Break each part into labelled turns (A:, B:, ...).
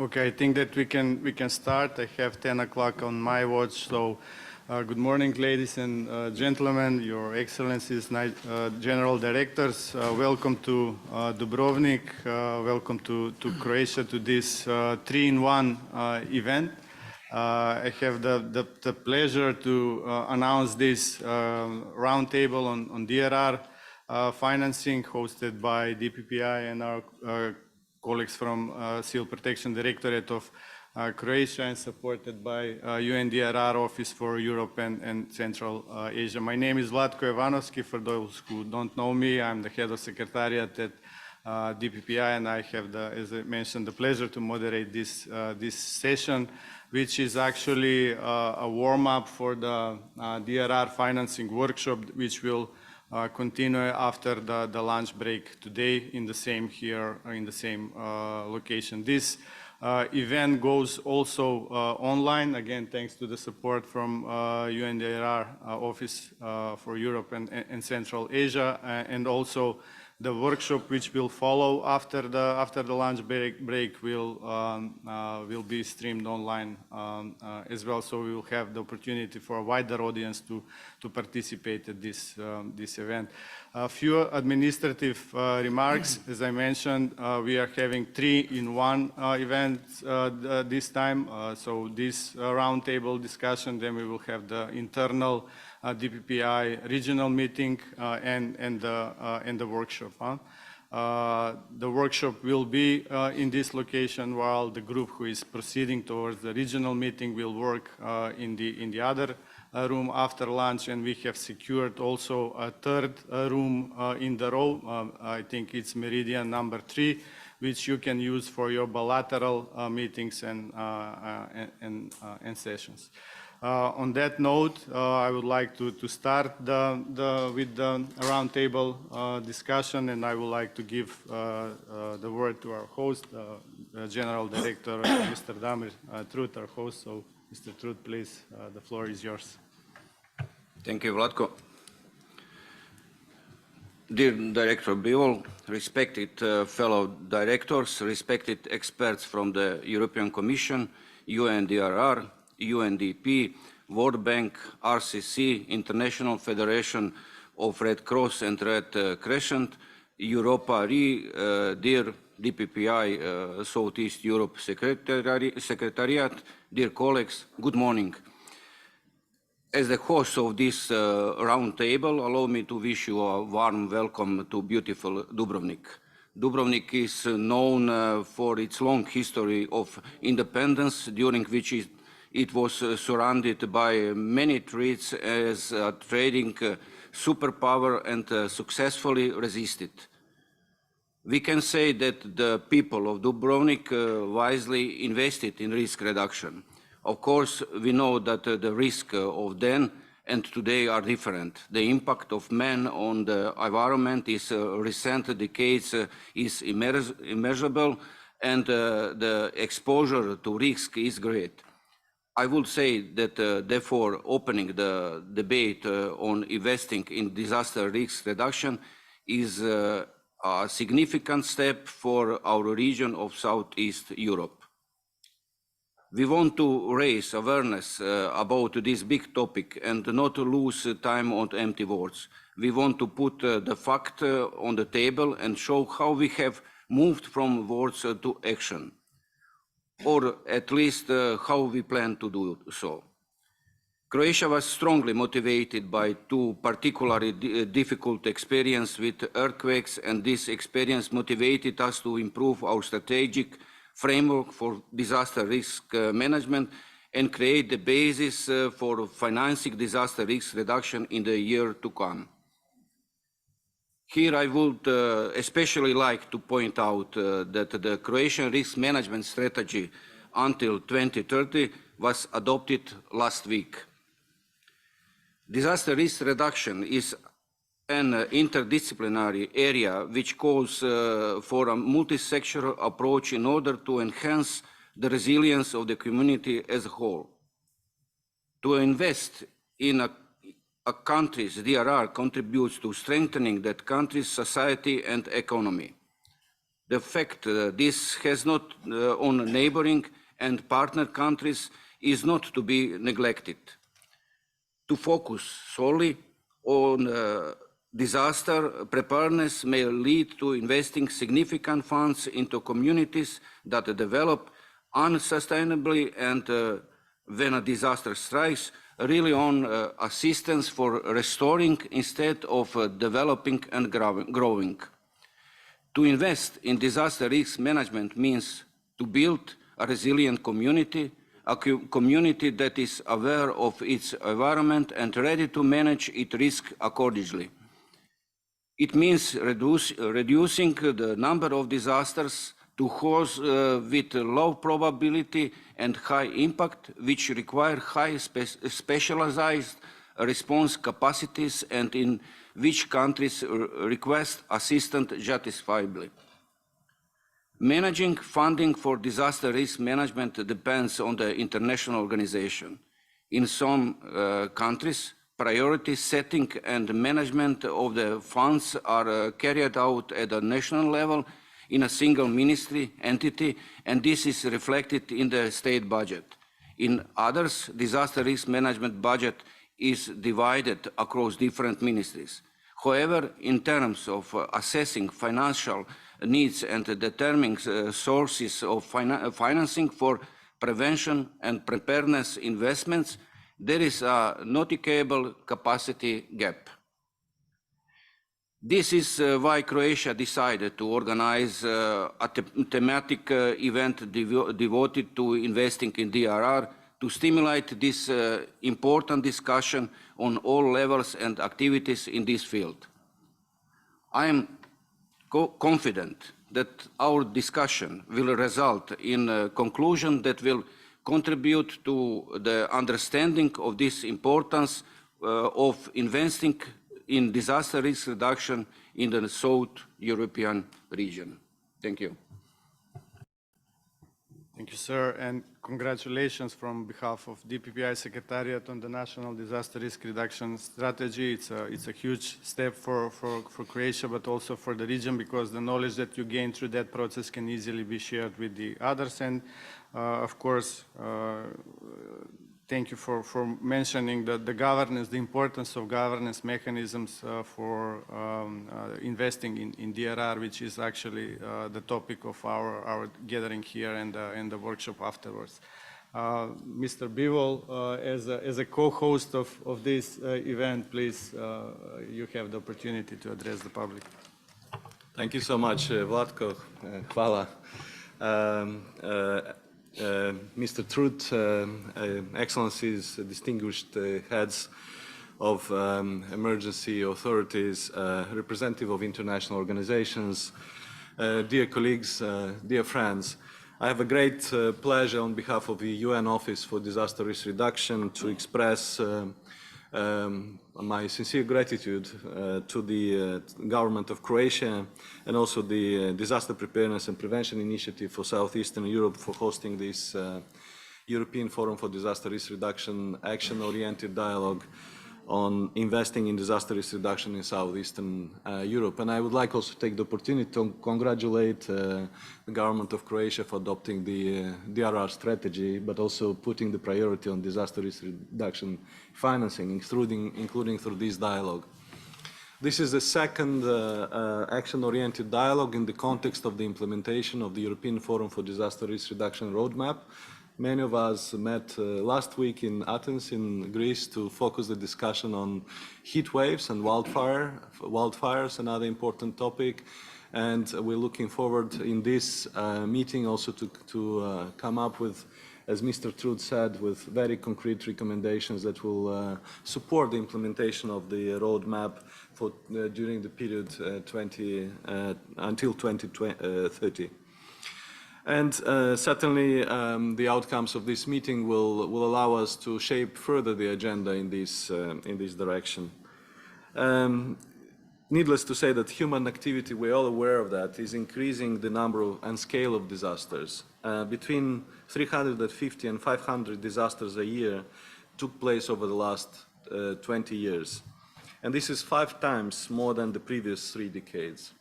A: Okay, I think that we can start. I have 10 o'clock on my watch. So, good morning, ladies and gentlemen, Your Excellencies, General Directors. Welcome to Dubrovnik. Welcome to Croatia to this 3-in-1 event. I have the pleasure to announce this roundtable on DRR financing hosted by DPPI and our colleagues from Civil Protection Directorate of Croatia and supported by UNDRR Office for Europe and Central Asia. My name is Vlatko Ivanovski. For those who don't know me, I'm the head of Secretariat at DPPI, and I have, as I mentioned, the pleasure to moderate this session, which is actually a warm-up for the DRR financing workshop, which will continue after the lunch break today in the same location. This event goes also online, again, thanks to the support from UNDRR Office for Europe and Central Asia, and also the workshop which will follow after the lunch break will be streamed online as well. So we will have the opportunity for a wider audience to participate at this event. A few administrative remarks. As I mentioned, we are having 3-in-1 events this time. So this roundtable discussion, then we will have the internal DPPI regional meeting and the workshop. The workshop will be in this location, while the group who is proceeding towards the regional meeting will work in the other room after lunch, and we have secured also a third room in the row. I think it's Meridian number 3, which you can use for your bilateral meetings and sessions. On that note, I would like to start with the roundtable discussion, and I would like to give the word to our host, General Director, Mr. Damir Trut, our host. So, Mr. Trut, please, the floor is yours.
B: Thank you, Vlatko. Dear Director Bivol, respected fellow directors, respected experts from the European Commission, UNDRR, UNDP, World Bank, RCC, International Federation of Red Cross and Red Crescent, Europa RE, dear DPPI Southeast Europe Secretariat, dear colleagues, good morning. As the host of this roundtable, allow me to wish you a warm welcome to beautiful Dubrovnik. Dubrovnik is known for its long history of independence, during which it was surrounded by many threats as a trading superpower and successfully resisted. We can say that the people of Dubrovnik wisely invested in risk reduction. Of course, we know that the risk of then and today are different. The impact of man on the environment in recent decades is immeasurable, and the exposure to risk is great. I would say that, therefore, opening the debate on investing in disaster risk reduction is a significant step for our region of Southeast Europe. We want to raise awareness about this big topic and not lose time on empty words. We want to put the fact on the table and show how we have moved from words to action, or at least how we plan to do so. Croatia was strongly motivated by 2 particularly difficult experiences with earthquakes, and this experience motivated us to improve our strategic framework for disaster risk management and create the basis for financing disaster risk reduction in the year to come. Here I would especially like to point out that the Croatian risk management strategy until 2030 was adopted last week. Disaster risk reduction is an interdisciplinary area which calls for a multi-sectoral approach in order to enhance the resilience of the community as a whole. To invest in a country's DRR contributes to strengthening that country's society and economy. The effect this has not on neighboring and partner countries is not to be neglected. To focus solely on disaster preparedness may lead to investing significant funds into communities that develop unsustainably and when a disaster strikes, really on assistance for restoring instead of developing and growing. To invest in disaster risk management means to build a resilient community, a community that is aware of its environment and ready to manage its risk accordingly. It means reducing the number of disasters to those with low probability and high impact, which require high specialized response capacities and in which countries request assistance justifiably. Managing funding for disaster risk management depends on the international organization. In some countries, priority setting and management of the funds are carried out at a national level in a single ministry entity, and this is reflected in the state budget. In others, disaster risk management budget is divided across different ministries. However, in terms of assessing financial needs and determining sources of financing for prevention and preparedness investments, there is a noticeable capacity gap. This is why Croatia decided to organize a thematic event devoted to investing in DRR to stimulate this important discussion on all levels and activities in this field. I am confident that our discussion will result in a conclusion that will contribute to the understanding of this importance of investing in disaster risk reduction in the South European region. Thank you.
A: Thank you, sir, and congratulations from behalf of DPPI Secretariat on the National Disaster Risk Reduction Strategy. It's a huge step for Croatia, but also for the region, because the knowledge that you gain through that process can easily be shared with the others. And of course, thank you for mentioning the governance, the importance of governance mechanisms for investing in DRR, which is actually the topic of our gathering here and the workshop afterwards. Mr. Bivol, as a co-host of this event, please, you have the opportunity to address the public.
C: Thank you so much, Vlatko. Hvala. Mr. Trut, Excellencies, distinguished heads of emergency authorities, representative of international organizations, dear colleagues, dear friends. I have a great pleasure on behalf of the UN Office for Disaster Risk Reduction to express my sincere gratitude to the government of Croatia and also the Disaster Preparedness and Prevention Initiative for Southeastern Europe for hosting this European Forum for Disaster Risk Reduction action-oriented dialogue on investing in disaster risk reduction in Southeastern Europe. And I would like also to take the opportunity to congratulate the government of Croatia for adopting the DRR strategy, but also putting the priority on disaster risk reduction financing, including through this dialogue. This is the second action-oriented dialogue in the context of the implementation of the European Forum for Disaster Risk Reduction Roadmap. Many of us met last week in Athens in Greece to focus the discussion on heat waves and wildfires, another important topic. And we're looking forward in this meeting also to come up with, as Mr. Trud said, with very concrete recommendations that will support the implementation of the roadmap for, during the period until 2030. And certainly the outcomes of this meeting will allow us to shape further the agenda in this direction. Needless to say that human activity, we're all aware of that, is increasing the number and scale of disasters. Between 350 and 500 disasters a year took place over the last 20 years. And this is 5 times more than the previous 3 decades.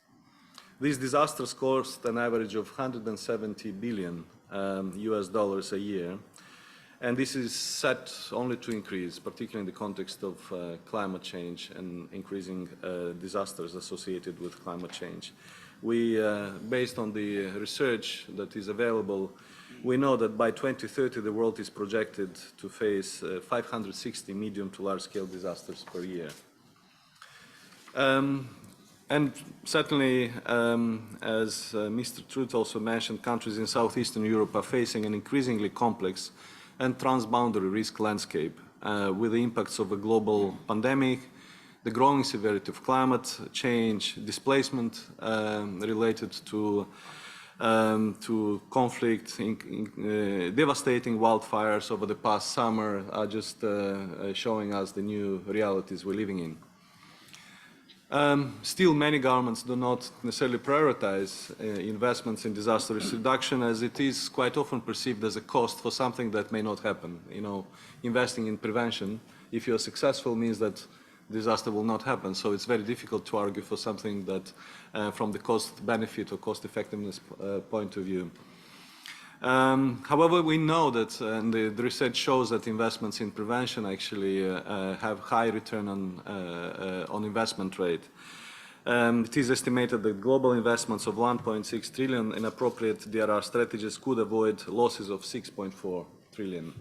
C: These disasters cost an average of 170 billion US dollars a year, and this is set only to increase, particularly in the context of climate change and increasing disasters associated with climate change. We, based on the research that is available, we know that by 2030 the world is projected to face 560 medium to large-scale disasters per year. And certainly, as Mr. Truth also mentioned, countries in Southeastern Europe are facing an increasingly complex and transboundary risk landscape with the impacts of a global pandemic, the growing severity of climate change, displacement related to conflict, devastating wildfires over the past summer are just showing us the new realities we're living in. Still, many governments do not necessarily prioritize investments in disaster risk reduction, as it is quite often perceived as a cost for something that may not happen. You know, investing in prevention, if you're successful, means that disaster will not happen. So it's very difficult to argue for something that, from the cost-benefit or cost-effectiveness point of view. However, we know that the research shows that investments in prevention actually have high return on investment rate. It is estimated that global investments of 1.6 trillion in appropriate DRR strategies could avoid losses of 6.4 trillion.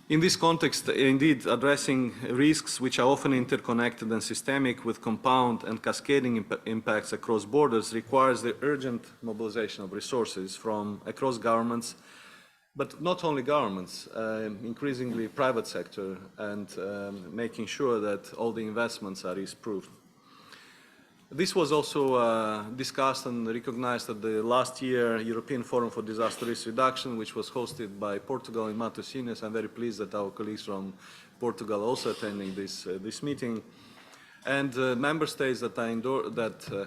C: In this context, indeed, addressing risks which are often interconnected and systemic with compound and cascading impacts across borders requires the urgent mobilization of resources from across governments, but not only governments, increasingly private sector, and making sure that all the investments are risk-proof. This was also discussed and recognized at the last year European Forum for Disaster Risk Reduction, which was hosted by Portugal in Matosinhos. I'm very pleased that our colleagues from Portugal are also attending this meeting. And member states that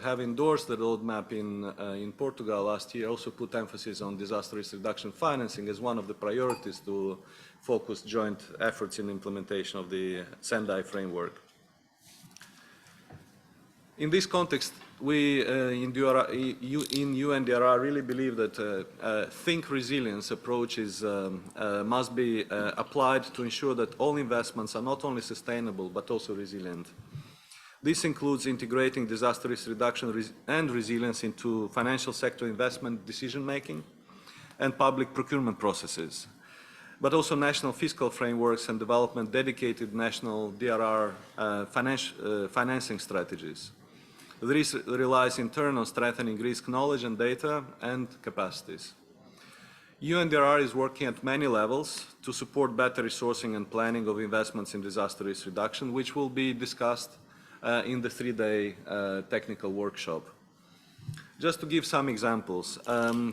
C: have endorsed the roadmap in Portugal last year also put emphasis on disaster risk reduction financing as one of the priorities to focus joint efforts in implementation of the Sendai framework. In this context, we in UNDRR really believe that think resilience approach must be applied to ensure that all investments are not only sustainable but also resilient. This includes integrating disaster risk reduction and resilience into financial sector investment decision-making and public procurement processes, but also national fiscal frameworks and development dedicated national DRR financing strategies. This relies in turn on strengthening risk knowledge and data and capacities. UNDRR is working at many levels to support better resourcing and planning of investments in disaster risk reduction, which will be discussed in the three-day technical workshop. Just to give some examples,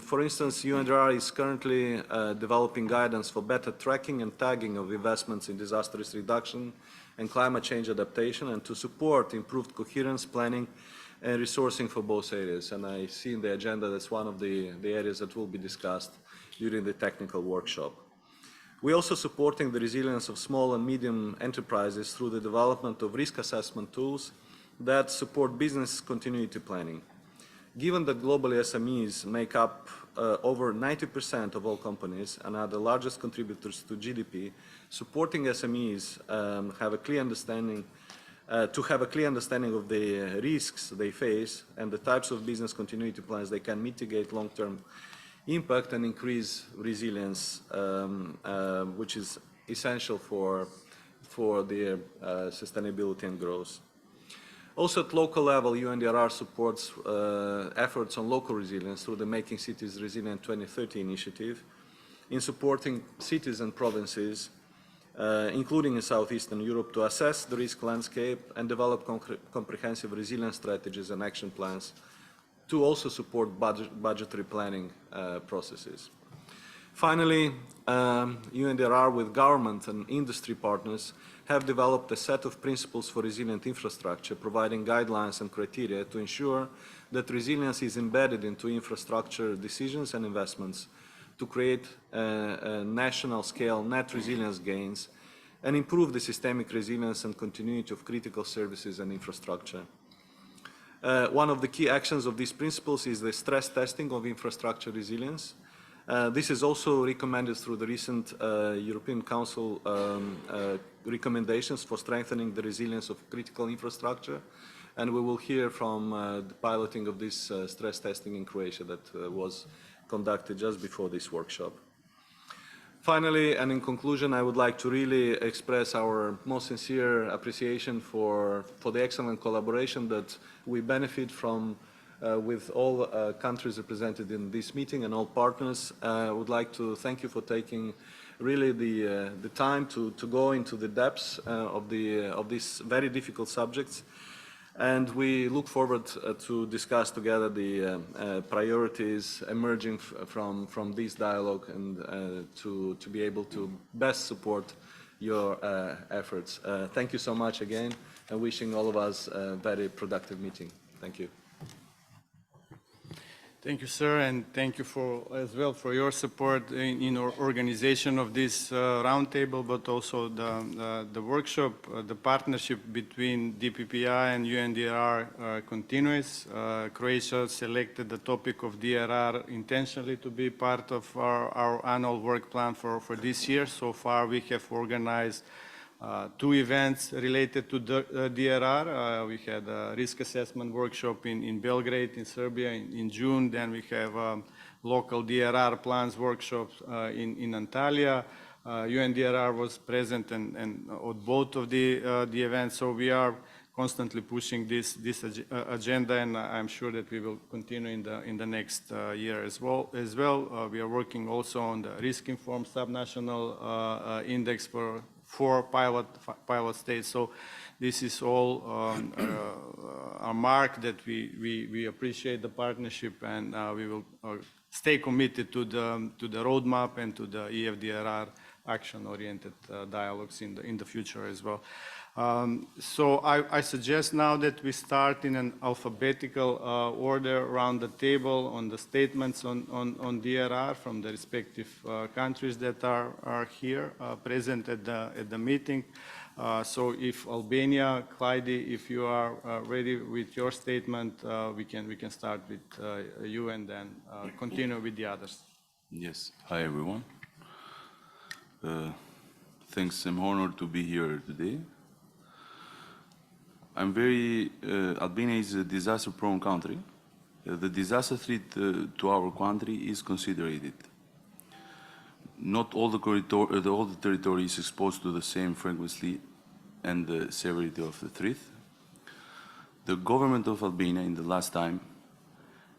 C: for instance, UNDRR is currently developing guidance for better tracking and tagging of investments in disaster risk reduction and climate change adaptation, and to support improved coherence, planning, and resourcing for both areas. And I see in the agenda that's one of the areas that will be discussed during the technical workshop. We're also supporting the resilience of small and medium enterprises through the development of risk assessment tools that support business continuity planning. Given that globally SMEs make up over 90% of all companies and are the largest contributors to GDP, supporting SMEs have a clear understanding of the risks they face and the types of business continuity plans they can mitigate long-term impact and increase resilience, which is essential for their sustainability and growth. Also at local level, UNDRR supports efforts on local resilience through the Making Cities Resilient 2030 initiative in supporting cities and provinces, including in Southeastern Europe, to assess the risk landscape and develop comprehensive resilience strategies and action plans to also support budgetary planning processes. Finally, UNDRR with government and industry partners have developed a set of principles for resilient infrastructure, providing guidelines and criteria to ensure that resilience is embedded into infrastructure decisions and investments to create national scale net resilience gains and improve the systemic resilience and continuity of critical services and infrastructure. One of the key actions of these principles is the stress testing of infrastructure resilience. This is also recommended through the recent European Council recommendations for strengthening the resilience of critical infrastructure. And we will hear from the piloting of this stress testing in Croatia that was conducted just before this workshop. Finally, and in conclusion, I would like to really express our most sincere appreciation for the excellent collaboration that we benefit from with all countries represented in this meeting and all partners. I would like to thank you for taking really the time to go into the depths of these very difficult subjects. And we look forward to discuss together the priorities emerging from this dialogue and to be able to best support your efforts. Thank you so much again, and wishing all of us a very productive meeting. Thank you.
A: Thank you, sir, and thank you as well for your support in our organization of this roundtable, but also the workshop. The partnership between DPPI and UNDRR continues. Croatia selected the topic of DRR intentionally to be part of our annual work plan for this year. So far, we have organized 2 events related to DRR. We had a risk assessment workshop in Belgrade, in Serbia, in June. Then we have local DRR plans workshops in Antalya. UNDRR was present and on both of the events. So we are constantly pushing this agenda, and I'm sure that we will continue in the next year as well. We are working also on the risk-informed subnational index for 4 pilot states. So this is all a mark that we appreciate the partnership, and we will stay committed to the roadmap and to the EFDRR action-oriented dialogues in the future as well. So I suggest now that we start in an alphabetical order around the table on the statements on DRR from the respective countries that are here present at the meeting. So if Albania, Clyde, if you are ready with your statement, we can start with you and then continue with the others.
D: Yes. Hi, everyone. Thanks. I'm honored to be here today. Albania is a disaster-prone country. The disaster threat to our country is considered. Not all the territory is exposed to the same frequency and the severity of the threat. The government of Albania in the last time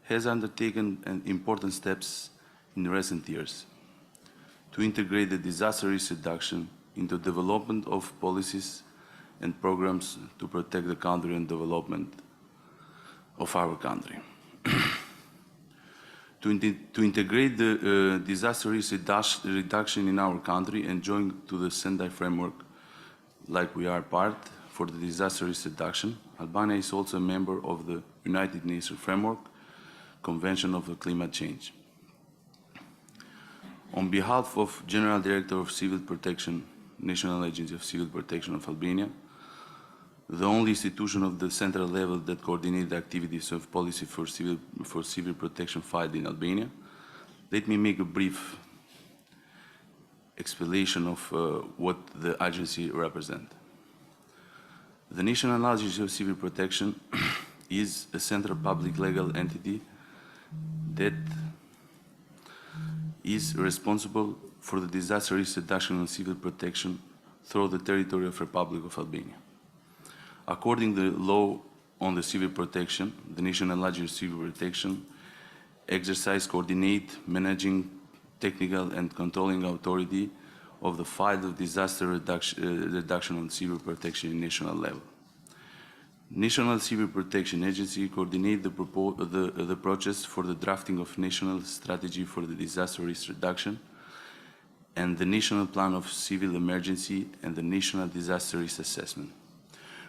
D: has undertaken important steps in recent years to integrate the disaster risk reduction into development of policies and programs to protect the country and development of our country. To integrate the disaster risk reduction in our country and join to the Sendai framework, like we are part for the disaster risk reduction, Albania is also a member of the United Nations Framework Convention of the Climate Change. On behalf of General Director of Civil Protection, National Agency of Civil Protection of Albania, the only institution of the central level that coordinates the activities of policy for civil protection filed in Albania, let me make a brief explanation of what the agency represents. The National Agency of Civil Protection is a central public legal entity that is responsible for the disaster risk reduction and civil protection throughout the territory of Republic of Albania. According to the law on the civil protection, the National Agency of Civil Protection exercises, coordinate, managing, technical and controlling authority of the fight of disaster reduction and civil protection in national level. National Civil Protection Agency coordinates the process for the drafting of national strategy for the disaster risk reduction and the National Plan of Civil Emergency and the National Disaster Risk Assessment,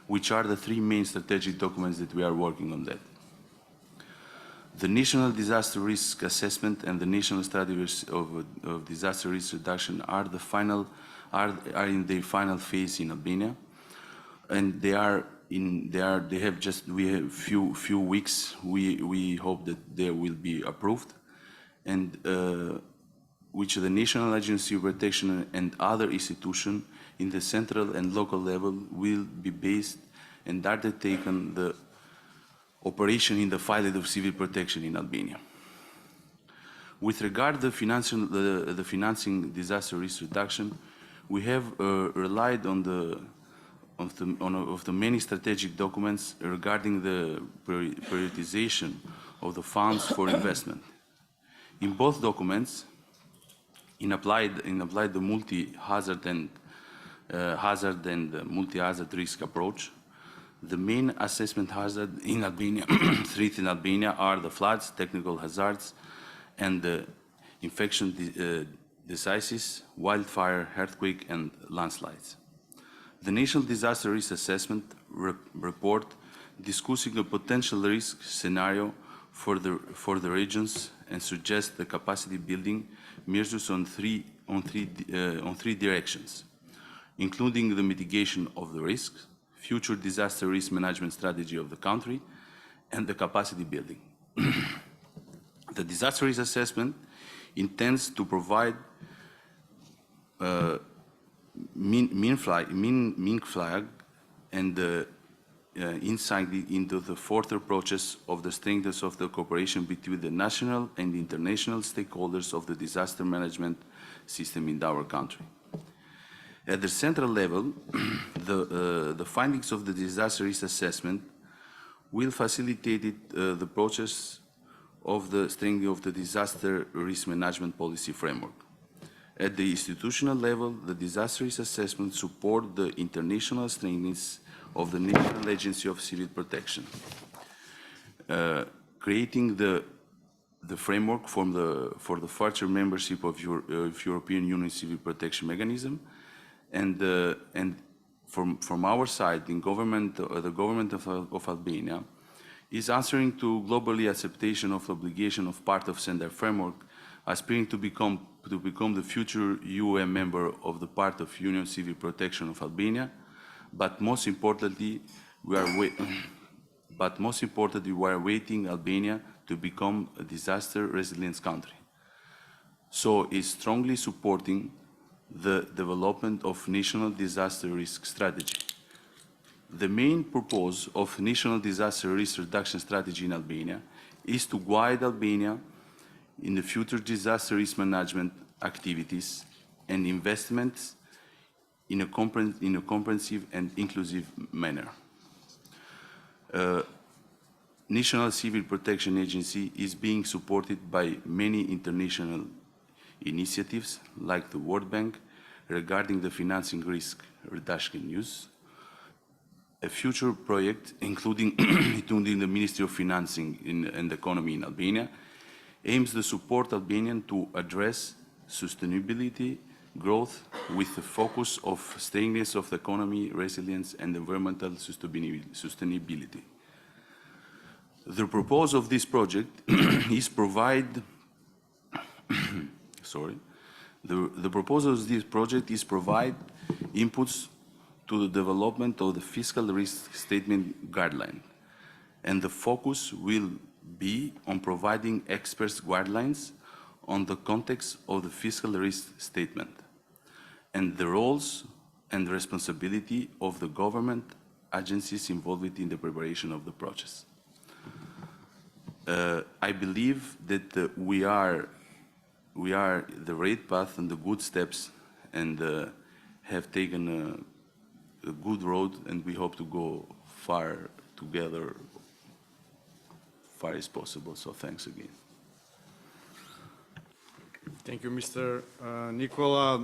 D: which are the 3 main strategic documents that we are working on that. The National Disaster Risk Assessment and the National Strategy of Disaster Risk Reduction are in their final phase in Albania, and they are we have few weeks. We hope that they will be approved, and which the National Agency of Protection and other institutions in the central and local level will be based and undertaken the operation in the field of civil protection in Albania. With regard to the financing disaster risk reduction, we have relied on the many strategic documents regarding the prioritization of the funds for investment. In both documents, in applied the multi-hazard and multi-hazard risk approach, the main assessment hazard in Albania, threats in Albania are the floods, technical hazards, and the infection diseases, wildfire, earthquake, and landslides. The National Disaster Risk Assessment report discussing a potential risk scenario for the regions and suggests the capacity building measures on three directions, including the mitigation of the risks, future disaster risk management strategy of the country, and the capacity building. The disaster risk assessment intends to provide mean flag and insight into the further approaches of the strengths of the cooperation between the national and international stakeholders of the disaster management system in our country. At the central level, the findings of the disaster risk assessment will facilitate the process of the strengthening of the disaster risk management policy framework. At the institutional level, the disaster risk assessment support the international strengthness of the National Agency of Civil Protection, creating the framework for the further membership of European Union Civil Protection Mechanism, and from our side, the government of Albania is answering to globally acceptation of obligation of part of SENDER framework, aspiring to become the future UN member of the part of Union Civil Protection of Albania, but most importantly, we are waiting Albania to become a disaster resilience country. So it's strongly supporting the development of national disaster risk strategy. The main purpose of national disaster risk reduction strategy in Albania is to guide Albania in the future disaster risk management activities and investments in a comprehensive and inclusive manner. National Civil Protection Agency is being supported by many international initiatives like the World Bank regarding the financing risk reduction use. A future project, including the Ministry of Financing and Economy in Albania, aims to support Albanian to address sustainability growth with the focus of steadiness of the economy, resilience, and environmental sustainability. The purpose of this project is provide the proposal of this project is provide inputs to the development of the fiscal risk statement guideline, and the focus will be on providing experts guidelines on the context of the fiscal risk statement and the roles and responsibility of the government agencies involved in the preparation of the process. I believe that we are the right path and the good steps, and have taken a good road, and we hope to go far together, far as possible. So thanks again.
A: Thank you, Mr. Nicola,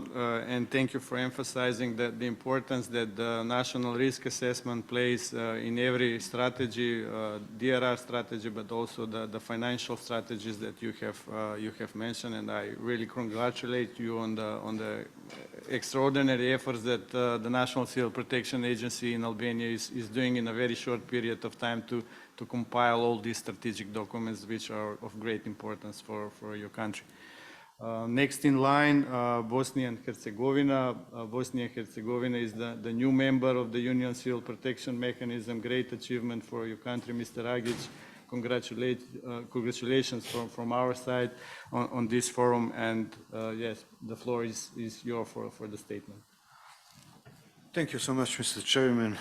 A: and thank you for emphasizing that the importance that the national risk assessment plays in every strategy, DRR strategy, but also the financial strategies that you have mentioned. And I really congratulate you on the extraordinary efforts that the National Civil Protection Agency in Albania is doing in a very short period of time to compile all these strategic documents, which are of great importance for your country. Next in line, Bosnia and Herzegovina. Bosnia and Herzegovina is the new member of the Union Civil Protection Mechanism. Great achievement for your country, Mr. Agic. Congratulations from our side on this forum. And yes, the floor is yours for the statement.
E: Thank you so much, Mr. Chairman.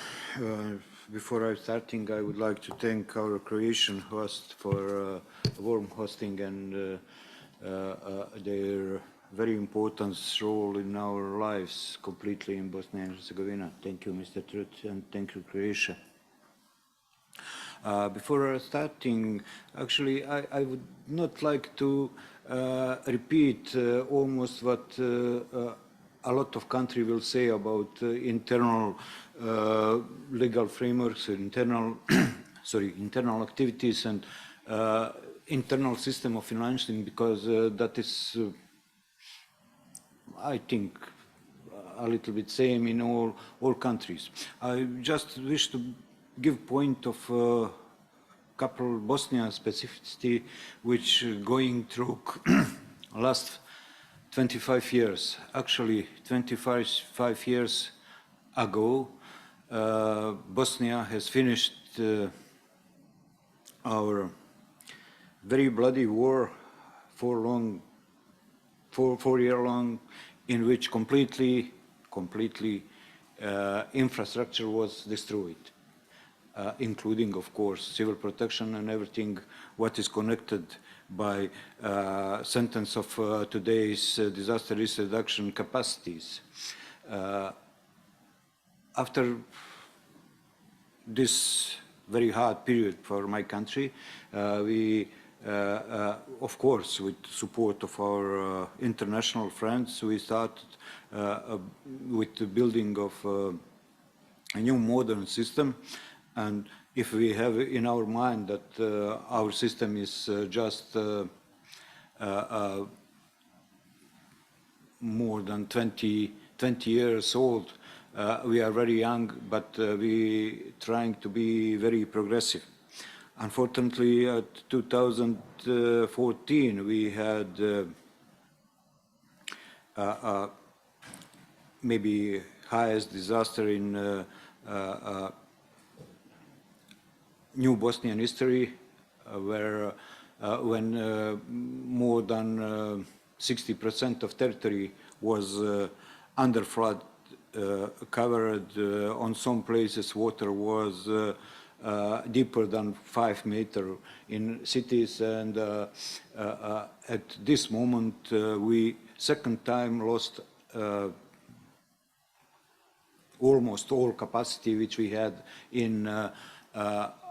E: Before starting, I would like to thank our Croatian host for warm hosting and their very important role in our lives completely in Bosnia and Herzegovina. Thank you, Mr. Trut, and thank you, Croatia. Before starting, actually, I would not like to repeat almost what a lot of countries will say about internal legal frameworks, internal, internal activities and internal system of financing, because that is, I think, a little bit same in all countries. I just wish to give point of couple Bosnia specificity, which going through last 25 years. Actually, 25 years ago, Bosnia has finished our very bloody war, 4 year long, in which completely infrastructure was destroyed, including, of course, civil protection and everything what is connected by sentence of today's disaster risk reduction capacities. After this very hard period for my country, we, of course, with support of our international friends, we started with the building of a new modern system. And if we have in our mind that our system is just more than 20 years old, we are very young, but we trying to be very progressive. Unfortunately, at 2014, we had maybe highest disaster in New Bosnian history, where when more than 60% of territory was under flood covered. On some places water was deeper than 5 meters in cities, and at this moment we second time lost almost all capacity which we had in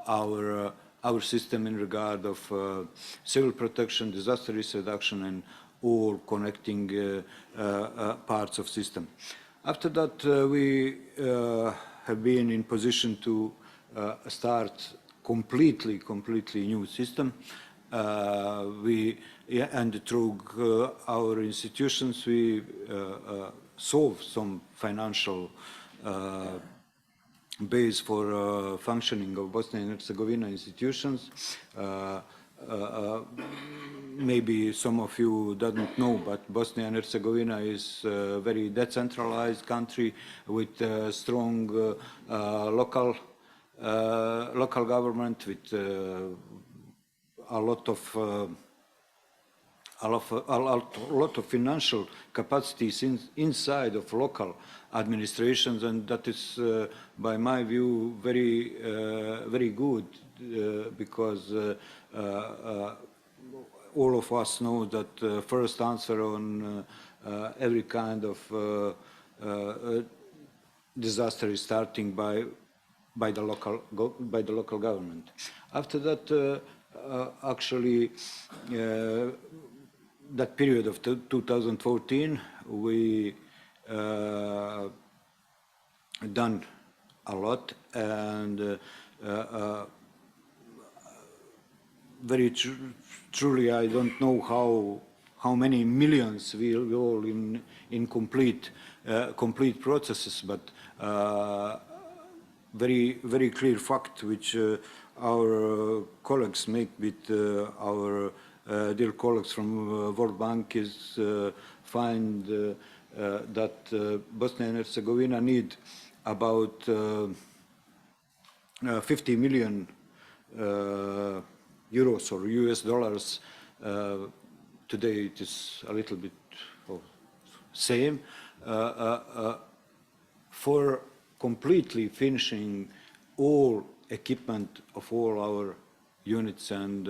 E: our system in regard of civil protection, disaster risk reduction, and all connecting parts of system. After that, we have been in position to start completely new system. And through our institutions, we solve some financial base for functioning of Bosnia and Herzegovina institutions. Maybe some of you don't know, but Bosnia and Herzegovina is a very decentralized country with a strong local government, with a lot of financial capacities inside of local administrations, and that is, by my view, very good, because all of us know that first answer on every kind of disaster is starting by the local government. After that, actually, that period of 2014, we done a lot, and very truly, I don't know how many millions we all in complete processes, but very clear fact which our colleagues make with our dear colleagues from World Bank, is find that Bosnia and Herzegovina need about 50 million euros or US dollars. Today it is a little bit same for completely finishing all equipment of all our units and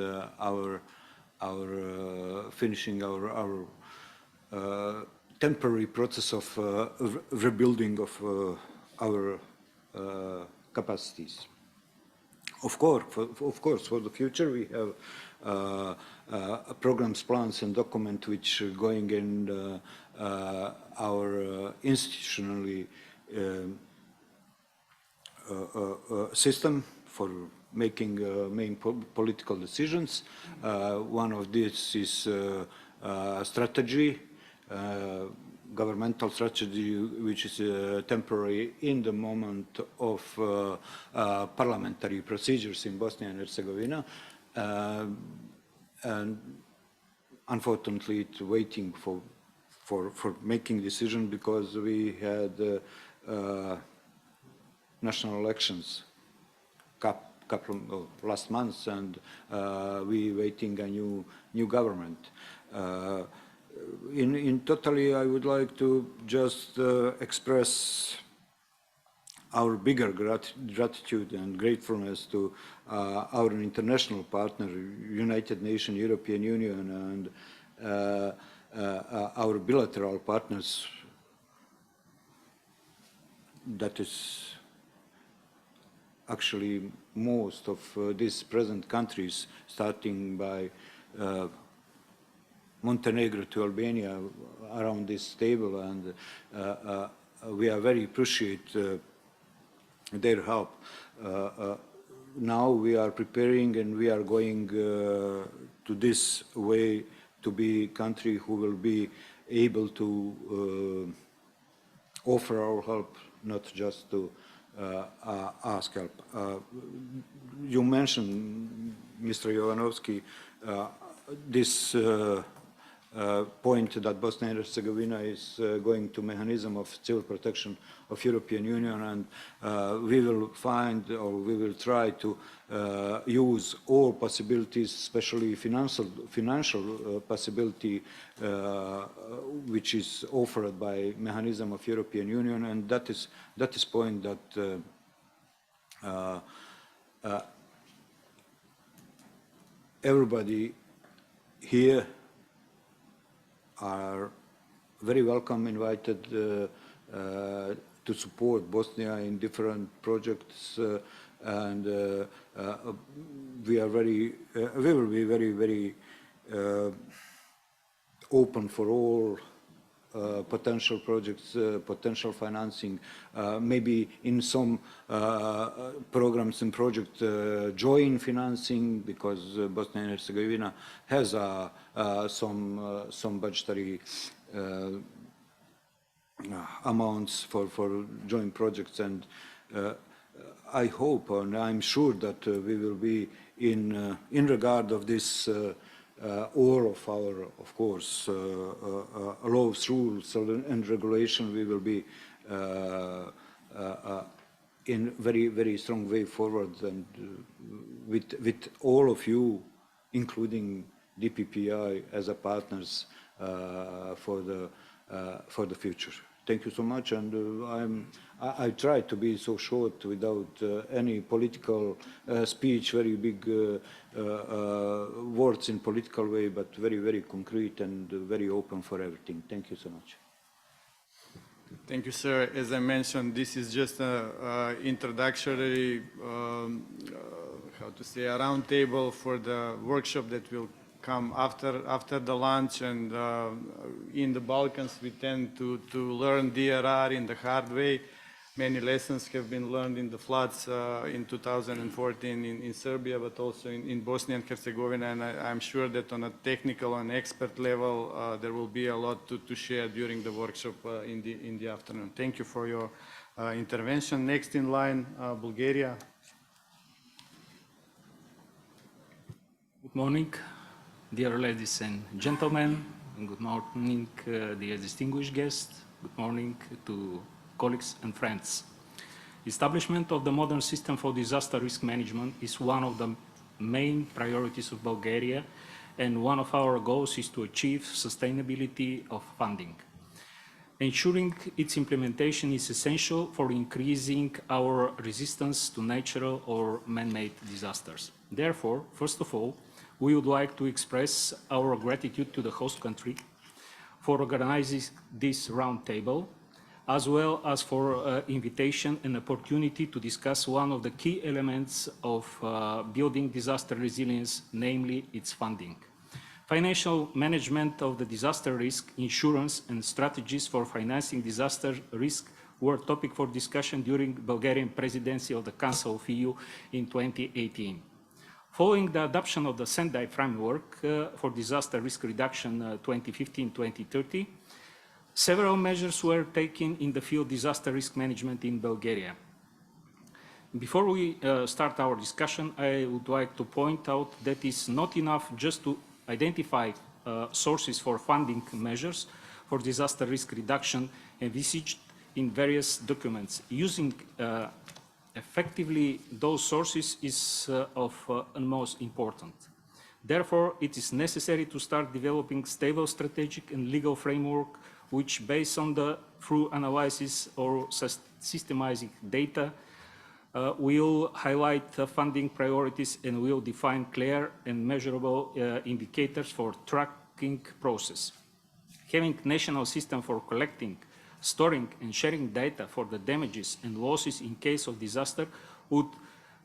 E: finishing our temporary process of rebuilding of our capacities. Of course, for the future we have programs, plans, and document which are going in our institutionally system for making main political decisions. One of these is strategy, governmental strategy, which is temporary in the moment of parliamentary procedures in Bosnia and Herzegovina. And unfortunately, it's waiting for making decision because we had national elections couple of last months, and we waiting a new government. In totally, I would like to just express our bigger gratitude and gratefulness to our international partner, United Nations, European Union, and our bilateral partners. That is actually most of these present countries, starting by Montenegro to Albania, around this table, and we are very appreciate their help. Now we are preparing and we are going to this way to be country who will be able to offer our help, not just to ask help. You mentioned, Mr. Jovanovski, this point that Bosnia and Herzegovina is going to mechanism of civil protection of European Union, and we will find, or we will try to use all possibilities, especially financial possibility which is offered by mechanism of European Union, and that is point that everybody here are very welcome, invited to support Bosnia in different projects, and we will be very open for all potential projects, potential financing, maybe in some programs and projects joint financing, because Bosnia and Herzegovina has some budgetary amounts for joint projects, and I hope and I'm sure that we will be in regard of this all of our, of course, laws, rules, and regulation. We will be in very strong way forward, and with all of you, including DPPI, as a partners for the future. Thank you so much, and I try to be so short without any political speech, very big words in political way, but very concrete and very open for everything. Thank you so much.
A: Thank you, sir. As I mentioned, this is just an introductory, how to say, a round table for the workshop that will come after the lunch. And in the Balkans, we tend to learn DRR in the hard way. Many lessons have been learned in the floods in 2014 in Serbia, but also in Bosnia and Herzegovina. And I'm sure that on a technical and expert level, there will be a lot to share during the workshop in the afternoon. Thank you for your intervention. Next in line, Bulgaria.
F: Good morning. Dear ladies and gentlemen, good morning, dear distinguished guests. Good morning to colleagues and friends. Establishment of the modern system for disaster risk management is one of the main priorities of Bulgaria, and one of our goals is to achieve sustainability of funding. Ensuring its implementation is essential for increasing our resistance to natural or man-made disasters. Therefore, first of all, we would like to express our gratitude to the host country for organizing this roundtable, as well as for invitation and opportunity to discuss one of the key elements of building disaster resilience, namely its funding. Financial management of the disaster risk, insurance and strategies for financing disaster risk were a topic for discussion during Bulgarian presidency of the Council of EU in 2018. Following the adoption of the Sendai framework for disaster risk reduction 2015-2030, several measures were taken in the field of disaster risk management in Bulgaria. Before we start our discussion, I would like to point out that it's not enough just to identify sources for funding measures for disaster risk reduction envisaged in various documents. Using effectively those sources is of utmost importance. Therefore, it is necessary to start developing stable strategic and legal framework which, based on the through analysis or systemizing data, will highlight funding priorities and will define clear and measurable indicators for tracking process. Having national system for collecting, storing and sharing data for the damages and losses in case of disaster would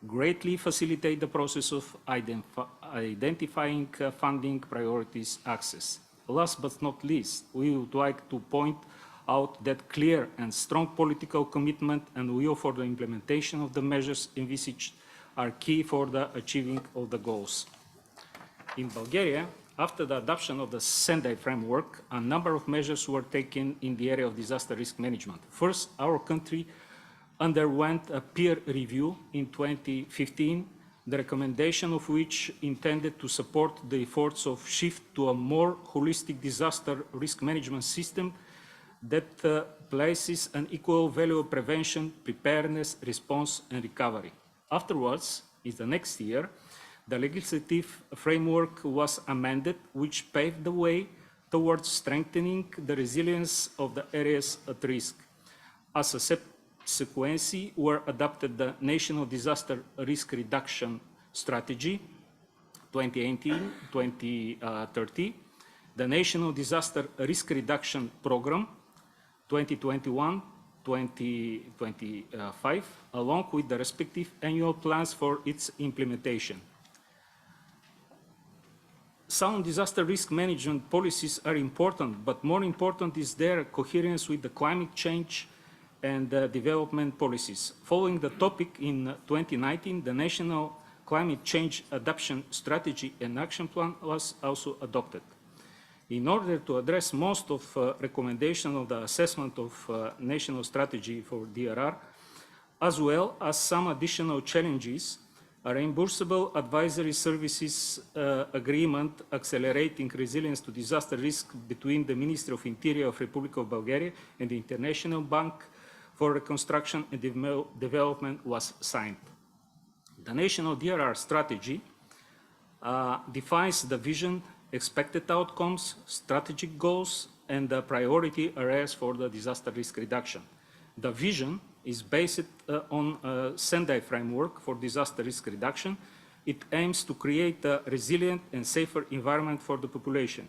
F: greatly facilitate the process of identifying funding priorities access. Last but not least, we would like to point out that clear and strong political commitment and will for the implementation of the measures envisaged are key for the achieving of the goals. In Bulgaria, after the adoption of the Sendai framework, a number of measures were taken in the area of disaster risk management. First, our country underwent a peer review in 2015, the recommendation of which intended to support the efforts of shift to a more holistic disaster risk management system that places an equal value of prevention, preparedness, response, and recovery. Afterwards, in the next year, the legislative framework was amended, which paved the way towards strengthening the resilience of the areas at risk. As a sequence, were adopted the National Disaster Risk Reduction Strategy 2018-2030, the National Disaster Risk Reduction Program 2021-2025, along with the respective annual plans for its implementation. Sound disaster risk management policies are important, but more important is their coherence with the climate change and development policies. Following the topic in 2019, the National Climate Change Adaptation Strategy and Action Plan was also adopted. In order to address most of recommendations of the assessment of national strategy for DRR, as well as some additional challenges, a reimbursable advisory services agreement accelerating resilience to disaster risk between the Ministry of Interior of Republic of Bulgaria and the International Bank for Reconstruction and Development was signed. The National DRR strategy defines the vision, expected outcomes, strategic goals, and the priority areas for the disaster risk reduction. The vision is based on a Sendai framework for disaster risk reduction. It aims to create a resilient and safer environment for the population.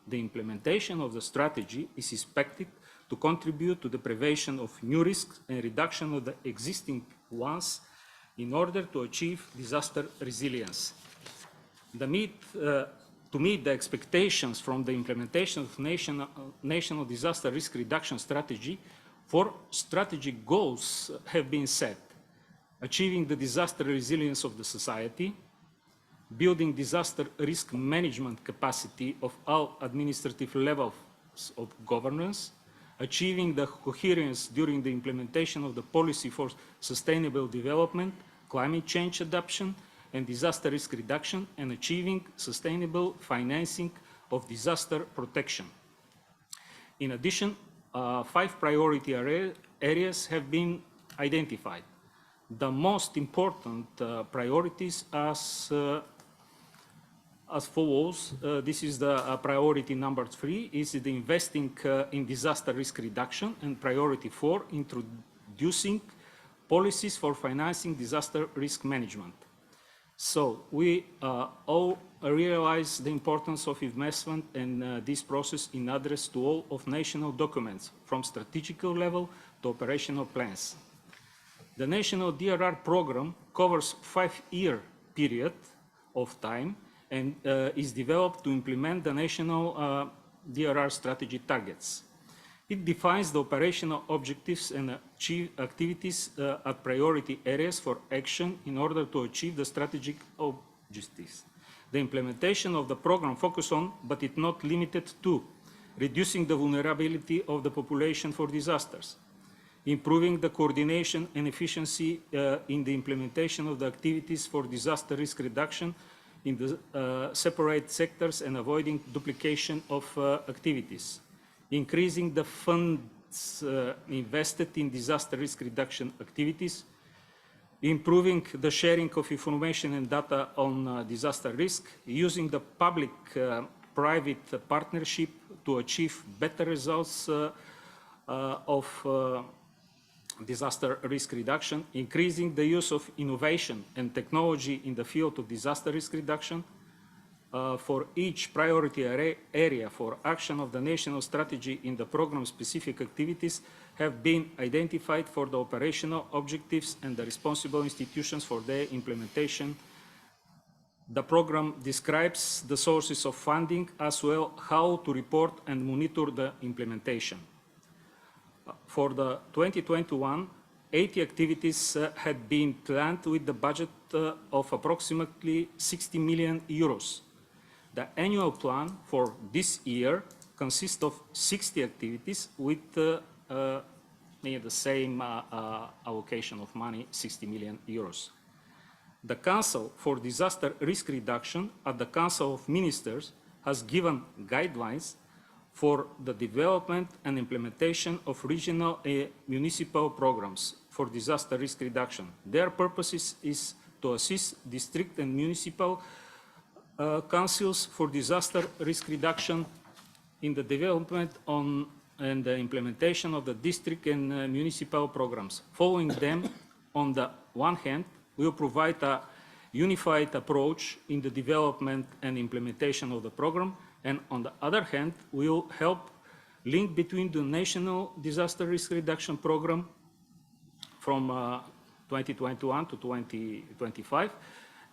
F: The implementation of the strategy is expected to contribute to the prevention of new risks and reduction of the existing ones in order to achieve disaster resilience. To meet the expectations from the implementation of national disaster risk reduction strategy, 4 strategic goals have been set: achieving the disaster resilience of the society, building disaster risk management capacity of all administrative levels of governance, achieving the coherence during the implementation of the policy for sustainable development, climate change adaptation, and disaster risk reduction and achieving sustainable financing of disaster protection. In addition, 5 priority areas have been identified. The most important priorities as follows. This is the priority number 3, is the investing in disaster risk reduction, and priority 4, introducing policies for financing disaster risk management. So we all realize the importance of investment in this process in address to all of national documents, from strategical level to operational plans. The national DRR program covers 5-year period of time and is developed to implement the national DRR strategy targets. It defines the operational objectives and achieve activities at priority areas for action in order to achieve the strategic objectives. The implementation of the program focuses on, but it's not limited to, reducing the vulnerability of the population for disasters, improving the coordination and efficiency in the implementation of the activities for disaster risk reduction in the separate sectors and avoiding duplication of activities, increasing the funds invested in disaster risk reduction activities, improving the sharing of information and data on disaster risk, using the public-private partnership to achieve better results of disaster risk reduction, increasing the use of innovation and technology in the field of disaster risk reduction. For each priority area for action of the national strategy in the program-specific activities have been identified for the operational objectives and the responsible institutions for their implementation. The program describes the sources of funding as well how to report and monitor the implementation. For the 2021, 80 activities had been planned with the budget of approximately 60 million euros. The annual plan for this year consists of 60 activities with near the same allocation of money, 60 million euros. The Council for Disaster Risk Reduction at the Council of Ministers has given guidelines for the development and implementation of regional municipal programs for disaster risk reduction. Their purpose is to assist district and municipal councils for disaster risk reduction in the development and the implementation of the district and municipal programs. Following them, on the one hand, we will provide a unified approach in the development and implementation of the program, and on the other hand, we will help link between the national disaster risk reduction program from 2021 to 2025,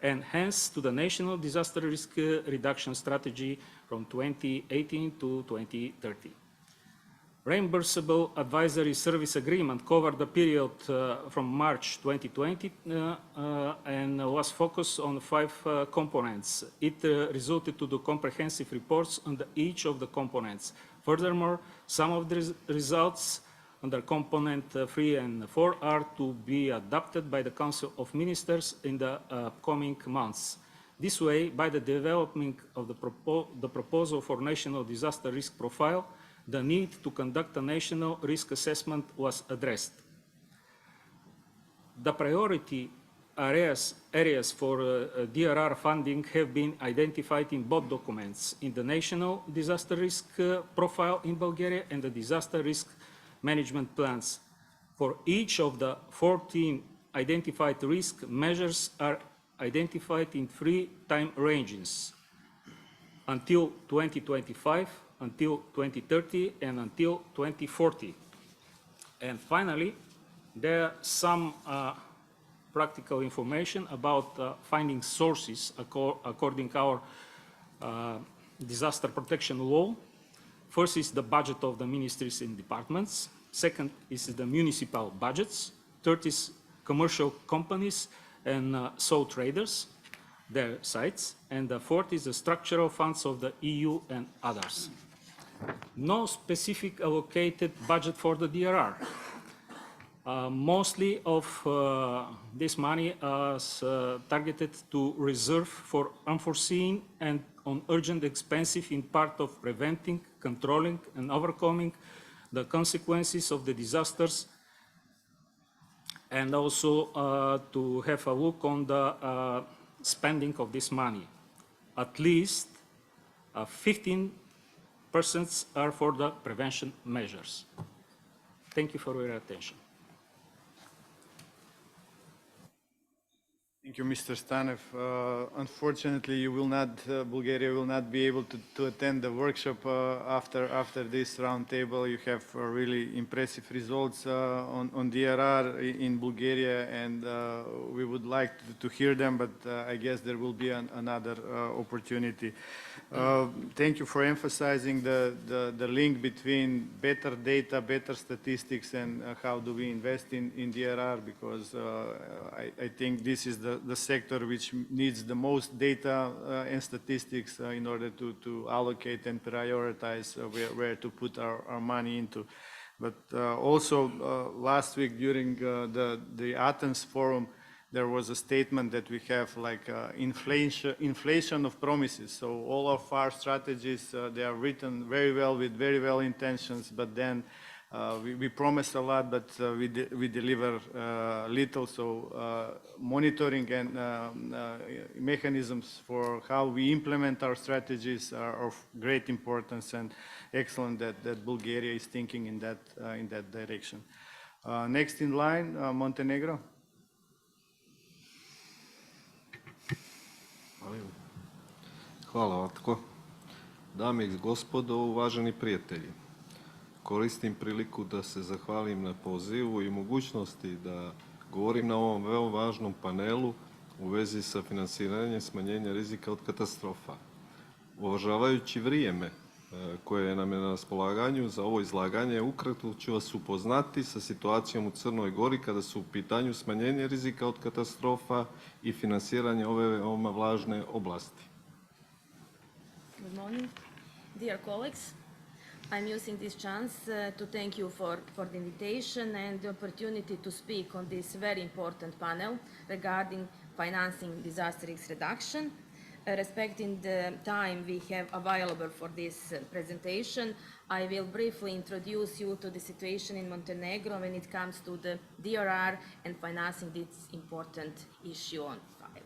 F: and hence to the National Disaster Risk Reduction Strategy from 2018 to 2030. Reimbursable advisory service agreement covered the period from March 2020 and was focused on 5 components. It resulted to the comprehensive reports on each of the components. Furthermore, some of the results under component 3 and 4 are to be adopted by the Council of Ministers in the coming months. This way, by the development of the proposal for National Disaster Risk Profile, the need to conduct a national risk assessment was addressed. The priority areas for DRR funding have been identified in both documents, in the National Disaster Risk Profile in Bulgaria and the Disaster Risk Management Plans. For each of the 14 identified risk measures are identified in 3 time ranges: until 2025, until 2030, and until 2040. And finally, there are some practical information about finding sources according to our disaster protection law. First is the budget of the ministries and departments. Second is the municipal budgets. Third is commercial companies and sole traders, their sites. And the fourth is the structural funds of the EU and others. No specific allocated budget for the DRR. Mostly of this money is targeted to reserve for unforeseen and on urgent expenses in part of preventing, controlling, and overcoming the consequences of the disasters, and also to have a look on the spending of this money. At least 15% are for the prevention measures. Thank you for your attention.
A: Thank you, Mr. Stanev. Unfortunately, you will not, Bulgaria will not be able to attend the workshop after this roundtable. You have really impressive results on DRR in Bulgaria, and we would like to hear them, but I guess there will be another opportunity. Thank you for emphasizing the link between better data, better statistics, and how do we invest in DRR, because I think this is the sector which needs the most data and statistics in order to allocate and prioritize where to put our money into. But also last week during the Athens forum, there was a statement that we have like inflation of promises. So all of our strategies, they are written very well with very well intentions, but then we promise a lot, but we deliver little. So monitoring and mechanisms for how we implement our strategies are of great importance, and excellent that Bulgaria is thinking in that direction. Next in line, Montenegro.
G: Hvala Vatko. Dame i gospodo, uvaženi prijatelji. Koristim priliku da se zahvalim na pozivu i mogućnosti da govorim na ovom veoma važnom panelu u vezi sa finansiranjem smanjenja rizika od katastrofa. Uvažavajući vrijeme koje nam je na raspolaganju za ovo izlaganje, ukratko ću vas upoznati sa situacijom u Crnoj Gori kada su u pitanju smanjenje rizika od katastrofa i finansiranje ove veoma važne oblasti.
H: Good morning, dear colleagues. I'm using this chance to thank you for the invitation and the opportunity to speak on this very important panel regarding financing disaster risk reduction. Respecting the time we have available for this presentation, I will briefly introduce you to the situation in Montenegro when it comes to the DRR and financing this important issue on file.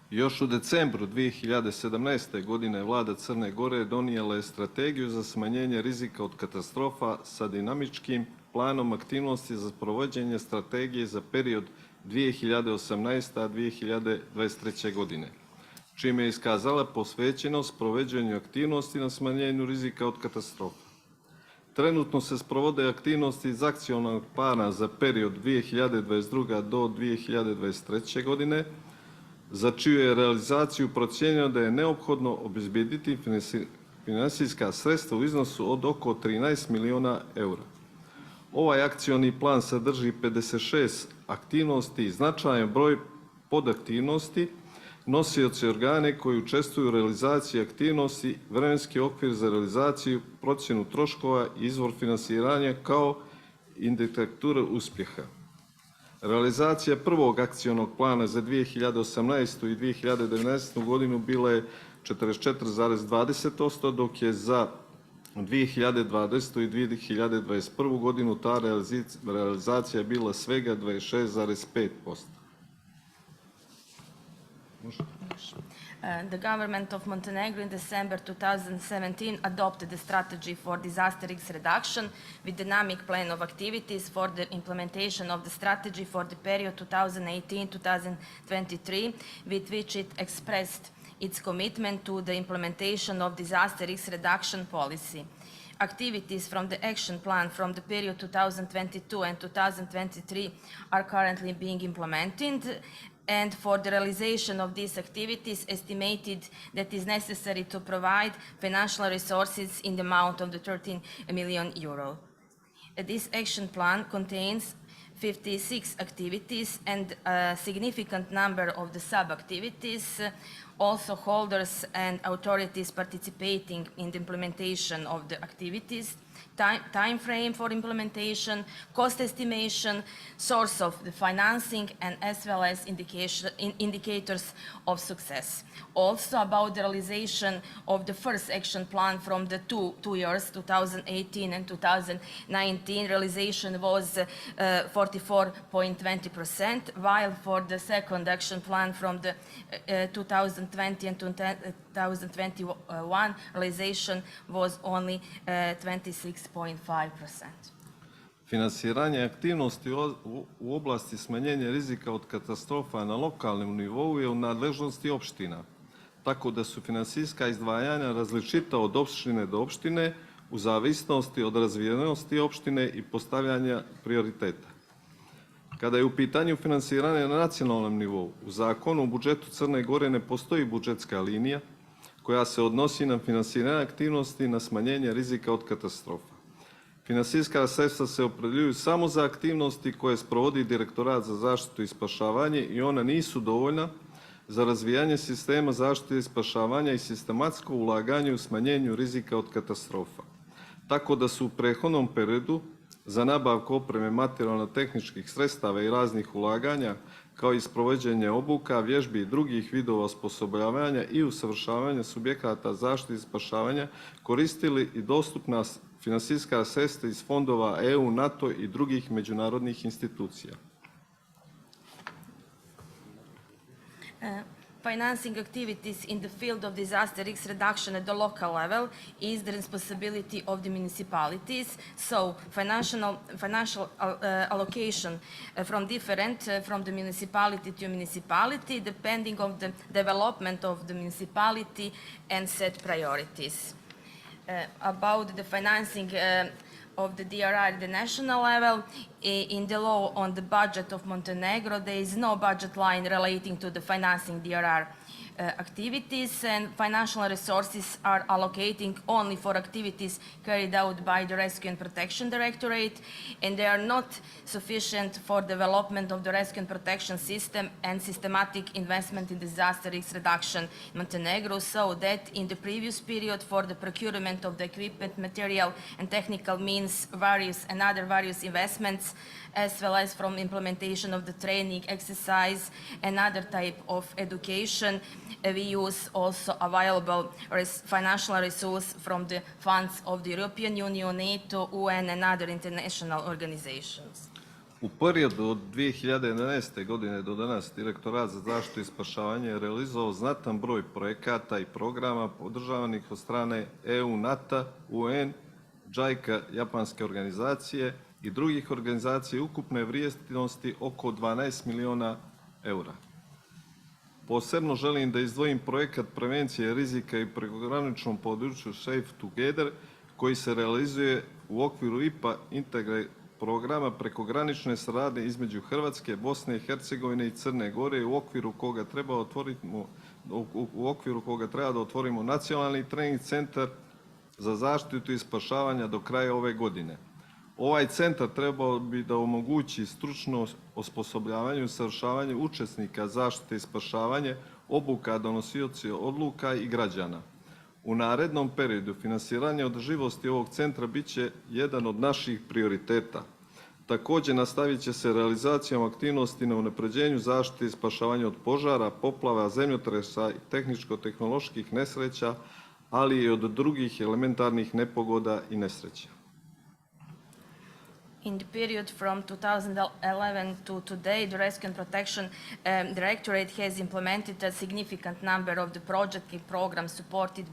G: Još u decembru 2017. godine vlada Crne Gore donijela je strategiju za smanjenje rizika od katastrofa sa dinamičkim planom aktivnosti za provođenje strategije za period 2018-2023. godine, čime je iskazala posvećenost provođenju aktivnosti na smanjenju rizika od katastrofa. Trenutno se sprovode aktivnosti iz akcionog plana za period 2022. do 2023. godine, za čiju je realizaciju procijenjeno da je neophodno obezbediti finansijska sredstva u iznosu od oko 13 miliona eura. Ovaj akcioni plan sadrži 56 aktivnosti i značajan broj podaktivnosti, nosioci organe koji učestvuju u realizaciji aktivnosti, vremenski okvir za realizaciju, procjenu troškova i izvor finansiranja kao indikator uspjeha. Realizacija prvog akcionog plana za 2018. i 2019. godinu bila je 44,20%, dok je za 2020. i 2021. godinu ta realizacija bila svega 26,5%.
H: The government of Montenegro in December 2017 adopted the strategy for disaster risk reduction with dynamic plan of activities for the implementation of the strategy for the period 2018-2023, with which it expressed its commitment to the implementation of disaster risk reduction policy. Activities from the action plan from the period 2022 and 2023 are currently being implemented, and for the realization of these activities estimated that is necessary to provide financial resources in the amount of the 13 million euro. This action plan contains 56 activities and a significant number of the sub-activities, also holders and authorities participating in the implementation of the activities. time frame for implementation, cost estimation, source of the financing, and as well as indicators of success. Also about the realization of the first action plan from the two years, 2018 and 2019, realization was 44.20%, while for the second action plan from the 2020 and 2021, realization was only 26.5%.
G: Finansiranje aktivnosti u oblasti smanjenja rizika od katastrofa na lokalnom nivou je u nadležnosti opština, tako da su finansijska izdvajanja različita od opštine do opštine u zavisnosti od razvijenosti opštine i postavljanja prioriteta. Kada je u pitanju finansiranje na nacionalnom nivou, u zakonu o budžetu Crne Gore ne postoji budžetska linija koja se odnosi na finansiranje aktivnosti na smanjenje rizika od katastrofa. Finansijska sredstva se opredeljuju samo za aktivnosti koje sprovodi Direktorat za zaštitu i spašavanje i ona nisu dovoljna za razvijanje sistema zaštite i spašavanja i sistematsko ulaganje u smanjenju rizika od katastrofa. Tako da su u prethodnom periodu za nabavku opreme materijalno-tehničkih sredstava i raznih ulaganja, kao i sprovođenje obuka, vježbi i drugih vidova osposobljavanja i usavršavanja subjekata zaštite i spašavanja koristili i dostupna finansijska sredstva iz fondova EU, NATO i drugih međunarodnih institucija.
H: Financing activities in the field of disaster risk reduction at the local level is the responsibility of the municipalities. So financial allocation from the municipality to municipality, depending on the development of the municipality and set priorities. About the financing of the DRR at the national level, in the law on the budget of Montenegro, there is no budget line relating to the financing DRR activities, and financial resources are allocating only for activities carried out by the Rescue and Protection Directorate, and they are not sufficient for development of the rescue and protection system and systematic investment in disaster risk reduction in Montenegro, so that in the previous period for the procurement of the equipment, material and technical means, various investments, as well as from implementation of the training, exercise, and other type of education. We use also available financial resources from the funds of the European Union, NATO, UN, and other international organizations.
G: U periodu od 2011. godine do danas Direktorat za zaštitu i spašavanje je realizovao znatan broj projekata i programa podržavanih od strane EU, NATO, UN, JICA, japanske organizacije i drugih organizacija ukupne vrijednosti oko 12 miliona eura. Posebno želim da izdvojim projekat prevencije rizika i prekograničnom području Safe Together koji se realizuje u okviru IPA Integrate programa prekogranične saradnje između Hrvatske, Bosne i Hercegovine i Crne Gore u okviru koga treba da otvorimo nacionalni trening centar za zaštitu i spašavanja do kraja ove godine. Ovaj centar trebao bi da omogući stručno osposobljavanje i usavršavanje učesnika zaštite i spašavanje, obuka donosioci odluka i građana. U narednom periodu finansiranje održivosti ovog centra biće jedan od naših prioriteta. Također nastavit će se realizacijom aktivnosti na unapređenju zaštite i spašavanja od požara, poplava, zemljotresa i tehničko-tehnoloških nesreća, ali i od drugih elementarnih nepogoda i nesreća.
H: In the period from 2011 to today, the Rescue and Protection Directorate has implemented a significant number of the projects and programs supported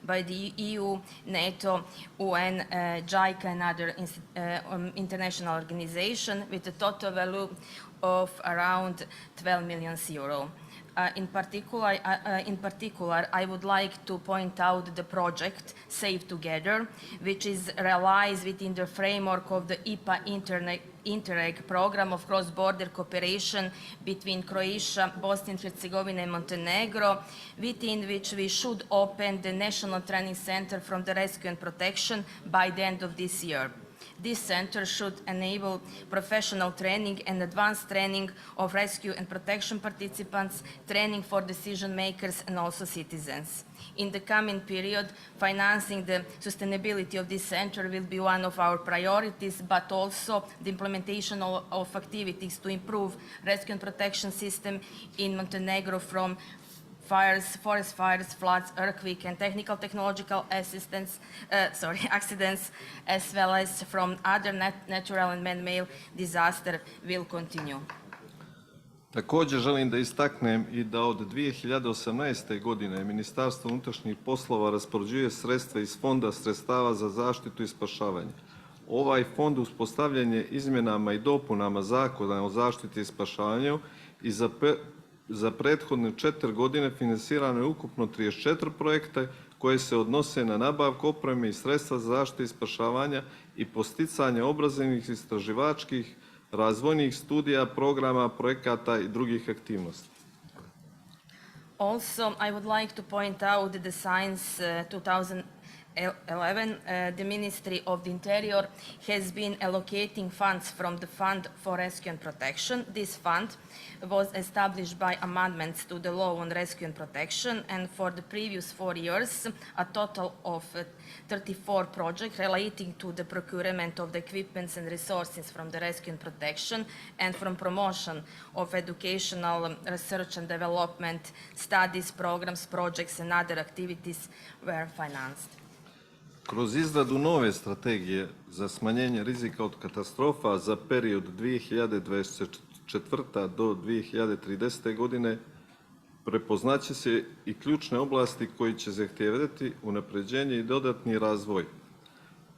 H: by the EU, NATO, UN, JICA, and other international organizations with a total value of around 12 million euro. In particular, I would like to point out the project Save Together, which is realized within the framework of the IPA Interreg program of cross-border cooperation between Croatia, Bosnia and Herzegovina and Montenegro, within which we should open the National Training Center from the Rescue and Protection by the end of this year. This center should enable professional training and advanced training of rescue and protection participants, training for decision makers and also citizens. In the coming period, financing the sustainability of this center will be one of our priorities, but also the implementation of activities to improve rescue and protection system in Montenegro from fires, forest fires, floods, earthquake, and technological accidents, as well as from other natural and man-made disaster will continue.
G: Također želim da istaknem i da od 2018. godine Ministarstvo unutrašnjih poslova raspoređuje sredstva iz Fonda sredstava za zaštitu i spašavanje. Ovaj fond uspostavljen je izmjenama i dopunama Zakona o zaštiti i spašavanju i za prethodne 4 godine finansirano je ukupno 34 projekte koje se odnose na nabavku opreme i sredstva za zaštitu i spašavanja i posticanje obrazovnih, istraživačkih, razvojnih studija, programa, projekata i drugih aktivnosti.
H: Also, I would like to point out that since 2011, the Ministry of the Interior has been allocating funds from the Fund for Rescue and Protection. This fund was established by amendments to the Law on Rescue and Protection, and for the previous 4 years, a total of 34 projects relating to the procurement of the equipments and resources from the rescue and protection and from promotion of educational research and development, studies, programs, projects, and other activities were financed.
G: Kroz izradu nove strategije za smanjenje rizika od katastrofa za period 2024. do 2030. godine prepoznaće se i ključne oblasti koji će zahtijevati unapređenje i dodatni razvoj.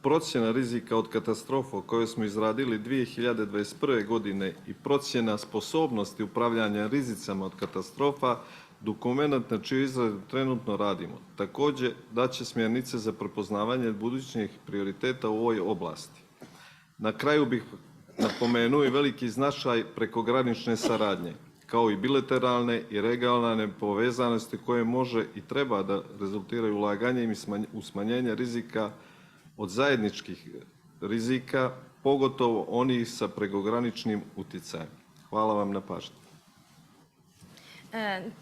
G: Procjena rizika od katastrofa koju smo izradili 2021. godine i procjena sposobnosti upravljanja rizicama od katastrofa dokument na čiju izradu trenutno radimo. Također daće smjernice za prepoznavanje budućih prioriteta u ovoj oblasti. Na kraju bih napomenuo i veliki značaj prekogranične saradnje, kao i bilateralne i regionalne povezanosti koje može i treba da rezultiraju ulaganjem u smanjenje rizika od zajedničkih rizika, pogotovo onih sa prekograničnim utjecajem. Hvala vam na pažnji.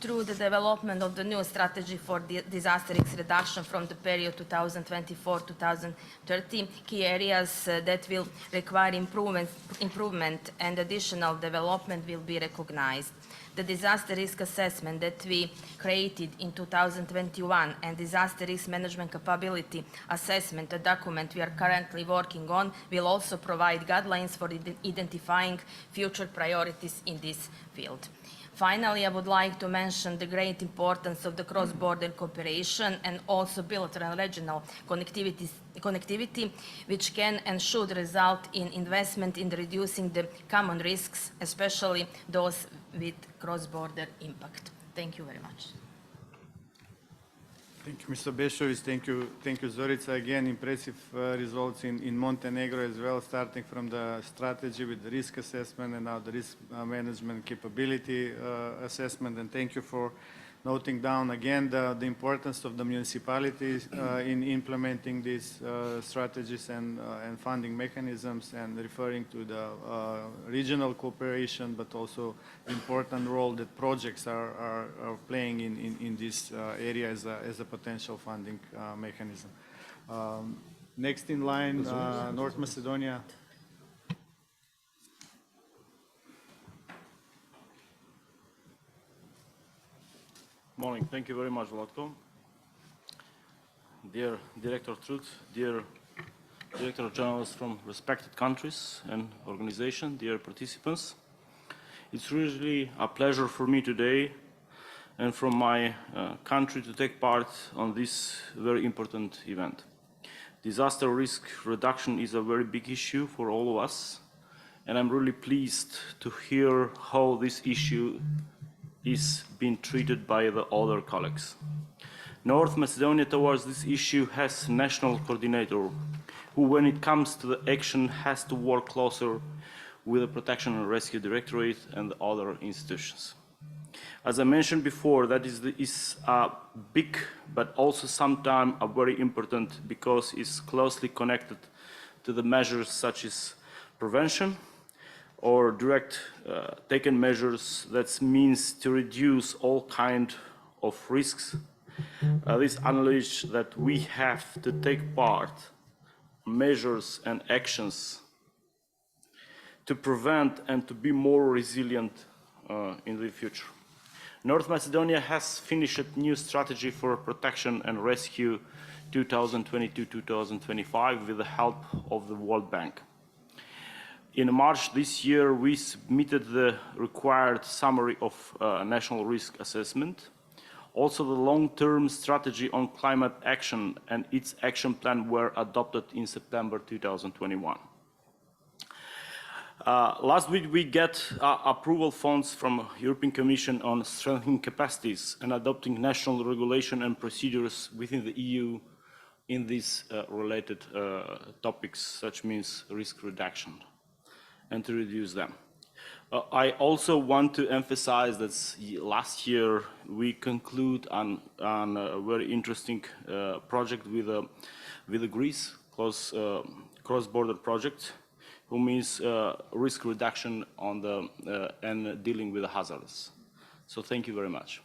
H: Through the development of the new strategy for disaster risk reduction from the period 2024-2030, key areas that will require improvement and additional development will be recognized. The disaster risk assessment that we created in 2021 and disaster risk management capability assessment, a document we are currently working on, will also provide guidelines for identifying future priorities in this field. Finally, I would like to mention the great importance of the cross-border cooperation and also bilateral and regional connectivity, which can and should result in investment in reducing the common risks, especially those with cross-border impact. Thank you very much.
A: Thank you, Mr. Bešović. Thank you, Zorica. Again, impressive results in Montenegro as well, starting from the strategy with the risk assessment and now the risk management capability assessment. And thank you for noting down again the importance of the municipalities in implementing these strategies and funding mechanisms, and referring to the regional cooperation, but also the important role that projects are playing in this area as a potential funding mechanism. Next in line, North Macedonia.
I: Morning. Thank you very much, Vlatko. Dear Director Truth, dear Director Generals from respected countries and organizations, dear participants, it's really a pleasure for me today and from my country to take part on this very important event. Disaster risk reduction is a very big issue for all of us, and I'm really pleased to hear how this issue is being treated by the other colleagues. North Macedonia towards this issue has a national coordinator who, when it comes to the action, has to work closer with the Protection and Rescue Directorate and the other institutions. As I mentioned before, that is a big but also sometimes a very important, because it's closely connected to the measures such as prevention or direct taken measures that means to reduce all kind of risks. This acknowledge that we have to take part measures and actions to prevent and to be more resilient in the future. North Macedonia has finished a new strategy for protection and rescue 2022-2025 with the help of the World Bank. In March this year, we submitted the required summary of national risk assessment. Also, the long-term strategy on climate action and its action plan were adopted in September 2021. Last week, we get approval funds from European Commission on strengthening capacities and adopting national regulation and procedures within the EU in these related topics, such means risk reduction, and to reduce them. I also want to emphasize that last year we conclude on a very interesting project with Greece, cross-border project, who means risk reduction on the and dealing with the hazards. So thank you very much.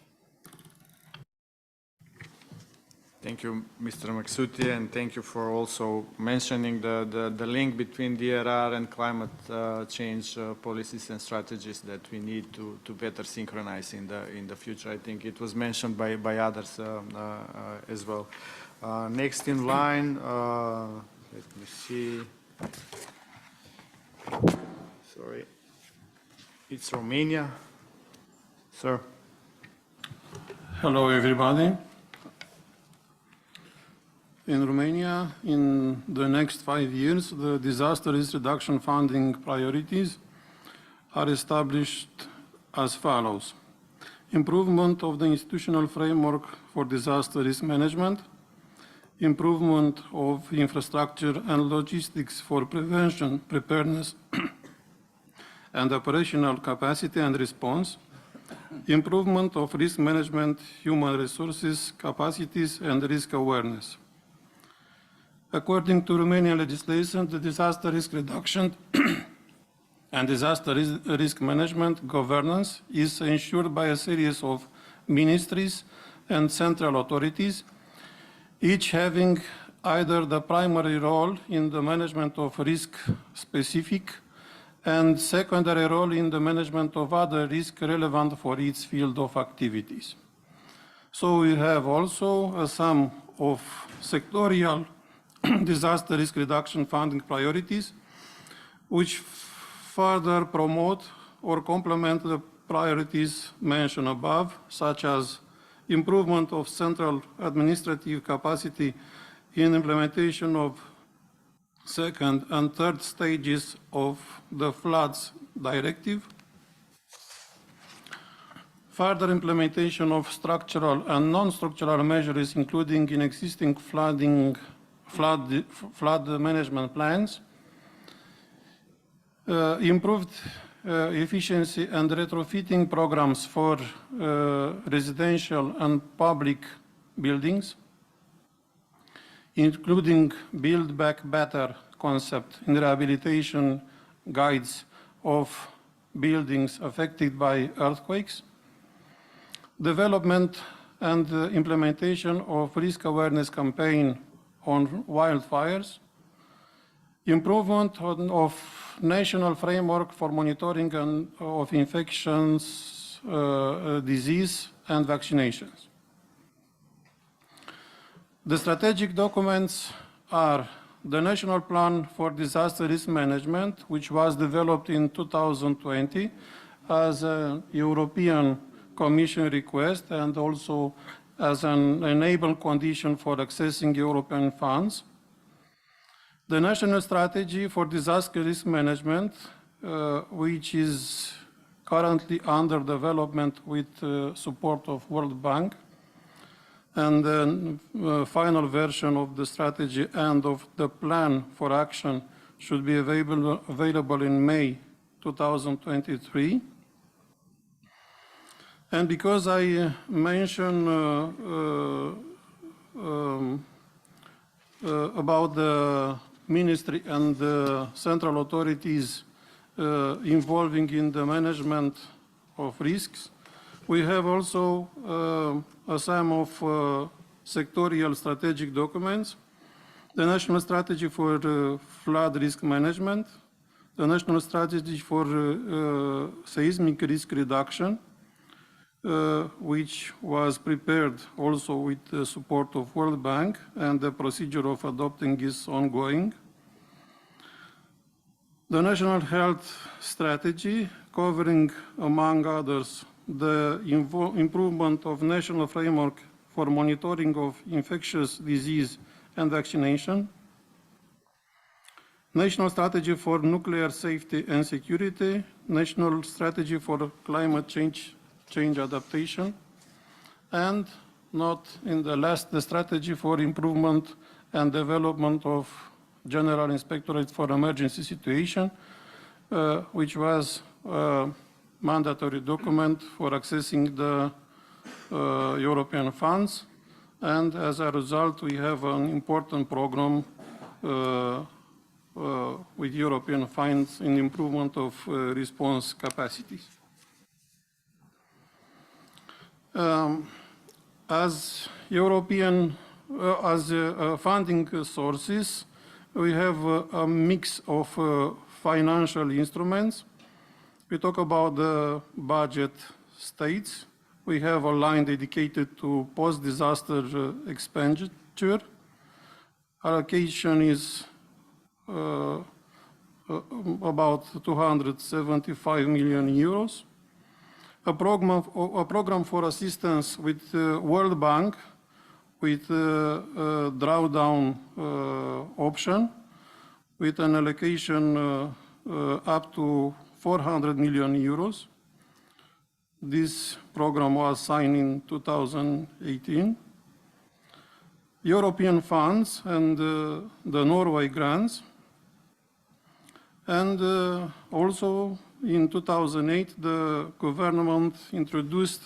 A: Thank you, Mr. Maksuti, and thank you for also mentioning the link between DRR and climate change policies and strategies that we need to better synchronize in the future. I think it was mentioned by others as well. Next in line, let me see. Sorry, it's Romania. Sir.
J: Hello, everybody. In Romania, in the next 5 years, the disaster risk reduction funding priorities are established as follows. Improvement of the institutional framework for disaster risk management, improvement of infrastructure and logistics for prevention, preparedness, and operational capacity and response, improvement of risk management, human resources, capacities, and risk awareness. According to Romanian legislation, the disaster risk reduction and disaster risk management governance is ensured by a series of ministries and central authorities, each having either the primary role in the management of risk-specific and secondary role in the management of other risks relevant for its field of activities. So we have also a sum of sectorial disaster risk reduction funding priorities, which further promote or complement the priorities mentioned above, such as improvement of central administrative capacity in implementation of second and third stages of the floods directive, further implementation of structural and non-structural measures, including in existing flood management plans, improved efficiency and retrofitting programs for residential and public buildings, including Build Back Better concept in rehabilitation guides of buildings affected by earthquakes, development and implementation of risk awareness campaign on wildfires, improvement of national framework for monitoring of infections, disease, and vaccinations. The strategic documents are the National Plan for Disaster Risk Management, which was developed in 2020 as a European Commission request and also as an enabling condition for accessing European funds. The National Strategy for Disaster Risk Management, which is currently under development with support of World Bank, and the final version of the strategy and of the plan for action should be available in May 2023. And because I mentioned about the ministry and central authorities involving in the management of risks. We have also a sum of sectorial strategic documents, the National Strategy for Flood Risk Management, the National Strategy for Seismic Risk Reduction, which was prepared also with the support of World Bank, and the procedure of adopting is ongoing. The National Health Strategy, covering, among others, the improvement of national framework for monitoring of infectious disease and vaccination, National Strategy for Nuclear Safety and Security, National Strategy for Climate Change Adaptation, and not in the last, the Strategy for Improvement and Development of General Inspectorate for Emergency Situation, which was a mandatory document for accessing the European funds. And as a result, we have an important program with European funds in improvement of response capacities. As funding sources, we have a mix of financial instruments. We talk about the budget states. We have a line dedicated to post-disaster expenditure. Allocation is about 275 million euros. A program for assistance with World Bank with a drawdown option with an allocation up to 400 million euros. This program was signed in 2018. European funds and the Norway grants. And also in 2008, the government introduced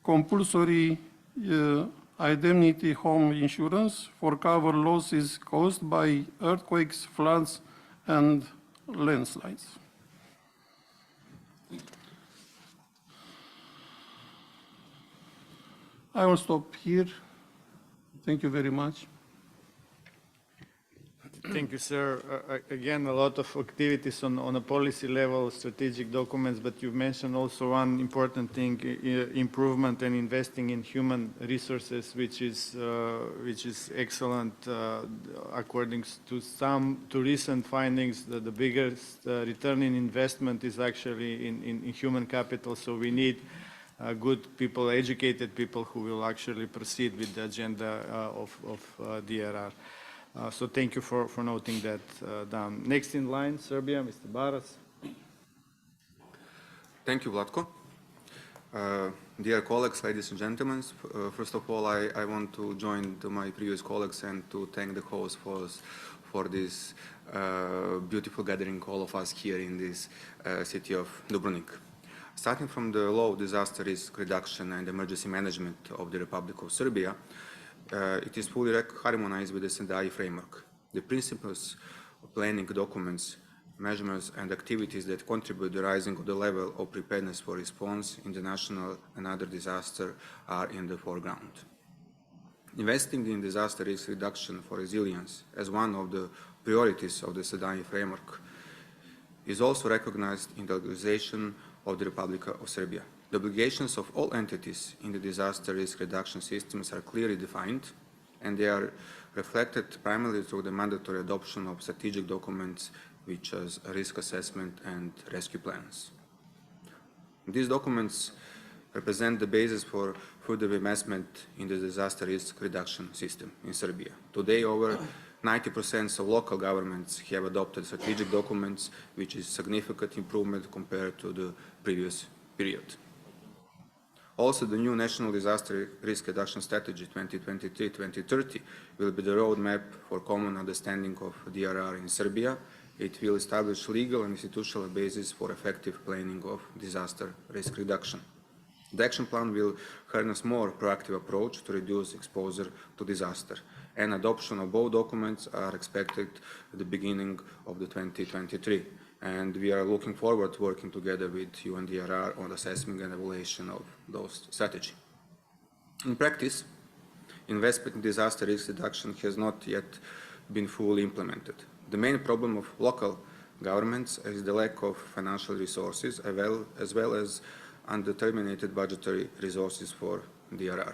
J: compulsory indemnity home insurance for cover losses caused by earthquakes, floods, and landslides. I will stop here. Thank you very much.
A: Thank you, sir. Again, a lot of activities on a policy level, strategic documents, but you've mentioned also one important thing, improvement and investing in human resources, which is excellent. According to recent findings, the biggest return in investment is actually in human capital, so we need good people, educated people who will actually proceed with the agenda of DRR. So thank you for noting that down. Next in line, Serbia, Mr. Baras.
K: Thank you, Vlatko. Dear colleagues, ladies and gentlemen, first of all, I want to join my previous colleagues and to thank the host for this beautiful gathering, all of us here in this city of Dubrovnik. Starting from the law of disaster risk reduction and emergency management of the Republic of Serbia, it is fully harmonized with the SEDAI framework. The principles of planning documents, measurements, and activities that contribute to the rising of the level of preparedness for response in the national and other disaster are in the foreground. Investing in disaster risk reduction for resilience as one of the priorities of the SEDAI framework is also recognized in the organization of the Republic of Serbia. The obligations of all entities in the disaster risk reduction systems are clearly defined, and they are reflected primarily through the mandatory adoption of strategic documents, which as risk assessment and rescue plans. These documents represent the basis for further investment in the disaster risk reduction system in Serbia. Today, over 90% of local governments have adopted strategic documents, which is a significant improvement compared to the previous period. Also, the new National Disaster Risk Reduction Strategy 2023-2030 will be the roadmap for common understanding of DRR in Serbia. It will establish legal and institutional basis for effective planning of disaster risk reduction. The action plan will harness more proactive approach to reduce exposure to disaster and adoption of both documents are expected at the beginning of the 2023. And we are looking forward to working together with UNDRR on assessment and evaluation of those strategy. In practice, investment in disaster risk reduction has not yet been fully implemented. The main problem of local governments is the lack of financial resources as well as undetermined budgetary resources for DRR.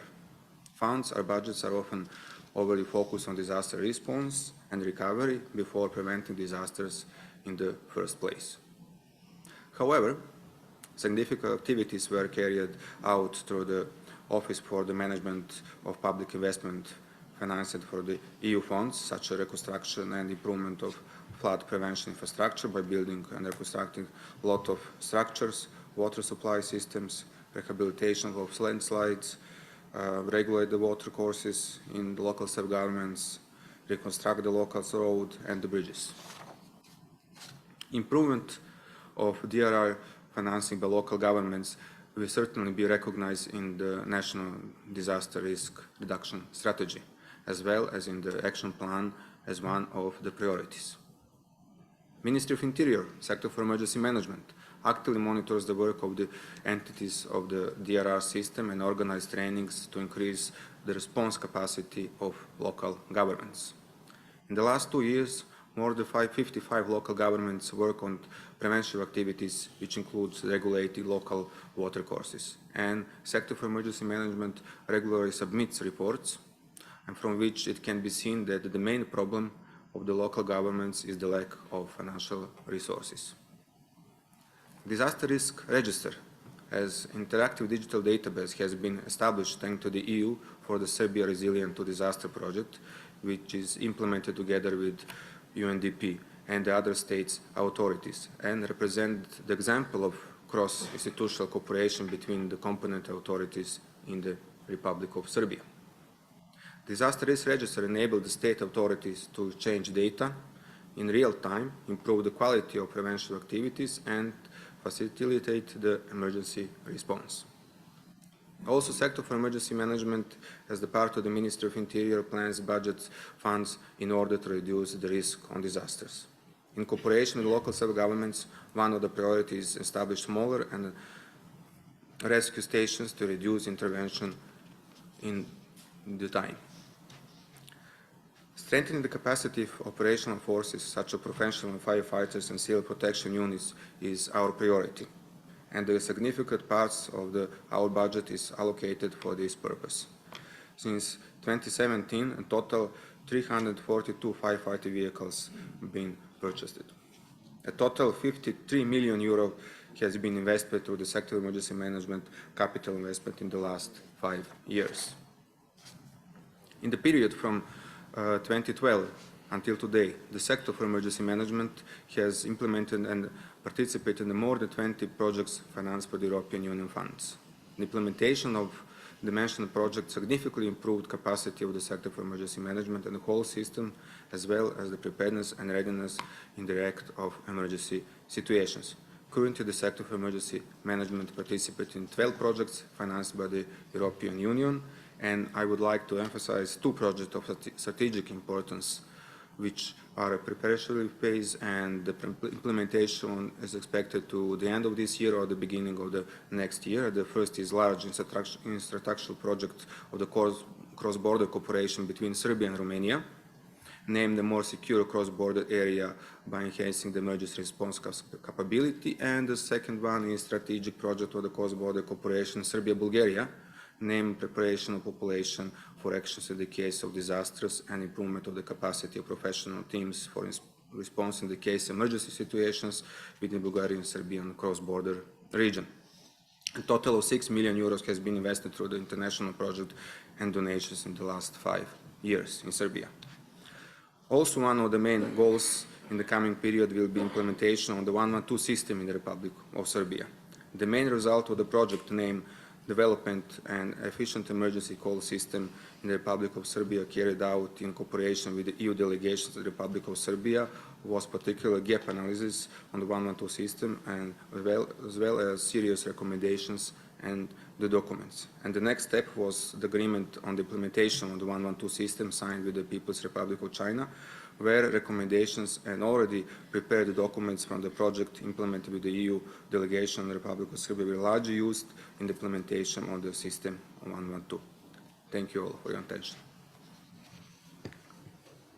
K: Funds or budgets are often overly focused on disaster response and recovery before preventing disasters in the first place. However, significant activities were carried out through the Office for the Management of Public Investment financed for the EU funds, such as reconstruction and improvement of flood prevention infrastructure by building and reconstructing a lot of structures, water supply systems, rehabilitation of landslides, regulate the water courses in the local self-governments, reconstruct the local road and the bridges. Improvement of DRR financing by local governments will certainly be recognized in the National Disaster Risk Reduction Strategy, as well as in the Action Plan as one of the priorities. Ministry of Interior, Sector for Emergency Management, actively monitors the work of the entities of the DRR system and organize trainings to increase the response capacity of local governments. In the last 2 years, more than 55 local governments work on preventive activities, which includes regulating local water courses. And Sector for Emergency Management regularly submits reports, and from which it can be seen that the main problem of the local governments is the lack of financial resources. Disaster Risk Register as interactive digital database has been established thanks to the EU for the Serbia Resilient to Disaster project, which is implemented together with UNDP and the other states' authorities, and represent the example of cross-institutional cooperation between the component authorities in the Republic of Serbia. Disaster Risk Register enabled the state authorities to exchange data in real time, improve the quality of prevention activities, and facilitate the emergency response. Also, Sector for Emergency Management, as the part of the Ministry of Interior, plans budget funds in order to reduce the risk on disasters. In cooperation with local self-governments, one of the priorities is to establish smaller and rescue stations to reduce intervention in the time. Strengthening the capacity of operational forces, such as professional firefighters and civil protection units, is our priority, and the significant parts of our budget is allocated for this purpose. Since 2017, a total 342 firefighting vehicles have been purchased. A total 53 million euro has been invested through the Sector of Emergency Management capital investment in the last 5 years. In the period from 2012 until today, the Sector for Emergency Management has implemented and participated in more than 20 projects financed by the European Union funds. The implementation of the mentioned project significantly improved capacity of the Sector for Emergency Management and the whole system, as well as the preparedness and readiness in the act of emergency situations. Currently, the Sector for Emergency Management participates in 12 projects financed by the European Union, and I would like to emphasize 2 projects of strategic importance, which are a preparatory phase, and the implementation is expected to the end of this year or the beginning of the next year. The first is large infrastructural project of the cross-border cooperation between Serbia and Romania, named the more secure cross-border area by enhancing the emergency response capability, and the second one is strategic project of the cross-border cooperation Serbia-Bulgaria, named preparation of population for actions in the case of disasters and improvement of the capacity of professional teams for response in the case of emergency situations within Bulgarian and Serbian cross-border region. A total of 6 million euros has been invested through the international project and donations in the last 5 years in Serbia. Also, one of the main goals in the coming period will be implementation of the 112 system in the Republic of Serbia. The main result of the project, named Development and Efficient Emergency Call System in the Republic of Serbia, carried out in cooperation with the EU delegations of the Republic of Serbia, was particular gap analysis on the 112 system, and as well as serious recommendations and the documents. And the next step was the agreement on the implementation of the 112 system signed with the People's Republic of China, where recommendations and already prepared documents from the project implemented with the EU delegation in the Republic of Serbia were largely used in the implementation of the system 112. Thank you all for your attention.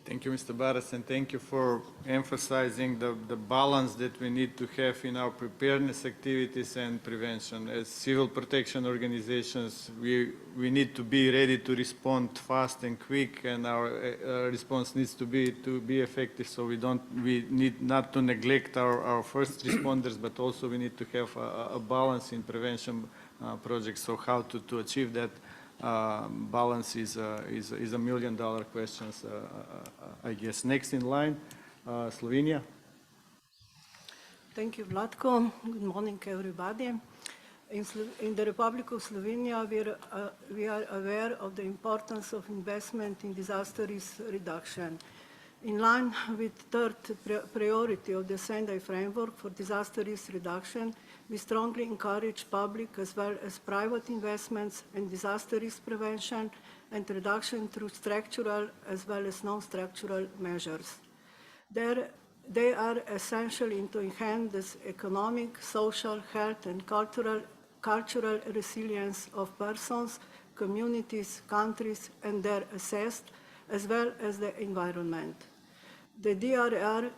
A: Thank you, Mr. Baras, and thank you for emphasizing the balance that we need to have in our preparedness activities and prevention. As civil protection organizations, we need to be ready to respond fast and quick, and our response needs to be effective. So we need not to neglect our first responders, but also we need to have a balance in prevention projects. So how to achieve that balance is a million-dollar question, I guess. Next in line, Slovenia.
L: Thank you, Vlatko. Good morning, everybody. In the Republic of Slovenia, we are aware of the importance of investment in disaster risk reduction. In line with third priority of the Sendai framework for disaster risk reduction, we strongly encourage public as well as private investments in disaster risk prevention and reduction through structural as well as non-structural measures. They are essential to enhance the economic, social, health, and cultural resilience of persons, communities, countries, and their assets, as well as the environment. The DRR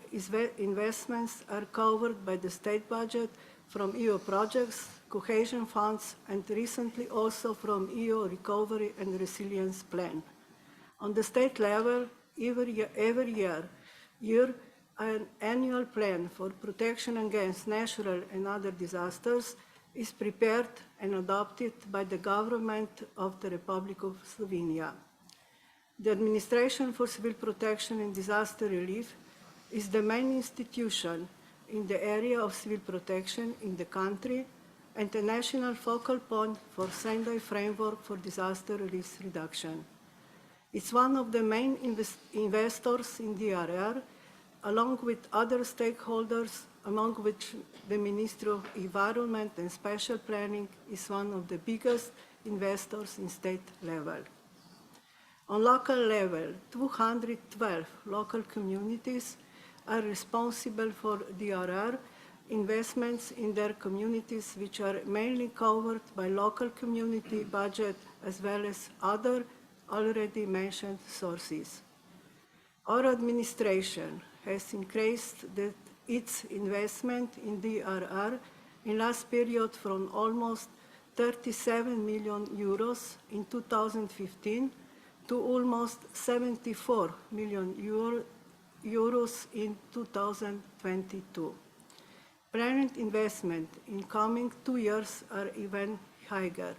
L: investments are covered by the state budget from EU projects, cohesion funds, and recently also from EU Recovery and Resilience Plan. On the state level, every year an annual plan for protection against natural and other disasters is prepared and adopted by the government of the Republic of Slovenia. The Administration for Civil Protection and Disaster Relief is the main institution in the area of civil protection in the country and the national focal point for Sendai framework for disaster risk reduction. It's one of the main investors in DRR, along with other stakeholders, among which the Ministry of Environment and Special Planning is one of the biggest investors in state level. On local level, 212 local communities are responsible for DRR investments in their communities, which are mainly covered by local community budget as well as other already mentioned sources. Our administration has increased its investment in DRR in last period from almost 37 million euros in 2015 to almost 74 million euros in 2022. Planned investment in coming 2 years are even higher.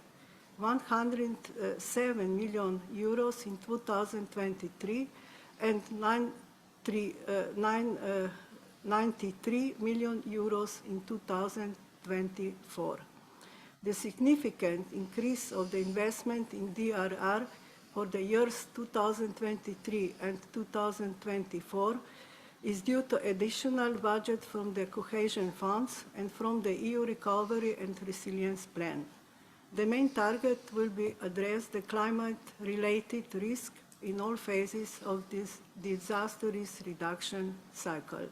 L: 107 million euros in 2023 and 93 million euros in 2024. The significant increase of the investment in DRR for the years 2023 and 2024 is due to additional budget from the cohesion funds and from the EU Recovery and Resilience Plan. The main target will be address the climate-related risk in all phases of this disaster risk reduction cycle.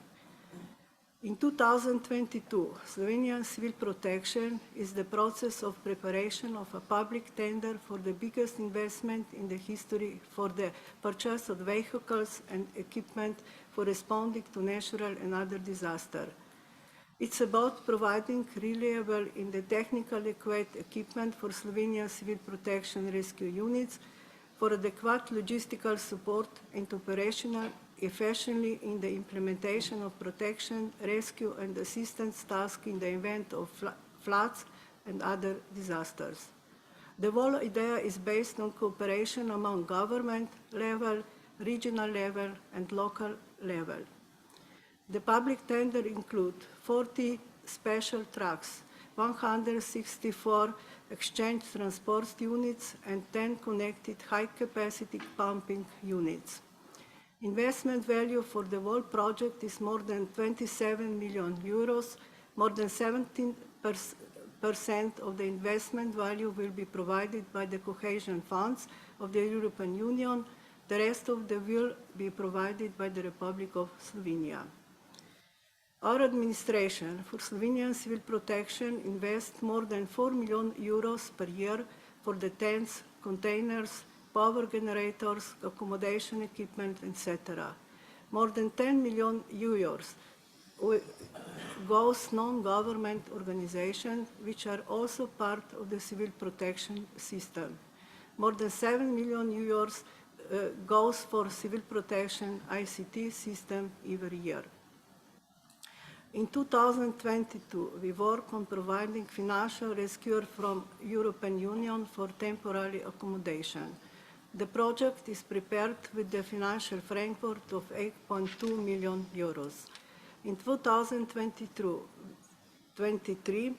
L: In 2022, Slovenian civil protection is the process of preparation of a public tender for the biggest investment in the history for the purchase of vehicles and equipment for responding to natural and other disasters. It's about providing reliable and technically adequate equipment for Slovenian civil protection rescue units for adequate logistical support and operational efficiently in the implementation of protection, rescue and assistance tasks in the event of floods and other disasters. The whole idea is based on cooperation among government level, regional level and local level. The public tender includes 40 special trucks, 164 exchange transport units and 10 connected high-capacity pumping units. Investment value for the whole project is more than 27 million euros, more than 17% 50% of the investment value will be provided by the cohesion funds of the European Union. The rest of the will be provided by the Republic of Slovenia. Our administration for Slovenian civil protection invests more than 4 million euros per year for the tents, containers, power generators, accommodation equipment, etc. More than 10 million euros goes non-government organizations, which are also part of the civil protection system. More than 7 million euros goes for civil protection ICT system every year. In 2022, we work on providing financial rescue from European Union for temporary accommodation. The project is prepared with the financial framework of 8.2 million euros. In 2023,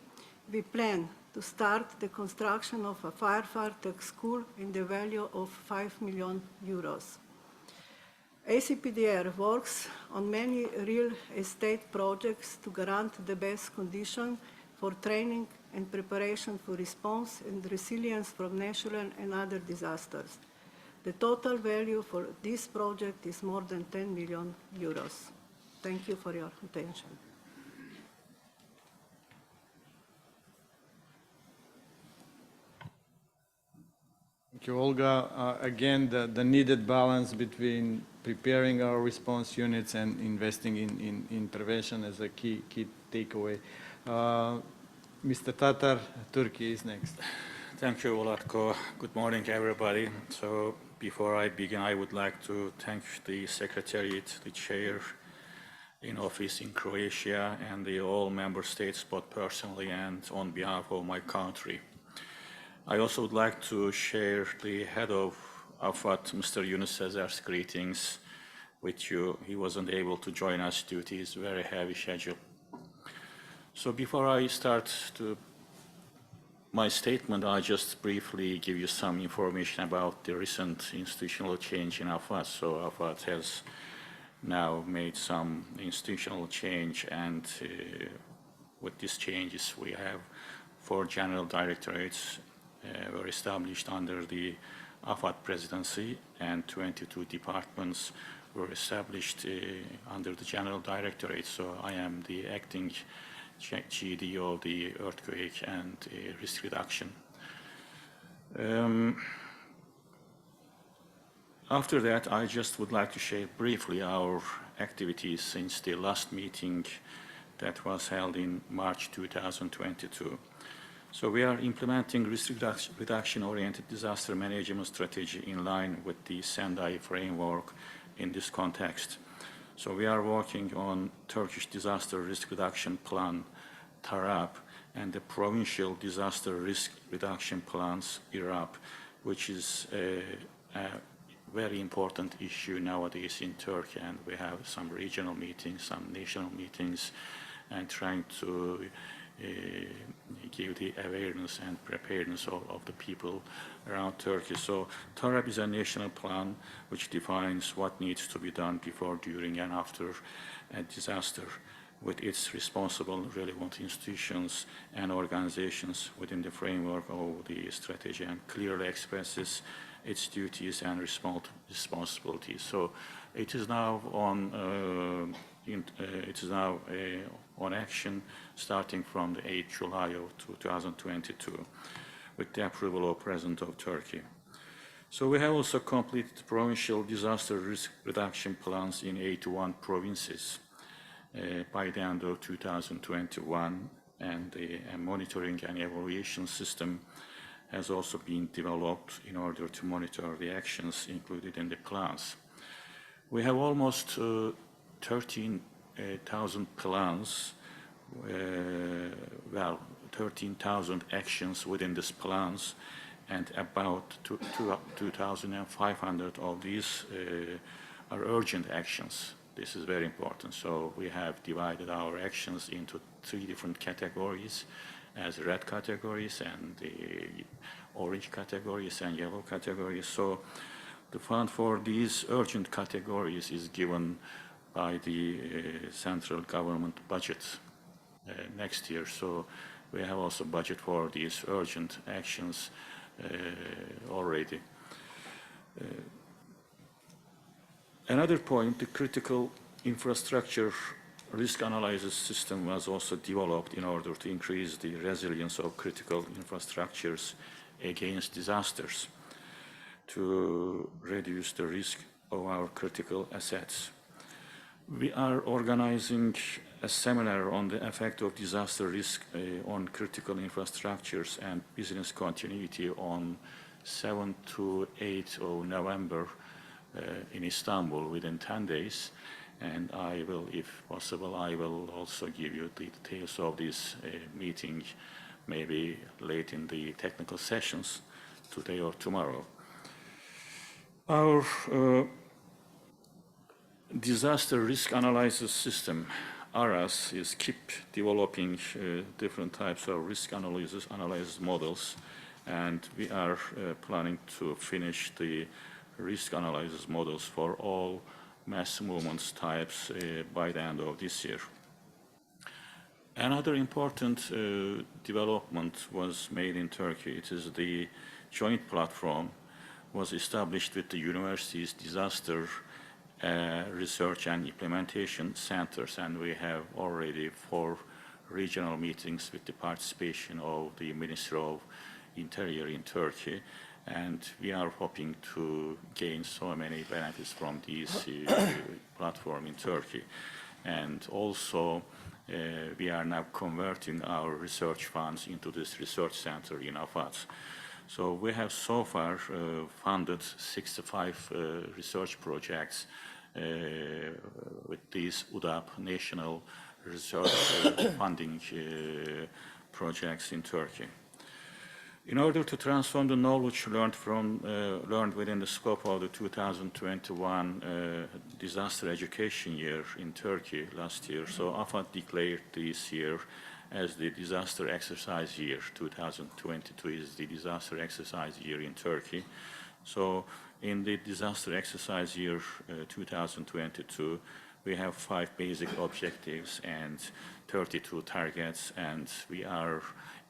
L: we plan to start the construction of a firefighter school in the value of 5 million euros. ACPDR works on many real estate projects to guarantee the best condition for training and preparation for response and resilience from natural and other disasters. The total value for this project is more than 10 million euros. Thank you for your attention.
A: Thank you, Olga. Again, the needed balance between preparing our response units and investing in intervention is a key takeaway. Mr. Tatar, Turkey is next.
M: Thank you, Vlatko. Good morning, everybody. So before I begin, I would like to thank the Secretariat, the Chair in office in Croatia, and the all member states, both personally and on behalf of my country. I also would like to share the head of AFAT, Mr. Yunus Sezer's greetings with you. He wasn't able to join us due to his very heavy schedule. So before I start my statement, I'll just briefly give you some information about the recent institutional change in AFAT. So AFAT has now made some institutional change, and with these changes we have 4 general directorates were established under the AFAT presidency, and 22 departments were established under the general directorate. So I am the acting GD of the earthquake and risk reduction. After that, I just would like to share briefly our activities since the last meeting that was held in March 2022. So we are implementing risk reduction-oriented disaster management strategy in line with the Sendai framework in this context. So we are working on Turkish Disaster Risk Reduction Plan, TARAP, and the Provincial Disaster Risk Reduction Plans, IRAP, which is a very important issue nowadays in Turkey, and we have some regional meetings, some national meetings, and trying to give the awareness and preparedness of the people around Turkey. So TARAP is a national plan which defines what needs to be done before, during, and after a disaster, with its responsible relevant institutions and organizations within the framework of the strategy, and clearly expresses its duties and responsibilities. So it is now on action starting from the 8th July of 2022 with the approval of President of Turkey. So we have also completed provincial disaster risk reduction plans in 81 provinces by the end of 2021, and a monitoring and evaluation system has also been developed in order to monitor the actions included in the plans. We have almost 13,000 plans, 13,000 actions within these plans, and about 2,500 of these are urgent actions. This is very important. So we have divided our actions into 3 different categories, as red categories and the orange categories and yellow categories. So the fund for these urgent categories is given by the central government budget next year. So we have also budget for these urgent actions already. Another point, the critical infrastructure risk analysis system was also developed in order to increase the resilience of critical infrastructures against disasters, to reduce the risk of our critical assets. We are organizing a seminar on the effect of disaster risk on critical infrastructures and business continuity on 7 to 8 of November in Istanbul within 10 days. And I will, if possible, I will also give you the details of this meeting, maybe late in the technical sessions, today or tomorrow. Our disaster risk analysis system, ARAS, is keep developing different types of risk analysis models, and we are planning to finish the risk analysis models for all mass movements types by the end of this year. Another important development was made in Turkey. It is the joint platform was established with the university's disaster research and implementation centers, and we have already 4 regional meetings with the participation of the Ministry of Interior in Turkey, and we are hoping to gain so many benefits from this platform in Turkey. And also, we are now converting our research funds into this research center in Afat. So we have so far funded 65 research projects with these UDAP national research funding projects in Turkey. In order to transform the knowledge learned within the scope of the 2021 disaster education year in Turkey last year, so AFAD declared this year as the disaster exercise year. 2022 is the disaster exercise year in Turkey. So in the disaster exercise year 2022, we have 5 basic objectives and 32 targets, and we are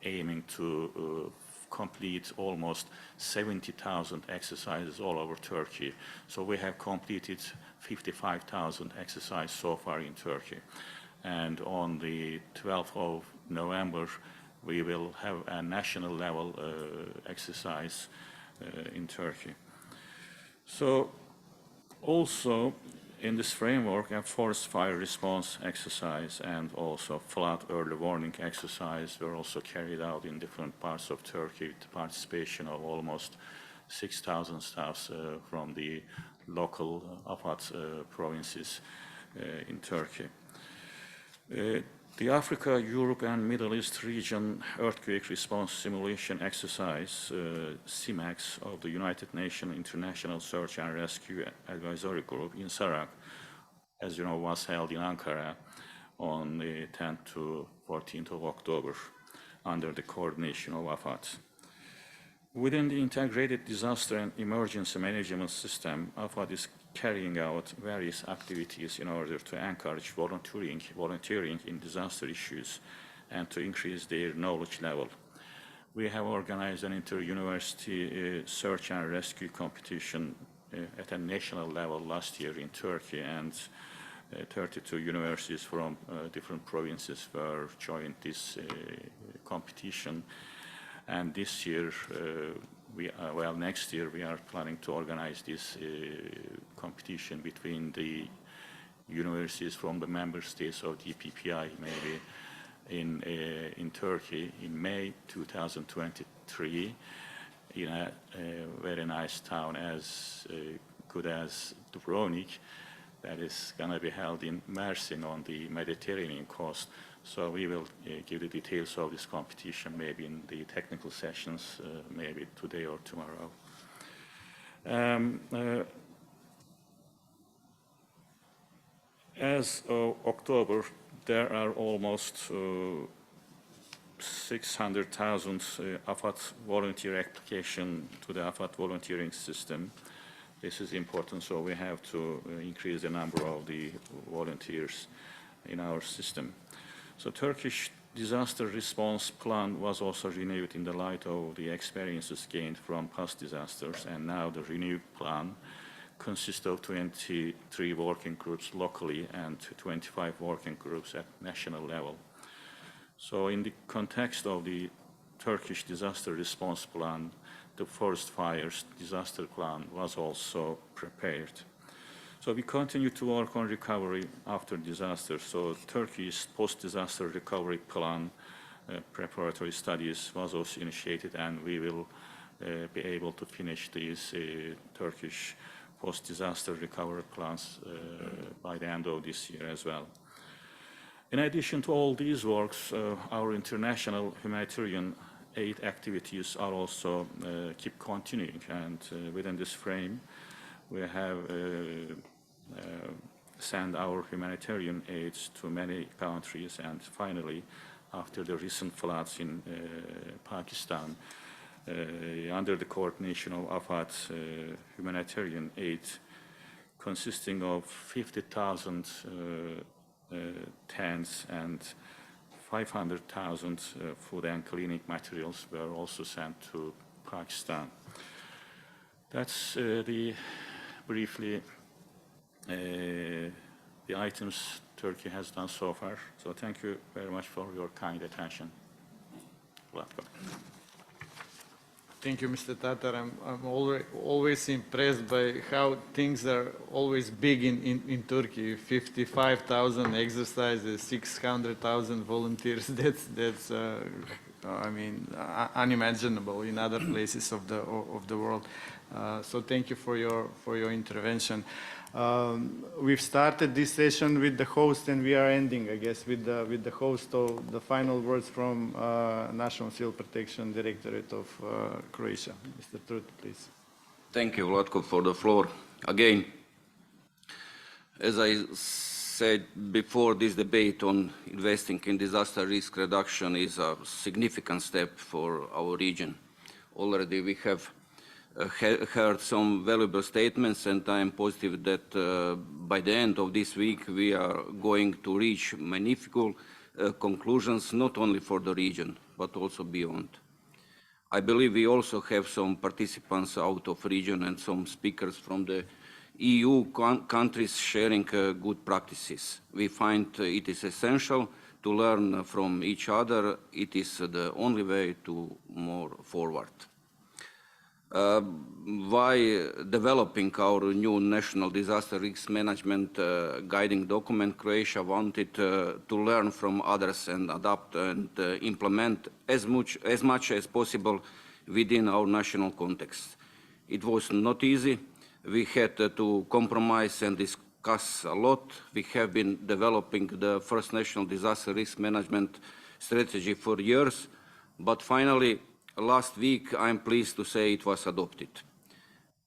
M: aiming to complete almost 70,000 exercises all over Turkey. So we have completed 55,000 exercises so far in Turkey. And on the 12th of November, we will have a national level exercise in Turkey. So also in this framework, a forest fire response exercise and also flood early warning exercise were also carried out in different parts of Turkey with the participation of almost 6,000 staffs from the local AFAD provinces in Turkey. The Africa, Europe and Middle East region earthquake response simulation exercise, CIMEX, of the United Nations International Search and Rescue Advisory Group in Sarak, as you know, was held in Ankara on the 10th to 14th of October under the coordination of AFAD. Within the integrated disaster and emergency management system, AFAD is carrying out various activities in order to encourage volunteering in disaster issues and to increase their knowledge level. We have organized an inter-university search and rescue competition at a national level last year in Turkey, and 32 universities from different provinces were joined this competition. And this year, next year, we are planning to organize this competition between the universities from the member states of DPPI, maybe in Turkey in May 2023, in a very nice town as good as Dubrovnik, that is going to be held in Mersin on the Mediterranean coast. So we will give the details of this competition maybe in the technical sessions, maybe today or tomorrow. As of October, there are almost 600,000 AFAD volunteer application to the AFAD volunteering system. This is important, so we have to increase the number of the volunteers in our system. So Turkish disaster response plan was also renewed in the light of the experiences gained from past disasters, and now the renewed plan consists of 23 working groups locally and 25 working groups at national level. So in the context of the Turkish disaster response plan, the forest fires disaster plan was also prepared. So we continue to work on recovery after disaster. So Turkey's post-disaster recovery plan preparatory studies was also initiated, and we will be able to finish these Turkish post-disaster recovery plans by the end of this year as well. In addition to all these works, our international humanitarian aid activities are also keep continuing, and within this frame, we have sent our humanitarian aids to many countries, and finally, after the recent floods in Pakistan, under the coordination of AFAD, humanitarian aid consisting of 50,000 tents and 500,000 food and cleaning materials were also sent to Pakistan. That's briefly the items Turkey has done so far. So thank you very much for your kind attention. Welcome.
A: Thank you, Mr. Tatar. I'm always impressed by how things are always big in Turkey. 55,000 exercises, 600,000 volunteers. That's I mean, unimaginable in other places of the world. So thank you for your intervention. We've started this session with the host, and we are ending, I guess, with the host. So the final words from National Civil Protection Directorate of Croatia. Mr. Trut, please.
B: Thank you, Vlatko, for the floor. Again, as I said before, this debate on investing in disaster risk reduction is a significant step for our region. Already we have heard some valuable statements, and I am positive that by the end of this week we are going to reach magnificent conclusions, not only for the region, but also beyond. I believe we also have some participants out of region and some speakers from the EU countries sharing good practices. We find it is essential to learn from each other. It is the only way to move forward. By developing our new national disaster risk management guiding document, Croatia wanted to learn from others and adapt and implement as much as possible within our national context. It was not easy. We had to compromise and discuss a lot. We have been developing the first national disaster risk management strategy for years, but finally, last week, I'm pleased to say it was adopted.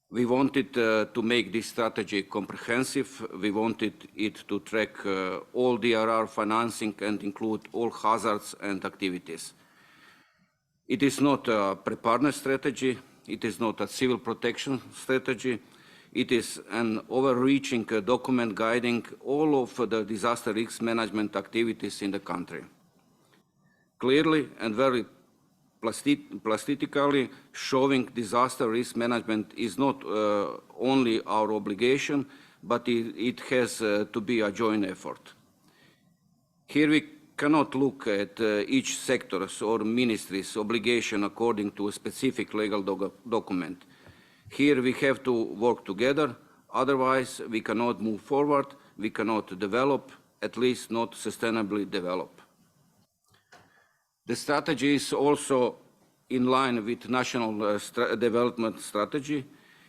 B: We wanted to make this strategy comprehensive. We wanted it to track all DRR financing and include all hazards and activities. It is not a preparedness strategy. It is not a civil protection strategy. It is an overreaching document guiding all of the disaster risk management activities in the country. Clearly and very plastically showing disaster risk management is not only our obligation, but it has to be a joint effort. Here we cannot look at each sector's or ministry's obligation according to a specific legal document. Here we have to work together, otherwise we cannot move forward, we cannot develop, at least not sustainably develop. The strategy is also in line with national development strategy.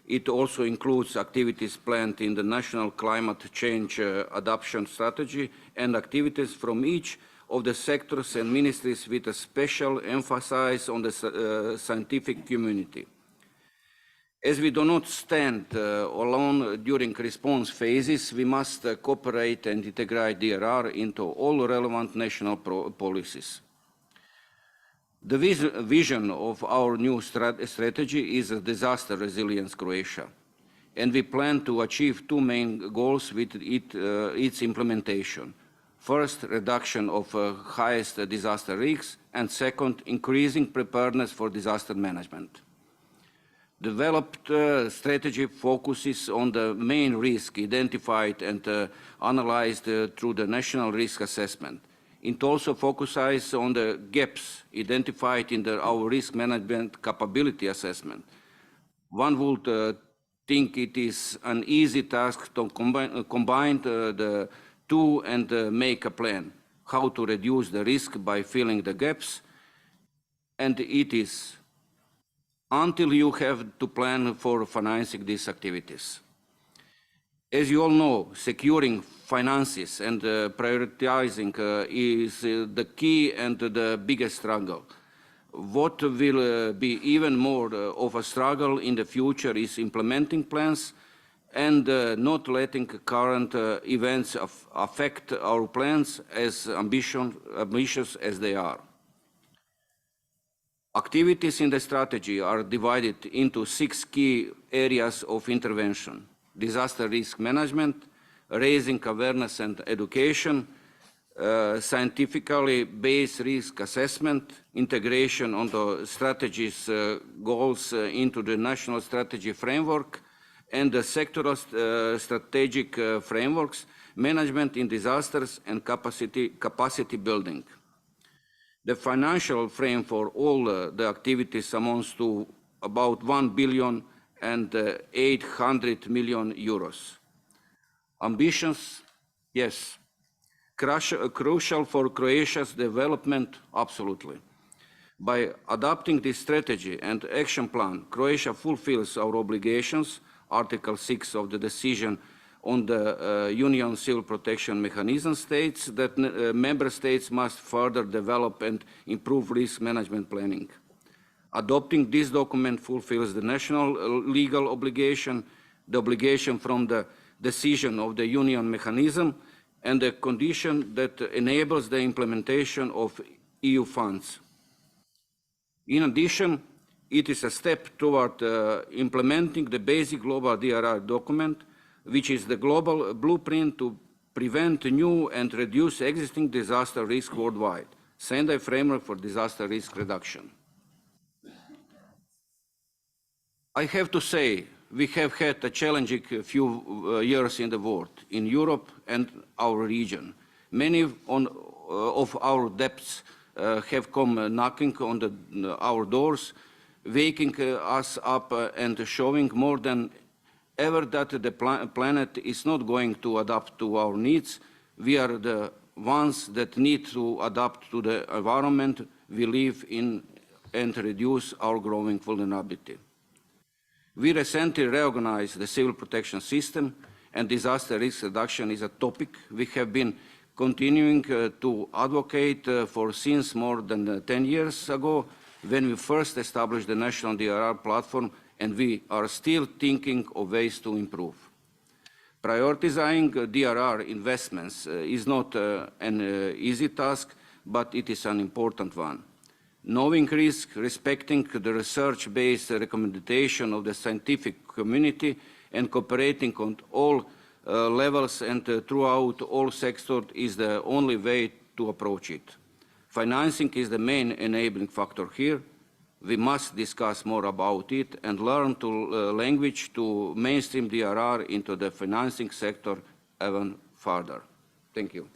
B: It also includes activities planned in the national climate change adoption strategy and activities from each of the sectors and ministries with a special emphasis on the scientific community. As we do not stand alone during response phases, we must cooperate and integrate DRR into all relevant national policies. The vision of our new strategy is a disaster resilience Croatia, and we plan to achieve two main goals with its implementation. First, reduction of highest disaster risks, and second, increasing preparedness for disaster management. Developed strategy focuses on the main risk identified and analyzed through the national risk assessment. It also focuses on the gaps identified in our risk management capability assessment. One would think it is an easy task to combine the two and make a plan, how to reduce the risk by filling the gaps, and it is, until you have to plan for financing these activities. As you all know, securing finances and prioritizing is the key and the biggest struggle. What will be even more of a struggle in the future is implementing plans and not letting current events affect our plans as ambitious as they are. Activities in the strategy are divided into 6 key areas of intervention: disaster risk management, raising awareness and education, scientifically based risk assessment, integration on the strategy's goals into the national strategy framework, and the sectoral strategic frameworks, management in disasters, and capacity building. The financial frame for all the activities amounts to about 1 billion and 800 million euros. Ambitions, yes. Crucial for Croatia's development, absolutely. By adopting this strategy and action plan, Croatia fulfills our obligations. Article 6 of the decision on the Union Civil Protection Mechanism states that member states must further develop and improve risk management planning. Adopting this document fulfills the national legal obligation, the obligation from the decision of the Union mechanism, and the condition that enables the implementation of EU funds. In addition, it is a step toward implementing the basic global DRR document, which is the global blueprint to prevent new and reduce existing disaster risk worldwide, Sendai framework for disaster risk reduction. I have to say, we have had a challenging few years in the world, in Europe and our region. Many of our debts have come knocking on our doors, waking us up and showing more than ever that the planet is not going to adapt to our needs. We are the ones that need to adapt to the environment we live in and reduce our growing vulnerability. We recently reorganized the civil protection system, and disaster risk reduction is a topic we have been continuing to advocate for since more than 10 years ago, when we first established the National DRR platform, and we are still thinking of ways to improve. Prioritizing DRR investments is not an easy task, but it is an important one. Knowing risk, respecting the research-based recommendation of the scientific community, and cooperating on all levels and throughout all sectors is the only way to approach it. Financing is the main enabling factor here. We must discuss more about it and learn language to mainstream DRR into the financing sector even further. Thank you.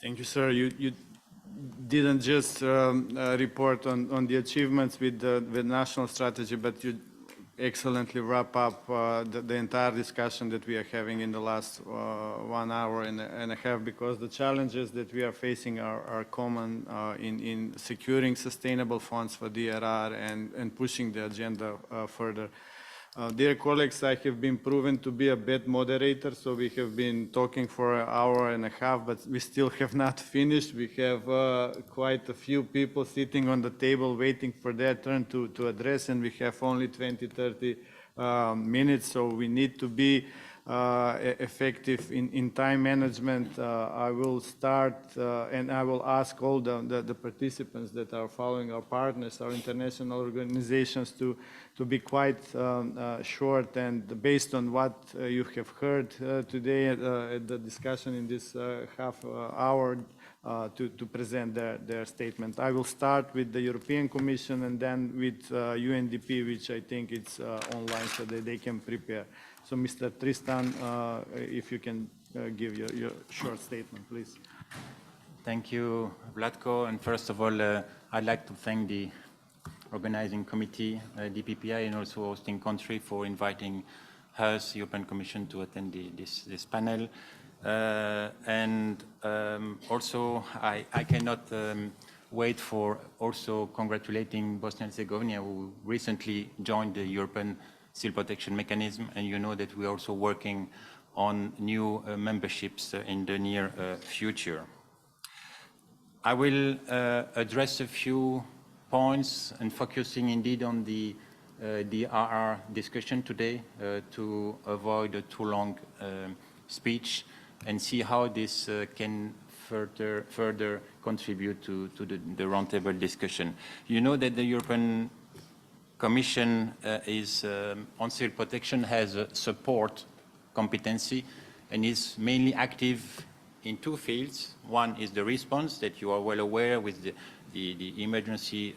A: Thank you, sir. You didn't just report on the achievements with the national strategy, but you excellently wrap up the entire discussion that we are having in the last 1 hour and a half, because the challenges that we are facing are common in securing sustainable funds for DRR and pushing the agenda further. Dear colleagues, I have been proven to be a bad moderator, so we have been talking for 1 hour and a half, but we still have not finished. We have quite a few people sitting on the table waiting for their turn to address, and we have only 20-30 minutes, so we need to be effective in time management. I will start and I will ask all the participants that are following our partners, our international organizations to be quite short and based on what you have heard today at the discussion in this half hour to present their statement. I will start with the European Commission and then with UNDP, which I think it's online so that they can prepare. So Mr. Tristan, if you can give your short statement, please.
N: Thank you, Vlatko. And first of all, I'd like to thank the organizing committee, DPPI, and also hosting country for inviting us, European Commission, to attend this panel. Also, I cannot wait for also congratulating Bosnia and Herzegovina, who recently joined the European Civil Protection Mechanism, and you know that we are also working on new memberships in the near future. I will address a few points and focusing indeed on the DRR discussion today to avoid a too long speech and see how this can further contribute to the roundtable discussion. You know that the European Commission on civil protection has a support competency and is mainly active in two fields. One is the response that you are well aware with the Emergency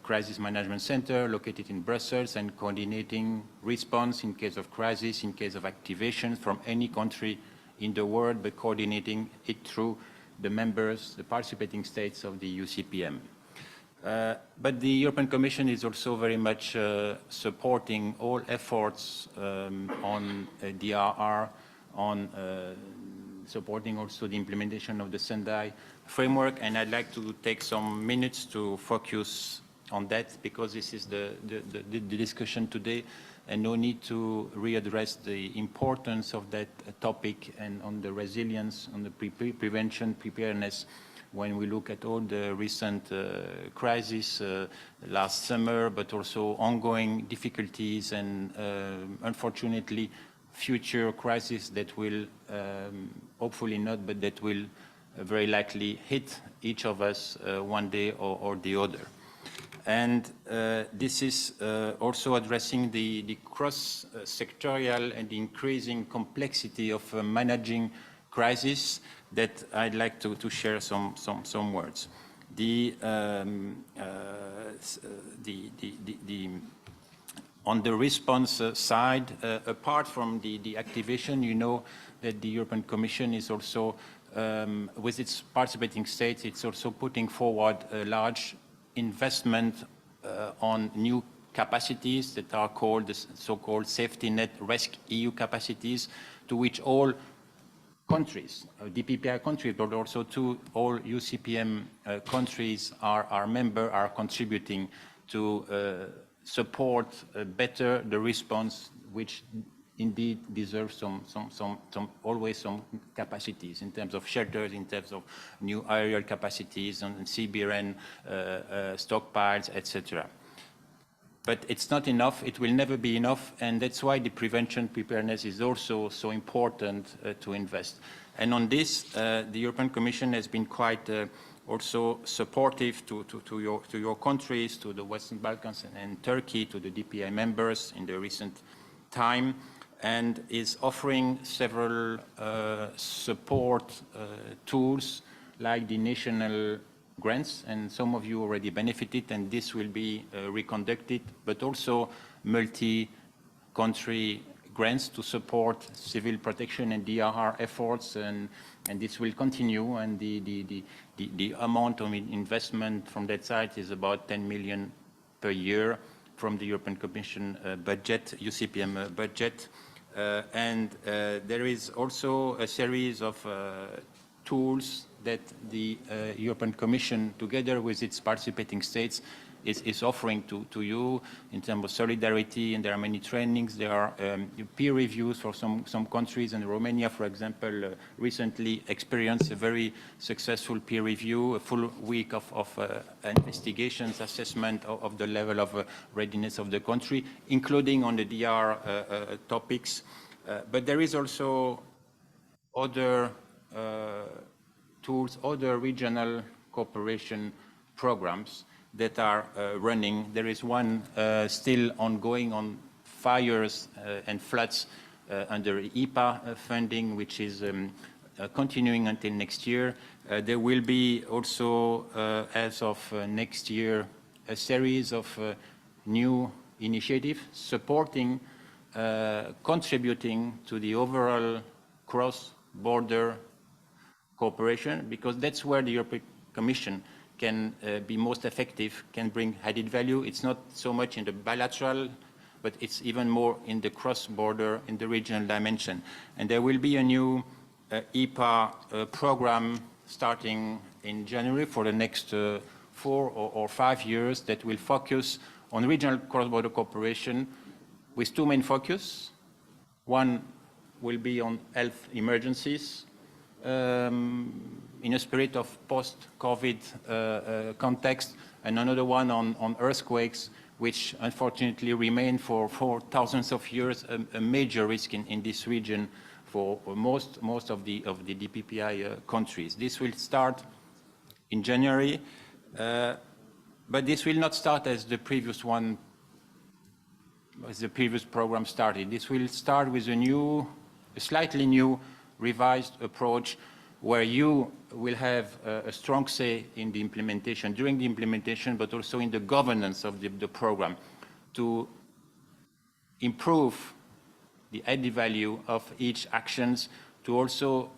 N: Crisis Management Center located in Brussels and coordinating response in case of crisis, in case of activation from any country in the world, but coordinating it through the members, the participating states of the UCPM. But the European Commission is also very much supporting all efforts on DRR, on supporting also the implementation of the Sendai framework, and I'd like to take some minutes to focus on that because this is the discussion today, and no need to readdress the importance of that topic and on the resilience, on the prevention, preparedness, when we look at all the recent crises last summer, but also ongoing difficulties and unfortunately future crises that will hopefully not, but that will very likely hit each of us one day or the other. And this is also addressing the cross-sectorial and the increasing complexity of managing crisis that I'd like to share some words. On the response side, apart from the activation, you know that the European Commission is also, with its participating states, it's also putting forward a large investment on new capacities that are called the so-called safety net RESC-EU capacities, to which all countries, DPPI countries, but also all UCPM countries are contributing to support better the response, which indeed deserves always some capacities in terms of shelters, in terms of new aerial capacities and CBRN stockpiles, etc. But it's not enough, it will never be enough, and that's why the prevention preparedness is also so important to invest. And on this, the European Commission has been quite also supportive to your countries, to the Western Balkans and Turkey, to the DPI members in the recent time, and is offering several support tools like the national grants, and some of you already benefited, and this will be reconducted, but also multi-country grants to support civil protection and DRR efforts, and this will continue, and the amount of investment from that side is about 10 million per year from the European Commission budget, UCPM budget. There is also a series of tools that the European Commission, together with its participating states, is offering to you in terms of solidarity, and there are many trainings. There are peer reviews for some countries, and Romania, for example, recently experienced a very successful peer review, a full week of investigations, assessment of the level of readiness of the country, including on the DR topics. But there is also other tools, other regional cooperation programs that are running. There is one still ongoing on fires and floods under EPA funding, which is continuing until next year. There will be also, as of next year, a series of new initiatives supporting, contributing to the overall cross-border cooperation, because that's where the European Commission can be most effective, can bring added value. It's not so much in the bilateral, but it's even more in the cross-border, in the regional dimension. And there will be a new EPA program starting in January for the next 4 or 5 years that will focus on regional cross-border cooperation with 2 main focus. One will be on health emergencies in a spirit of post-COVID context, and another one on earthquakes, which unfortunately remain for thousands of years a major risk in this region for most of the DPPI countries. This will start in January, but this will not start as the previous one, as the previous program started. This will start with a slightly new, revised approach where you will have a strong say in the implementation, during the implementation, but also in the governance of the program to improve the added value of each actions, to also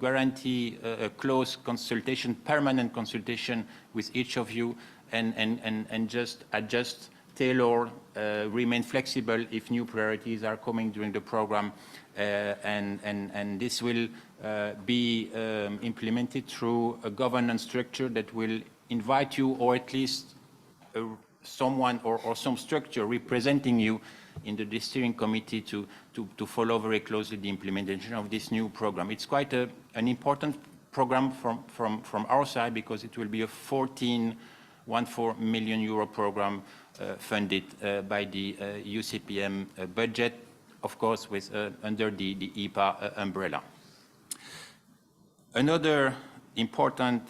N: guarantee a close consultation, permanent consultation with each of you, and just adjust, tailor, remain flexible if new priorities are coming during the program. And this will be implemented through a governance structure that will invite you, or at least someone or some structure representing you in the steering committee to follow very closely the implementation of this new program. It's quite an important program from our side, because it will be a 14 million euro program funded by the UCPM budget, of course, with under the EPA umbrella. Another important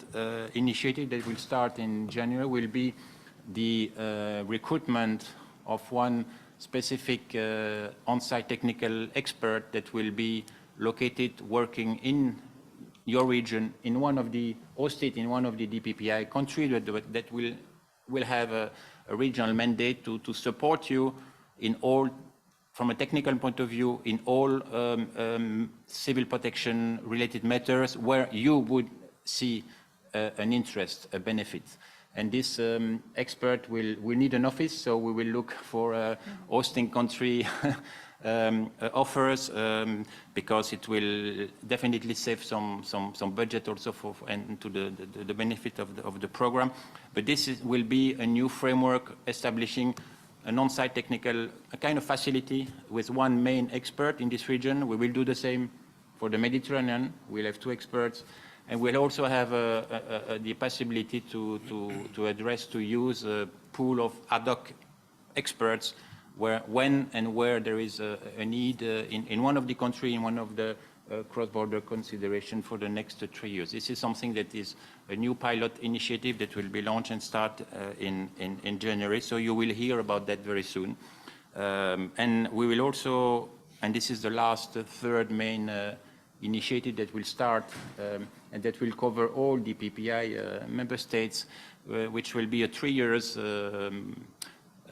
N: initiative that will start in January will be the recruitment of one specific on-site technical expert that will be located working in your region, in one of the hosted in one of the DPPI countries that will have a regional mandate to support you in all, from a technical point of view, in all civil protection related matters where you would see an interest, a benefit. And this expert will need an office, so we will look for hosting country offers, because it will definitely save some budget also and to the benefit of the program. But this will be a new framework establishing an on-site technical, a kind of facility with one main expert in this region. We will do the same for the Mediterranean. We'll have 2 experts. And we'll also have the possibility to use a pool of ad hoc experts when and where there is a need in one of the country, in one of the cross-border consideration for the next 3 years. This is something that is a new pilot initiative that will be launched and start in January. So you will hear about that very soon. And we will also, and this is the last, third main initiative that will start and that will cover all the DPPI member states, which will be a 3 years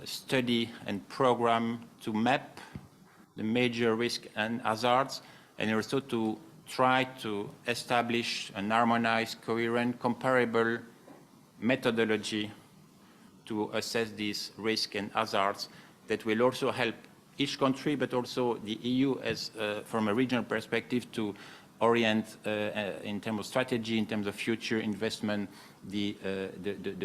N: study and program to map the major risks and hazards, and also to try to establish an harmonized, coherent, comparable methodology to assess these risks and hazards that will also help each country, but also the EU as from a regional perspective to orient in terms of strategy, in terms of future investment, the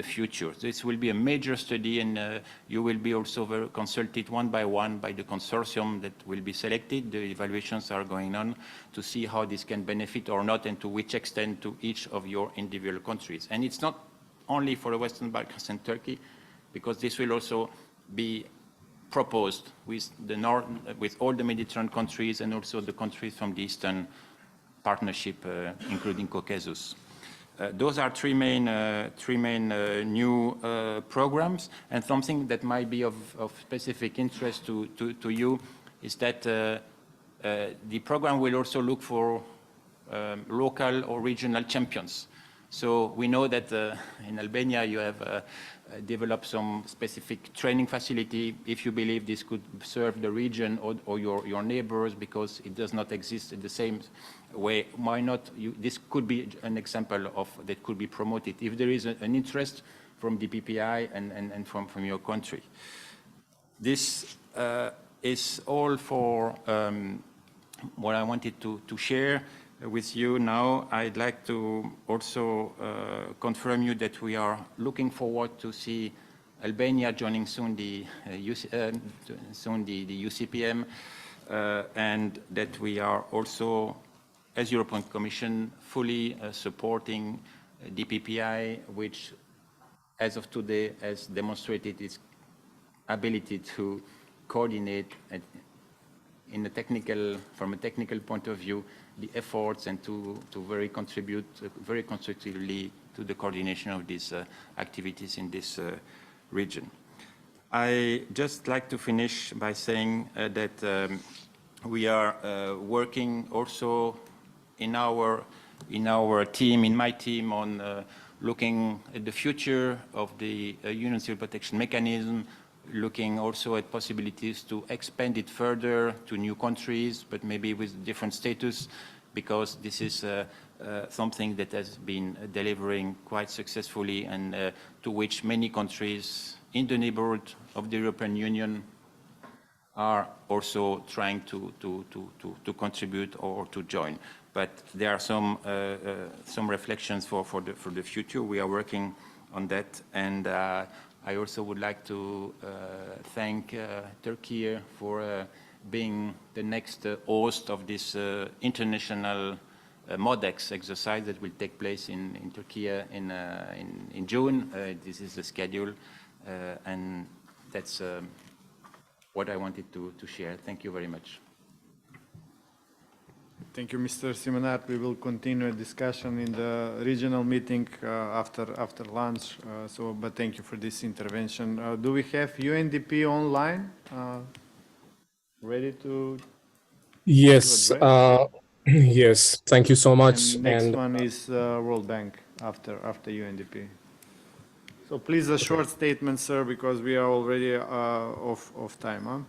N: future. This will be a major study, and you will be also consulted one by the consortium that will be selected. The evaluations are going on to see how this can benefit or not, and to which extent to each of your individual countries. And it's not only for the Western Balkans and Turkey, because this will also be proposed with the North, with all the Mediterranean countries and also the countries from the Eastern Partnership, including Caucasus. Those are three main new programs, and something that might be of specific interest to you is that the program will also look for local or regional champions. So we know that in Albania you have developed some specific training facility. If you believe this could serve the region or your neighbors because it does not exist in the same way, why not? This could be an example of that could be promoted if there is an interest from DPPI and from your country. This is all for what I wanted to share with you now. I'd like to also confirm you that we are looking forward to see Albania joining soon the UCPM, and that we are also, as European Commission, fully supporting DPPI, which, as of today, has demonstrated its ability to coordinate from a technical point of view, the efforts and to contribute very constructively to the coordination of these activities in this region. I just like to finish by saying that we are working also in our team, in my team, on looking at the future of the Union Civil Protection Mechanism, looking also at possibilities to expand it further to new countries, but maybe with different status, because this is something that has been delivering quite successfully and to which many countries in the neighborhood of the European Union are also trying to contribute or to join. But there are some reflections for the future. We are working on that, and I also would like to thank Turkey for being the next host of this international MODEX exercise that will take place in Turkey in June. This is the schedule, and that's what I wanted to share. Thank you very much.
A: Thank you, Mr. Simonato. We will continue a discussion in the regional meeting after lunch. But thank you for this intervention. Do we have UNDP online? Ready to?
O: Yes. Yes. Thank you so much.
A: And next one is World Bank after UNDP. So please a short statement, sir, because we are already off time. Huh?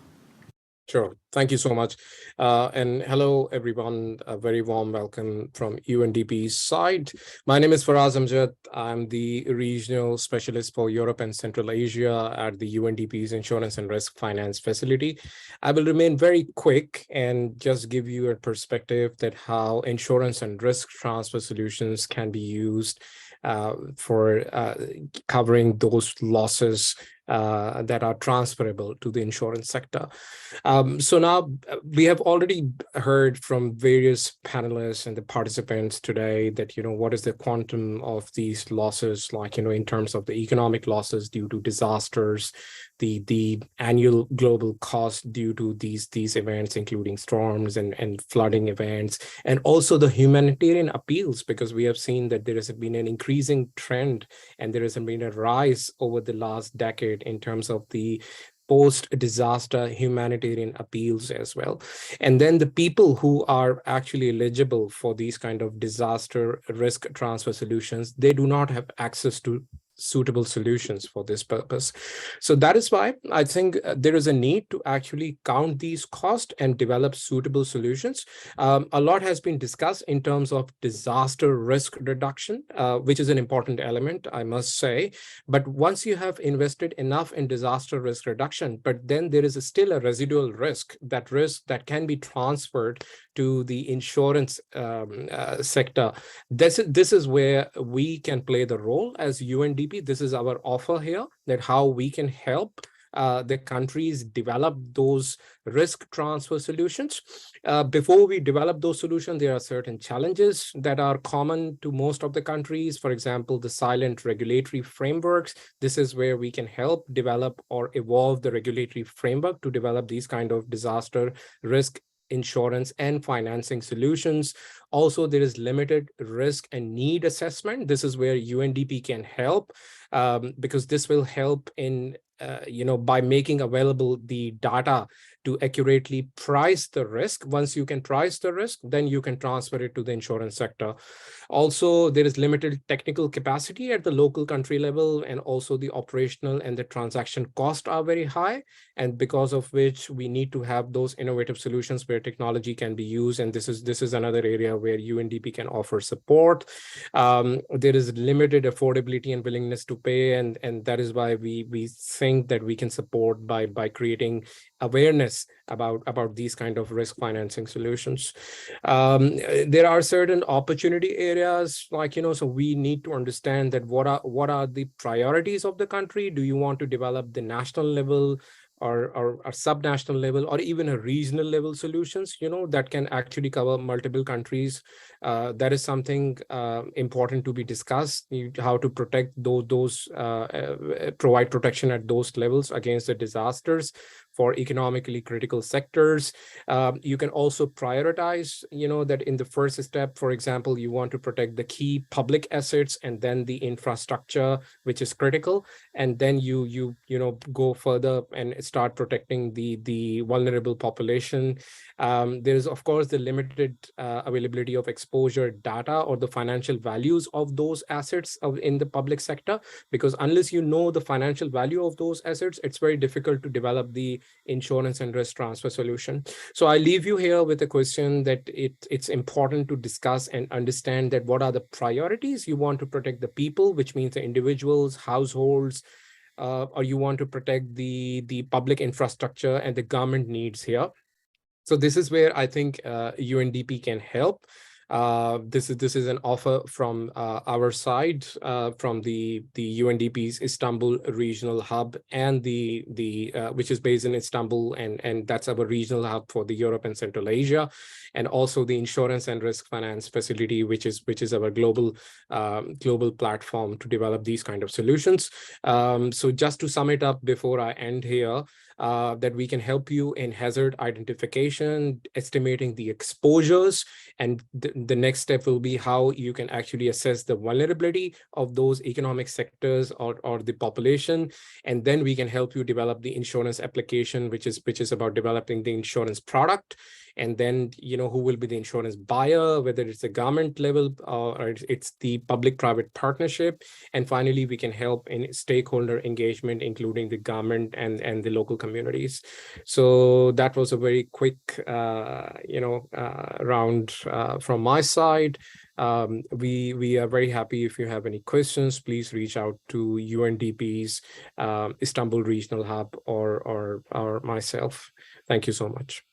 O: Sure. Thank you so much. And hello, everyone. A very warm welcome from UNDP's side. My name is Faraz Amjad. I'm the Regional Specialist for Europe and Central Asia at the UNDP's Insurance and Risk Finance Facility. I will remain very quick and just give you a perspective that how insurance and risk transfer solutions can be used for covering those losses that are transferable to the insurance sector. So now we have already heard from various panelists and the participants today that, what is the quantum of these losses, like, in terms of the economic losses due to disasters, the annual global cost due to these events, including storms and flooding events, and also the humanitarian appeals, because we have seen that there has been an increasing trend and there has been a rise over the last decade in terms of the post-disaster humanitarian appeals as well. And then the people who are actually eligible for these kind of disaster risk transfer solutions, they do not have access to suitable solutions for this purpose. So that is why I think there is a need to actually count these costs and develop suitable solutions. A lot has been discussed in terms of disaster risk reduction, which is an important element, I must say. But once you have invested enough in disaster risk reduction, but then there is still a residual risk that can be transferred to the insurance sector. This is where we can play the role as UNDP. This is our offer here, that how we can help the countries develop those risk transfer solutions. Before we develop those solutions, there are certain challenges that are common to most of the countries. For example, the silent regulatory frameworks. This is where we can help develop or evolve the regulatory framework to develop these kind of disaster risk insurance and financing solutions. Also, there is limited risk and need assessment. This is where UNDP can help, because this will help in by making available the data to accurately price the risk. Once you can price the risk, then you can transfer it to the insurance sector. Also, there is limited technical capacity at the local country level, and also the operational and the transaction costs are very high, and because of which we need to have those innovative solutions where technology can be used, and this is another area where UNDP can offer support. There is limited affordability and willingness to pay, and that is why we think that we can support by creating awareness about these kind of risk financing solutions. There are certain opportunity areas, like, so we need to understand that what are the priorities of the country. Do you want to develop the national level or subnational level, or even a regional level solutions, that can actually cover multiple countries? That is something important to be discussed, how to protect those provide protection at those levels against the disasters for economically critical sectors. You can also prioritize, that in the first step, for example, you want to protect the key public assets and then the infrastructure, which is critical. And then you go further and start protecting the vulnerable population. There is, of course, the limited availability of exposure data or the financial values of those assets in the public sector, because unless you know the financial value of those assets, it's very difficult to develop the insurance and risk transfer solution. So I leave you here with a question that it's important to discuss and understand that what are the priorities. You want to protect the people, which means the individuals, households, or you want to protect the public infrastructure and the government needs here. So this is where I think UNDP can help. This is an offer from our side, from the UNDP's Istanbul regional hub, and the which is based in Istanbul, and that's our regional hub for the Europe and Central Asia, and also the insurance and risk finance facility, which is our global platform to develop these kind of solutions. So just to sum it up before I end here, that we can help you in hazard identification, estimating the exposures, and the next step will be how you can actually assess the vulnerability of those economic sectors or the population, and then we can help you develop the insurance application, which is about developing the insurance product, and then who will be the insurance buyer, whether it's the government level or it's the public-private partnership, and finally we can help in stakeholder engagement, including the government and the local communities. So that was a very quick round from my side. We are very happy. If you have any questions, please reach out to UNDP's Istanbul Regional Hub or myself. Thank you so much.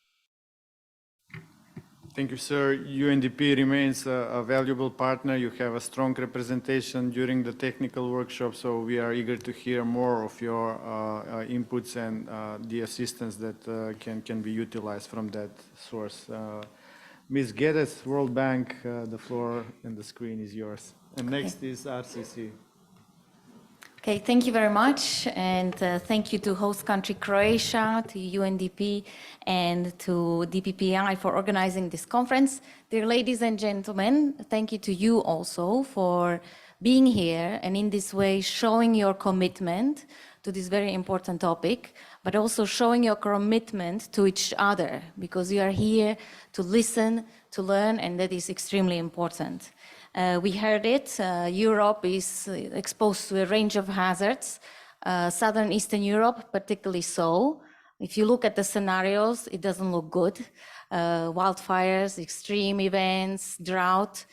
A: Thank you, sir. UNDP remains a valuable partner. You have a strong representation during the technical workshop, so we are eager to hear more of your inputs and the assistance that can be utilized from that source. Ms. Geddes, World Bank, the floor and the screen is yours. And next is RCC.
P: Okay, thank you very much, and thank you to host country Croatia, to UNDP, and to DPPI for organizing this conference. Dear ladies and gentlemen, thank you to you also for being here and in this way showing your commitment to this very important topic, but also showing your commitment to each other, because you are here to listen, to learn, and that is extremely important. We heard it, Europe is exposed to a range of hazards, Southern Eastern Europe particularly so. If you look at the scenarios, it doesn't look good. Wildfires, extreme events, drought,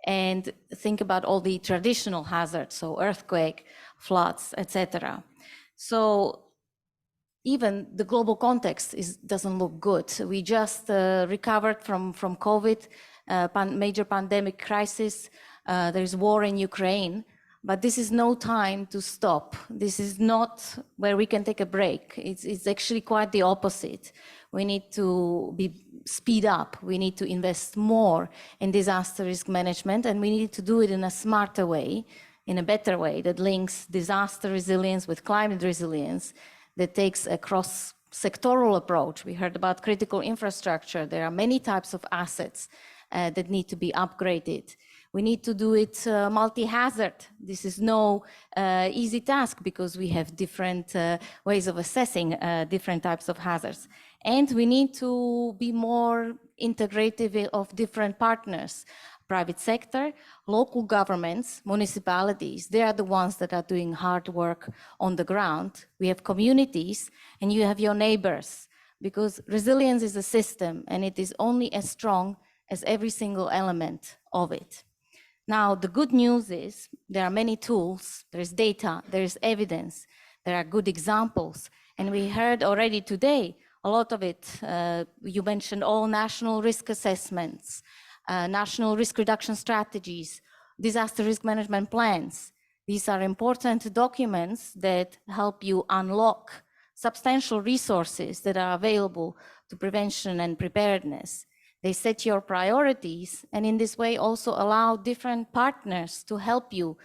P: and think about all the traditional hazards, so earthquake, floods, etc. So even the global context doesn't look good. We just recovered from COVID, major pandemic crisis. There's war in Ukraine. But this is no time to stop. This is not where we can take a break. It's actually quite the opposite. We need to speed up. We need to invest more in disaster risk management, and we need to do it in a smarter way, in a better way that links disaster resilience with climate resilience, that takes a cross-sectoral approach. We heard about critical infrastructure. There are many types of assets that need to be upgraded. We need to do it multi-hazard. This is no easy task because we have different ways of assessing different types of hazards. And we need to be more integrative of different partners. Private sector, local governments, municipalities, they are the ones that are doing hard work on the ground. We have communities, and you have your neighbors, because resilience is a system, and it is only as strong as every single element of it. Now, the good news is there are many tools, there's data, there's evidence, there are good examples, and we heard already today a lot of it. You mentioned all national risk assessments, national risk reduction strategies, disaster risk management plans. These are important documents that help you unlock substantial resources that are available to prevention and preparedness. They set your priorities, and in this way also allow different partners to help you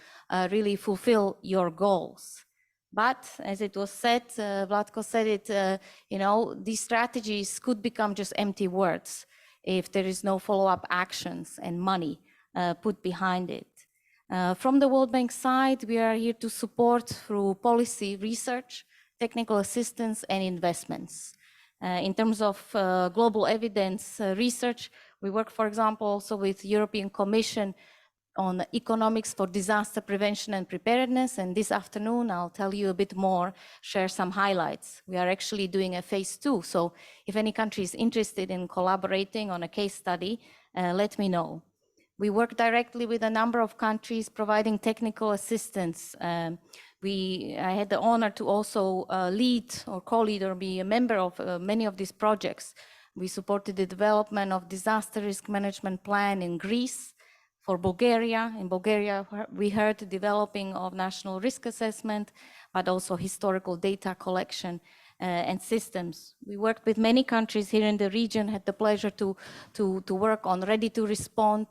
P: really fulfill your goals. But as it was said, Vlatko said it, these strategies could become just empty words if there is no follow-up actions and money put behind it. From the World Bank side, we are here to support through policy research, technical assistance, and investments. In terms of global evidence research, we work, for example, also with European Commission on economics for disaster prevention and preparedness. And this afternoon, I'll tell you a bit more, share some highlights. We are actually doing a phase 2. So if any country is interested in collaborating on a case study, let me know. We work directly with a number of countries providing technical assistance. I had the honor to also lead or co-lead or be a member of many of these projects. We supported the development of disaster risk management plan in Greece, for Bulgaria. In Bulgaria, we heard the developing of national risk assessment, but also historical data collection and systems. We worked with many countries here in the region, had the pleasure to work on ready to respond,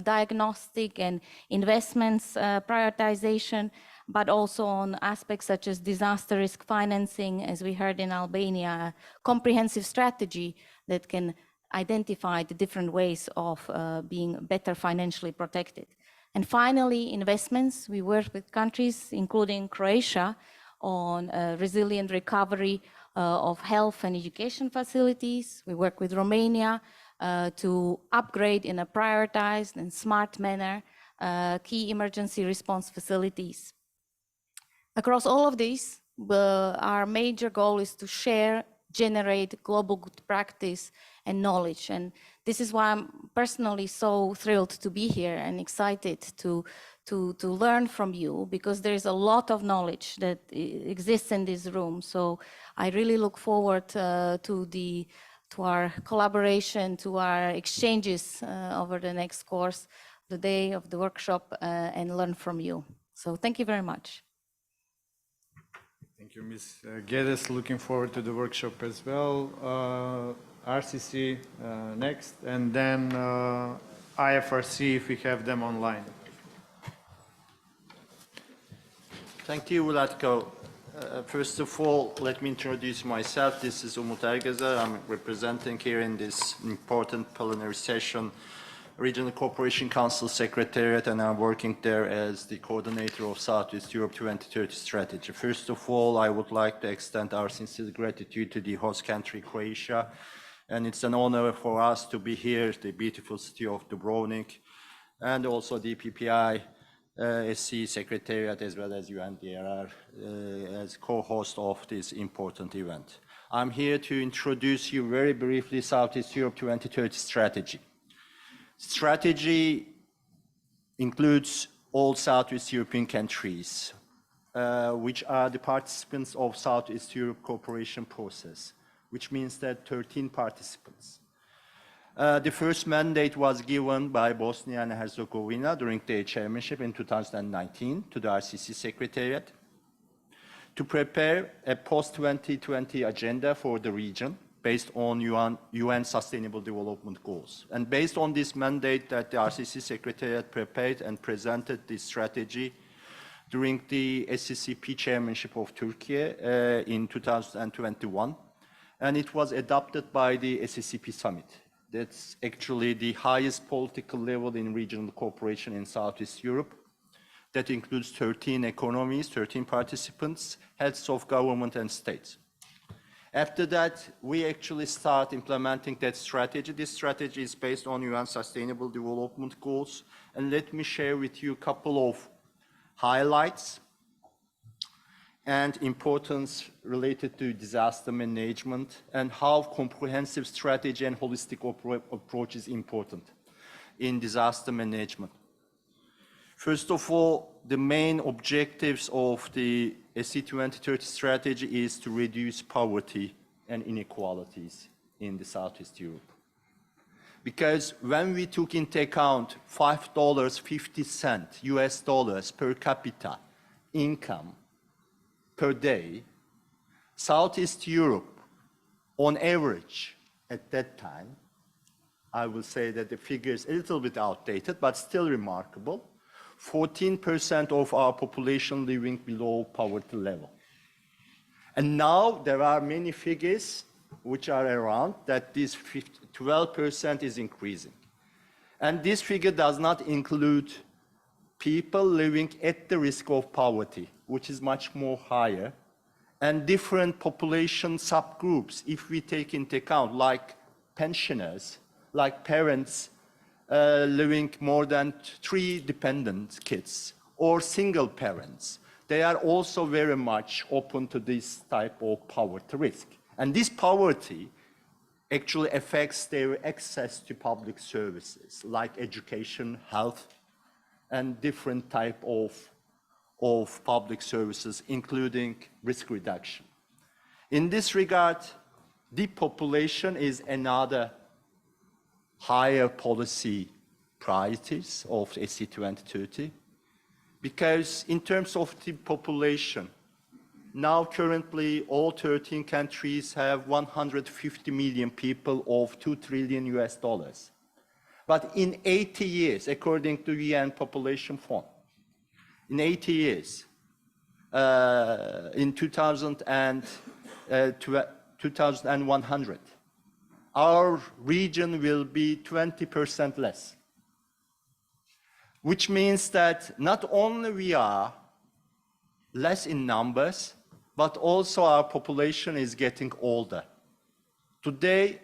P: diagnostic and investments prioritization, but also on aspects such as disaster risk financing, as we heard in Albania, a comprehensive strategy that can identify the different ways of being better financially protected. And finally, investments. We work with countries, including Croatia, on resilient recovery of health and education facilities. We work with Romania to upgrade in a prioritized and smart manner key emergency response facilities. Across all of these, our major goal is to share, generate global good practice and knowledge. And this is why I'm personally so thrilled to be here and excited to learn from you, because there's a lot of knowledge that exists in this room. So I really look forward to our collaboration, to our exchanges over the next course, the day of the workshop, and learn from you. So thank you very much.
A: Thank you, Ms. Geddes. Looking forward to the workshop as well. RCC next, and then IFRC if we have them online.
Q: Thank you, Vlatko. First of all, let me introduce myself. This is Umut Ergezer. I'm representing here in this important plenary session Regional Cooperation Council Secretariat, and I'm working there as the coordinator of Southeast Europe 2030 strategy. First of all, I would like to extend our sincere gratitude to the host country, Croatia, and it's an honor for us to be here, the beautiful city of Dubrovnik, and also the DPPI-SEE Secretariat, as well as UNDRR, as co-host of this important event. I'm here to introduce you very briefly Southeast Europe 2030 strategy. Strategy includes all Southeast European countries, which are the participants of Southeast Europe cooperation process, which means that 13 participants. The first mandate was given by Bosnia and Herzegovina during their chairmanship in 2019 to the RCC Secretariat to prepare a post-2020 agenda for the region based on UN Sustainable Development Goals. And based on this mandate that the RCC Secretariat prepared and presented this strategy during the SCCP chairmanship of Turkey in 2021, and it was adopted by the SCCP summit. That's actually the highest political level in regional cooperation in Southeast Europe. That includes 13 economies, 13 participants, heads of government and states. After that, we actually start implementing that strategy. This strategy is based on UN Sustainable Development Goals. And let me share with you a couple of highlights and importance related to disaster management and how comprehensive strategy and holistic approach is important in disaster management. First of all, the main objectives of the SE 2030 strategy is to reduce poverty and inequalities in the Southeast Europe. Because when we took into account $5.50 US dollars per capita income per day, Southeast Europe, on average, at that time, I will say that the figure is a little bit outdated, but still remarkable, 14% of our population living below poverty level. And now there are many figures which are around that this 12% is increasing. And this figure does not include people living at the risk of poverty, which is much more higher, and different population subgroups, if we take into account, like pensioners, like parents living more than 3 dependent kids, or single parents. They are also very much open to this type of poverty risk. And this poverty actually affects their access to public services, like education, health, and different type of public services, including risk reduction. In this regard, depopulation is another higher policy priorities of SE 2030, because in terms of the population, now currently all 13 countries have 150 million people of 2 trillion US dollars. But in 80 years, according to UN Population Fund, in 80 years, in 2100, our region will be 20% less. Which means that not only we are less in numbers, but also our population is getting older. Today,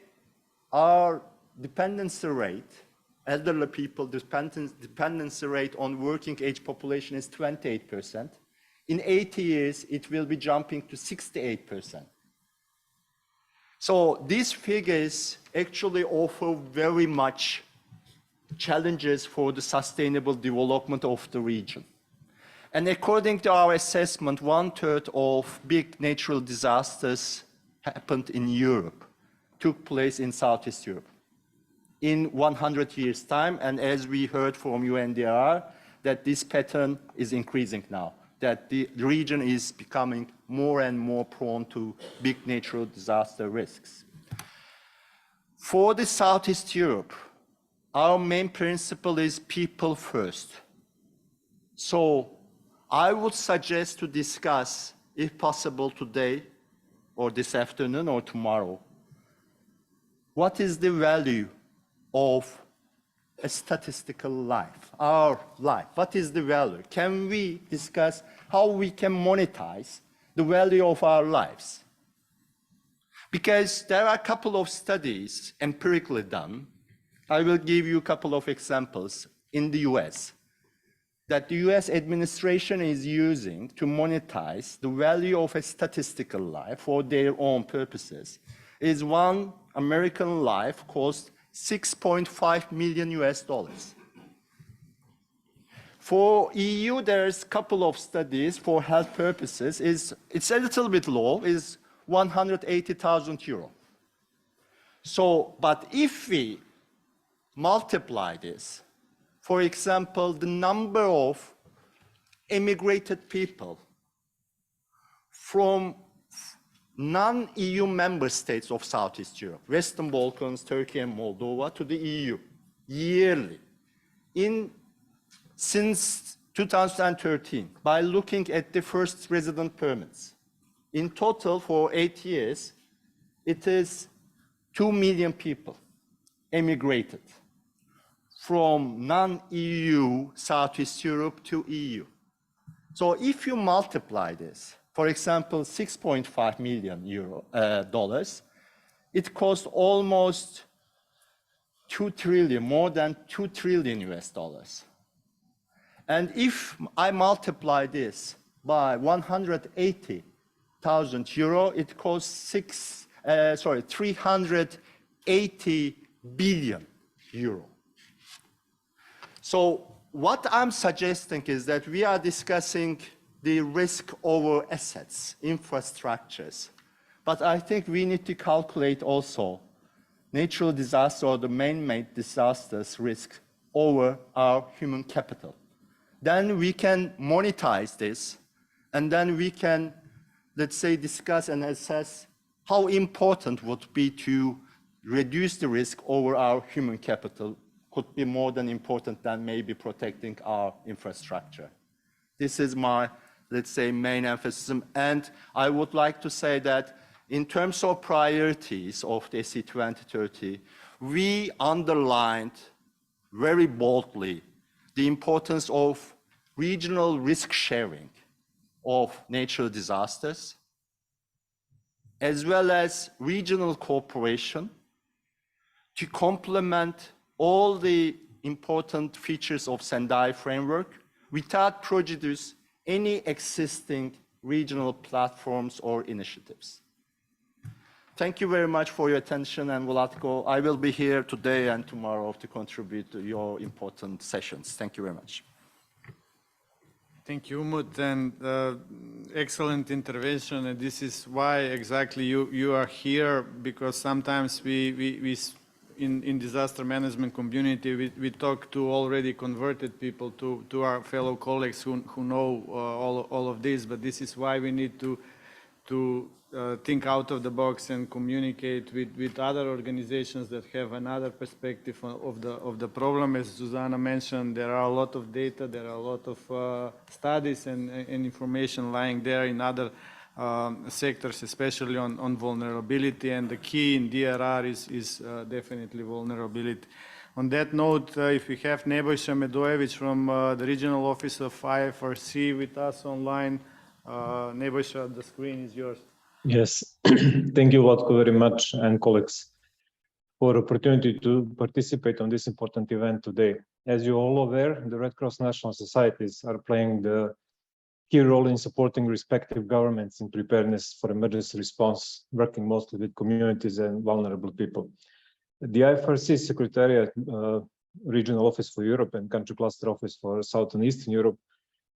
Q: our dependency rate, elderly people dependency rate on working age population is 28%. In 80 years, it will be jumping to 68%. So these figures actually offer very much challenges for the sustainable development of the region. And according to our assessment, 1/3 of big natural disasters happened in Europe, took place in Southeast Europe in 100 years' time. And as we heard from UNDRR, that this pattern is increasing now, that the region is becoming more and more prone to big natural disaster risks. For the Southeast Europe, our main principle is people first. So I would suggest to discuss, if possible today, or this afternoon, or tomorrow, what is the value of a statistical life, our life? What is the value? Can we discuss how we can monetize the value of our lives? Because there are a couple of studies empirically done. I will give you a couple of examples in the US that the US administration is using to monetize the value of a statistical life for their own purposes. Is one American life cost $6.5 million US dollars. For EU, there's a couple of studies for health purposes. It's a little bit low, is 180,000 euro. So, but if we multiply this, for example, the number of emigrated people from non-EU member states of Southeast Europe, Western Balkans, Turkey and Moldova, to the EU yearly since 2013 by looking at the first resident permits. In total, for 8 years, it is 2 million people emigrated from non-EU Southeast Europe to EU. So if you multiply this, for example, 6.5 million dollars, it costs almost 2 trillion, more than 2 trillion US dollars. And if I multiply this by 180,000 euro, it costs 380 billion euro. So what I'm suggesting is that we are discussing the risk over assets, infrastructures. But I think we need to calculate also natural disaster or the man-made disasters risk over our human capital. Then we can monetize this, and then we can, let's say, discuss and assess how important would be to reduce the risk over our human capital could be more than important than maybe protecting our infrastructure. This is my, let's say, main emphasis. And I would like to say that in terms of priorities of the SE 2030, we underlined very boldly the importance of regional risk sharing of natural disasters, as well as regional cooperation to complement all the important features of Sendai framework without prejudice any existing regional platforms or initiatives. Thank you very much for your attention, and Vlatko, I will be here today and tomorrow to contribute to your important sessions. Thank you very much.
A: Thank you, Umut, and excellent intervention. And this is why exactly you are here, because sometimes we in disaster management community, we talk to already converted people, to our fellow colleagues who know all of this, but this is why we need to think out of the box and communicate with other organizations that have another perspective of the problem. As Zuzana mentioned, there are a lot of data, there are a lot of studies and information lying there in other sectors, especially on vulnerability, and the key in DRR is definitely vulnerability. On that note, if we have Nebojša Medojević from the Regional Office of IFRC with us online, Nebojša, the screen is yours.
R: Yes, thank you, Vlatko, very much, and colleagues, for the opportunity to participate on this important event today. As you're all aware, the Red Cross national societies are playing the key role in supporting respective governments in preparedness for emergency response, working mostly with communities and vulnerable people. The IFRC Secretariat, Regional Office for Europe and Country Cluster Office for South and Eastern Europe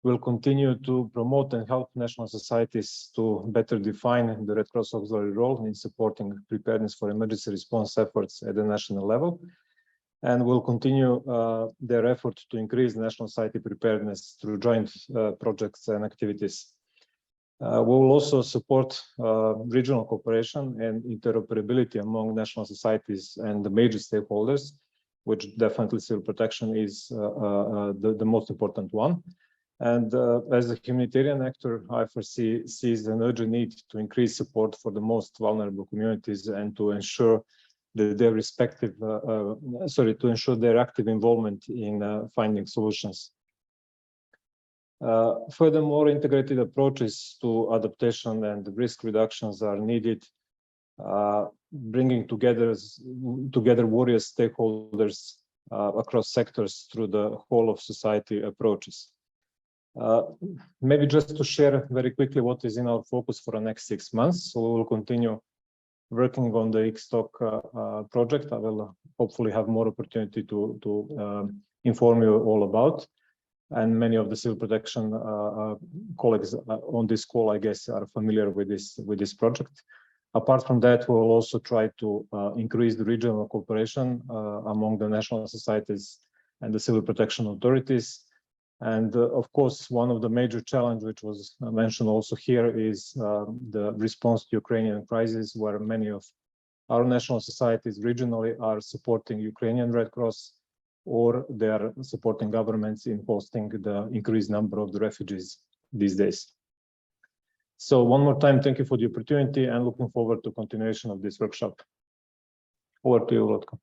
R: will continue to promote and help national societies to better define the Red Cross auxiliary role in supporting preparedness for emergency response efforts at the national level, and will continue their effort to increase national society preparedness through joint projects and activities. We will also support regional cooperation and interoperability among national societies and the major stakeholders, which definitely civil protection is the most important one. And as a humanitarian actor, IFRC sees an urgent need to increase support for the most vulnerable communities and to ensure that their respective, to ensure their active involvement in finding solutions. Furthermore, integrated approaches to adaptation and risk reductions are needed, bringing together various stakeholders across sectors through the whole of society approaches. Maybe just to share very quickly what is in our focus for the next 6 months. So we will continue working on the ICSTOC project. I will hopefully have more opportunity to inform you all about. And many of the civil protection colleagues on this call, I guess, are familiar with this project. Apart from that, we will also try to increase the regional cooperation among the national societies and the civil protection authorities. And of course, one of the major challenges, which was mentioned also here, is the response to Ukrainian crisis, where many of our national societies regionally are supporting Ukrainian Red Cross, or they are supporting governments in hosting the increased number of the refugees these days. So one more time, thank you for the opportunity and looking forward to continuation of this workshop. Over to you, Lotko.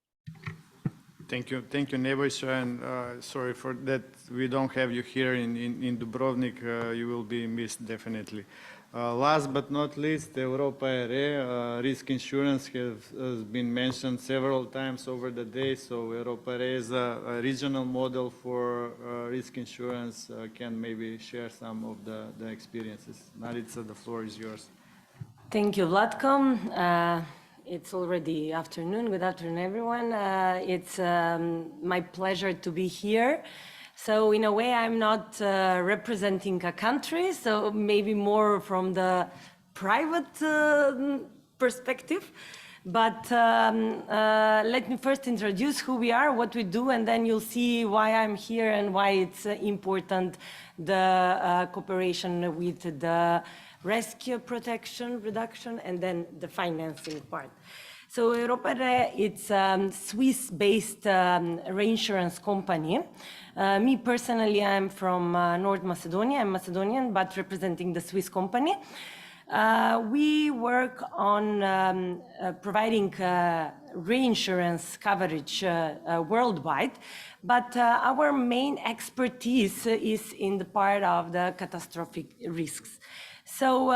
A: Thank you, Nebojša, and sorry for that we don't have you here in Dubrovnik. You will be missed definitely. Last but not least, Europa ERE, risk insurance has been mentioned several times over the day. So Europa ERE is a regional model for risk insurance. Can maybe share some of the experiences. Narica, the floor is yours.
S: Thank you, Vlatko. It's already afternoon. Good afternoon, everyone. It's my pleasure to be here. So in a way, I'm not representing a country, so maybe more from the private perspective. But let me first introduce who we are, what we do, and then you'll see why I'm here and why it's important, the cooperation with the rescue, protection, reduction, and then the financing part. So Europa ERE, it's a Swiss-based reinsurance company. Me personally, I'm from North Macedonia. I'm Macedonian, but representing the Swiss company. We work on providing reinsurance coverage worldwide, but our main expertise is in the part of the catastrophic risks. So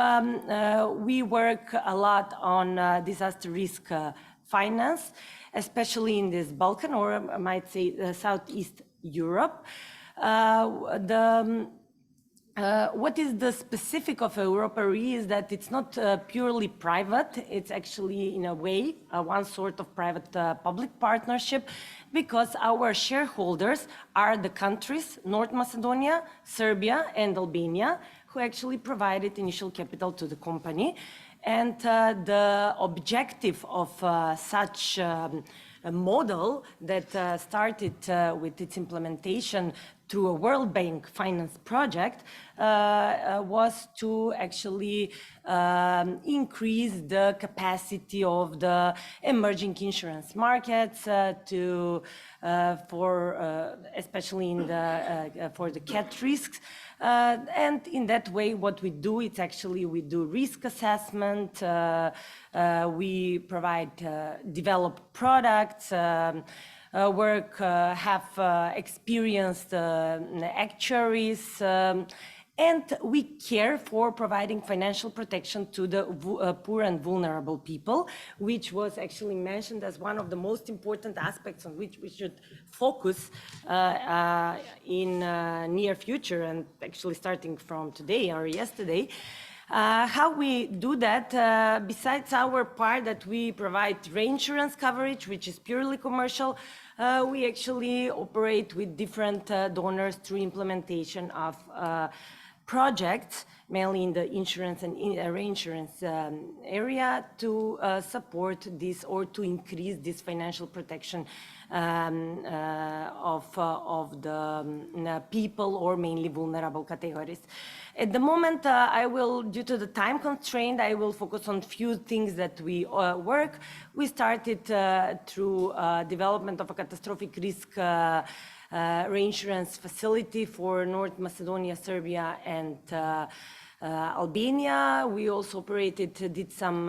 S: we work a lot on disaster risk finance, especially in this Balkan, or I might say Southeast Europe. What is the specific of Europa ERE is that it's not purely private. It's actually, in a way, one sort of private-public partnership, because our shareholders are the countries, North Macedonia, Serbia, and Albania, who actually provided initial capital to the company. And the objective of such a model that started with its implementation through a World Bank finance project was to actually increase the capacity of the emerging insurance markets especially for the cat risks. And in that way, what we do, it's actually we do risk assessment, we provide developed products, have experienced actuaries, and we care for providing financial protection to the poor and vulnerable people, which was actually mentioned as one of the most important aspects on which we should focus in near future, and actually starting from today or yesterday. How we do that, besides our part that we provide reinsurance coverage, which is purely commercial, we actually operate with different donors through implementation of projects, mainly in the insurance and reinsurance area, to support this or to increase this financial protection of the people, or mainly vulnerable categories. At the moment, I will, due to the time constraint, I will focus on few things that we work. We started through development of a catastrophic risk reinsurance facility for North Macedonia, Serbia, and Albania. We also did some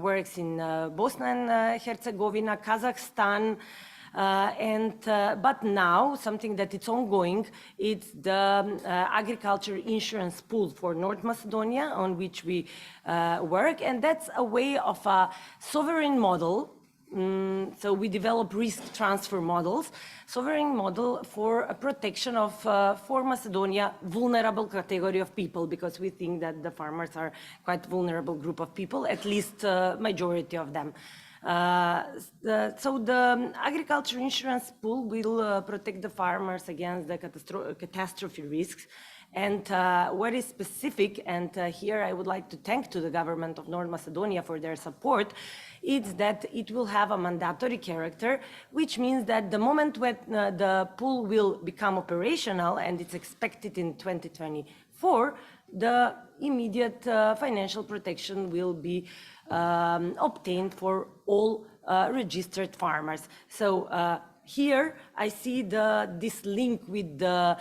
S: works in Bosnia and Herzegovina, Kazakhstan, but now something that it's ongoing, it's the agriculture insurance pool for North Macedonia, on which we work, and that's a way of a sovereign model. So we develop risk transfer models, sovereign model for a protection of, for Macedonia, vulnerable category of people, because we think that the farmers are quite vulnerable group of people, at least majority of them. So the agriculture insurance pool will protect the farmers against the catastrophe risks. And what is specific, and here I would like to thank to the government of North Macedonia for their support, is that it will have a mandatory character, which means that the moment when the pool will become operational, and it's expected in 2024, the immediate financial protection will be obtained for all registered farmers. So here I see this link with the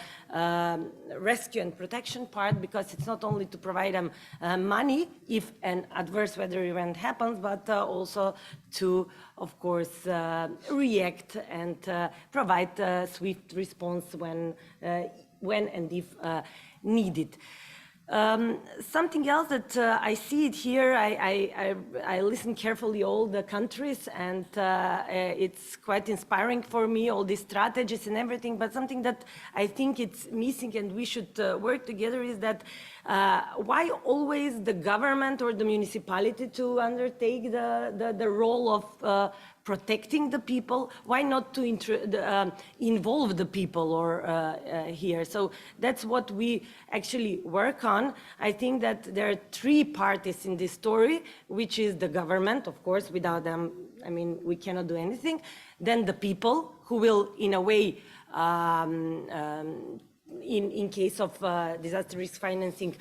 S: rescue and protection part, because it's not only to provide them money if an adverse weather event happens, but also to, of course, react and provide a swift response when and if needed. Something else that I see it here, I listen carefully all the countries, and it's quite inspiring for me, all these strategies and everything, but something that I think it's missing and we should work together is that why always the government or the municipality to undertake the role of protecting the people? Why not to involve the people or here? So that's what we actually work on. I think that there are three parties in this story, which is the government, of course. Without them, I mean, we cannot do anything. Then the people, who will, in a way, in case of disaster risk financing,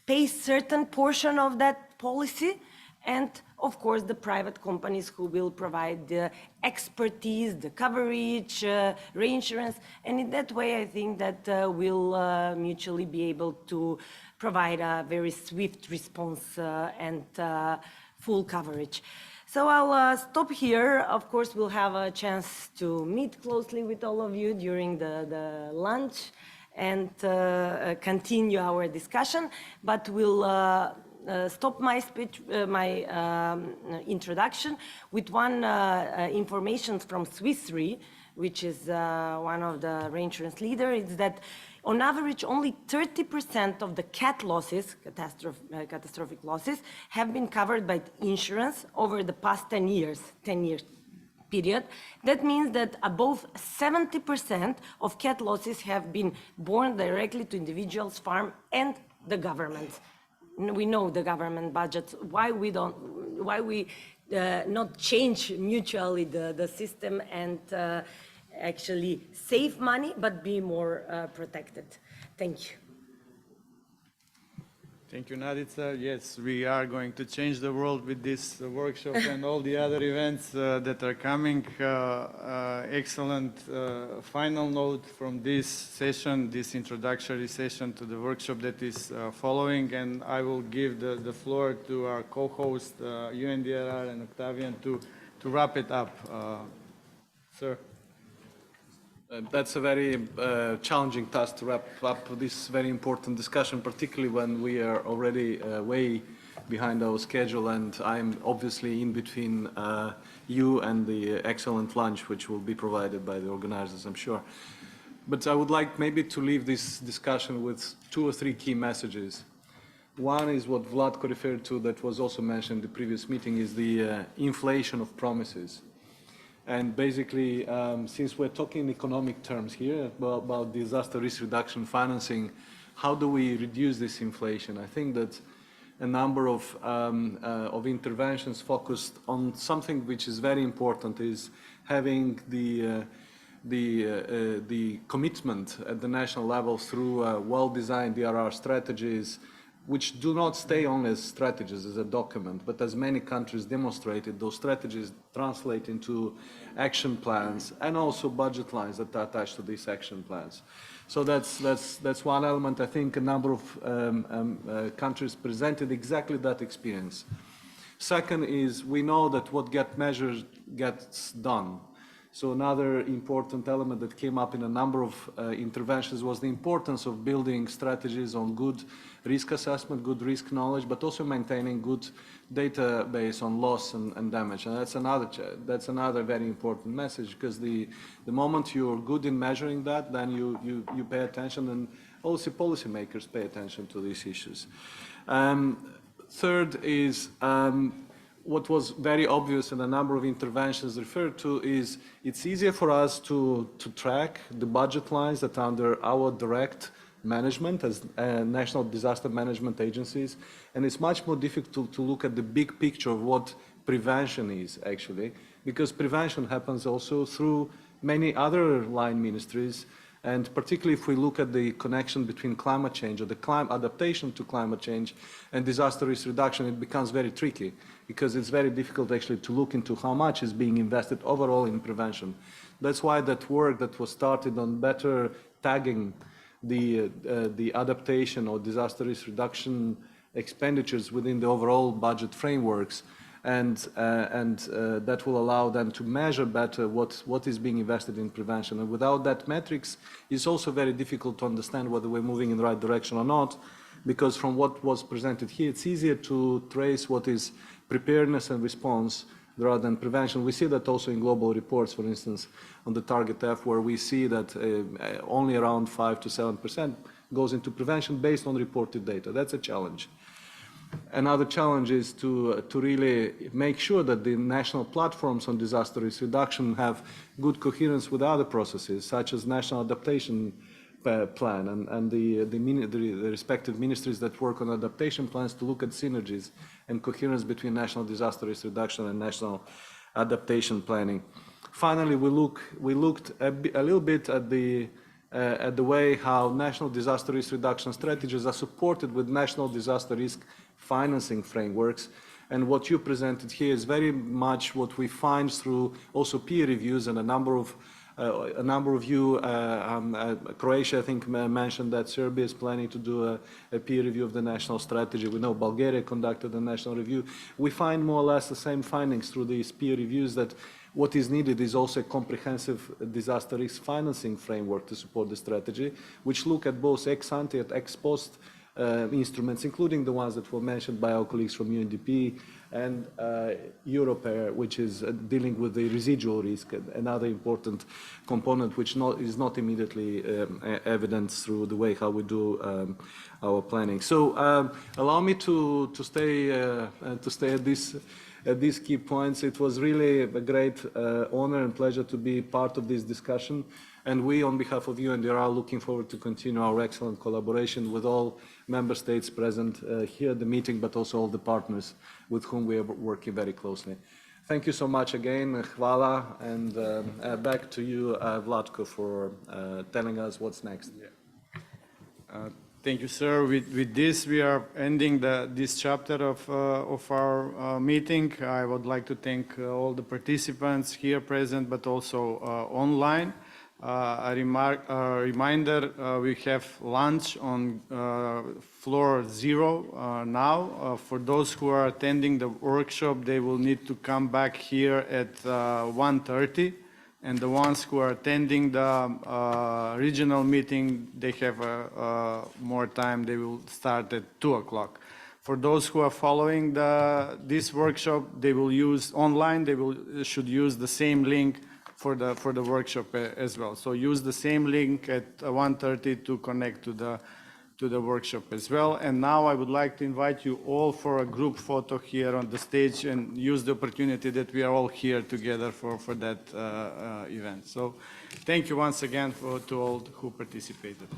S: pay certain portion of that policy, and of course the private companies who will provide the expertise, the coverage, reinsurance, and in that way I think that we'll mutually be able to provide a very swift response and full coverage. So I'll stop here. Of course, we'll have a chance to meet closely with all of you during the lunch and continue our discussion, but we'll stop my speech, my introduction with one information from Swiss Re, which is one of the reinsurance leaders, is that on average only 30% of the cat losses, catastrophic losses, have been covered by insurance over the past 10 years period. That means that above 70% of cat losses have been borne directly to individuals, farm, and the government. We know the government budgets. Why we not change mutually the system and actually save money, but be more protected? Thank you.
A: Thank you, Nadica. Yes, we are going to change the world with this workshop and all the other events that are coming. Excellent final note from this session, this introductory session to the workshop that is following, and I will give the floor to our co-host, UNDRR and Octavian, to wrap it up. Sir.
C: That's a very challenging task to wrap up this very important discussion, particularly when we are already way behind our schedule, and I'm obviously in between you and the excellent lunch which will be provided by the organizers, I'm sure. But I would like maybe to leave this discussion with 2 or 3 key messages. One is what Vlatko referred to, that was also mentioned in the previous meeting, is the inflation of promises. And basically, since we're talking in economic terms here about disaster risk reduction financing, how do we reduce this inflation? I think that a number of interventions focused on something which is very important, is having the commitment at the national level through well-designed DRR strategies, which do not stay only as strategies, as a document, but as many countries demonstrated, those strategies translate into action plans and also budget lines that are attached to these action plans. So that's one element. I think a number of countries presented exactly that experience. Second is, we know that what gets measured gets done. So another important element that came up in a number of interventions was the importance of building strategies on good risk assessment, good risk knowledge, but also maintaining good database on loss and damage. And that's another very important message, because the moment you're good in measuring that, then you pay attention, and also policymakers pay attention to these issues. Third is, what was very obvious in a number of interventions referred to, is it's easier for us to track the budget lines that are under our direct management as national disaster management agencies, and it's much more difficult to look at the big picture of what prevention is actually, because prevention happens also through many other line ministries, and particularly if we look at the connection between climate change or the adaptation to climate change and disaster risk reduction, it becomes very tricky because it's very difficult actually to look into how much is being invested overall in prevention. That's why that work that was started on better tagging the adaptation or disaster risk reduction expenditures within the overall budget frameworks, and that will allow them to measure better what is being invested in prevention. And without that metrics, it's also very difficult to understand whether we're moving in the right direction or not, because from what was presented here, it's easier to trace what is preparedness and response rather than prevention. We see that also in global reports, for instance, on the target F, where we see that only around 5 to 7% goes into prevention based on reported data. That's a challenge. Another challenge is to really make sure that the national platforms on disaster risk reduction have good coherence with other processes, such as national adaptation plan and the respective ministries that work on adaptation plans to look at synergies and coherence between national disaster risk reduction and national adaptation planning. Finally, we looked a little bit at the way how national disaster risk reduction strategies are supported with national disaster risk financing frameworks. And what you presented here is very much what we find through also peer reviews, and a number of you, Croatia I think mentioned that Serbia is planning to do a peer review of the national strategy. We know Bulgaria conducted a national review. We find more or less the same findings through these peer reviews, that what is needed is also a comprehensive disaster risk financing framework to support the strategy, which look at both ex ante and ex post instruments, including the ones that were mentioned by our colleagues from UNDP, and EFDRR, which is dealing with the residual risk, another important component which is not immediately evident through the way how we do our planning. So allow me to stay at these key points. It was really a great honor and pleasure to be part of this discussion. And we, on behalf of UNDRR, are looking forward to continue our excellent collaboration with all member states present here at the meeting, but also all the partners with whom we are working very closely. Thank you so much again. Hvala. And back to you, Vlatko, for telling us what's next.
A: Thank you, sir. With this, we are ending this chapter of our meeting. I would like to thank all the participants here present, but also online. A reminder, we have lunch on floor 0 now. For those who are attending the workshop, they will need to come back here at 1:30. And the ones who are attending the regional meeting, they have more time. They will start at 2 o'clock. For those who are following this workshop, they will use online. They should use the same link for the workshop as well. So use the same link at 1:30 to connect to the workshop as well. And now I would like to invite you all for a group photo here on the stage, and use the opportunity that we are all here together for that event. So thank you once again to all who participated.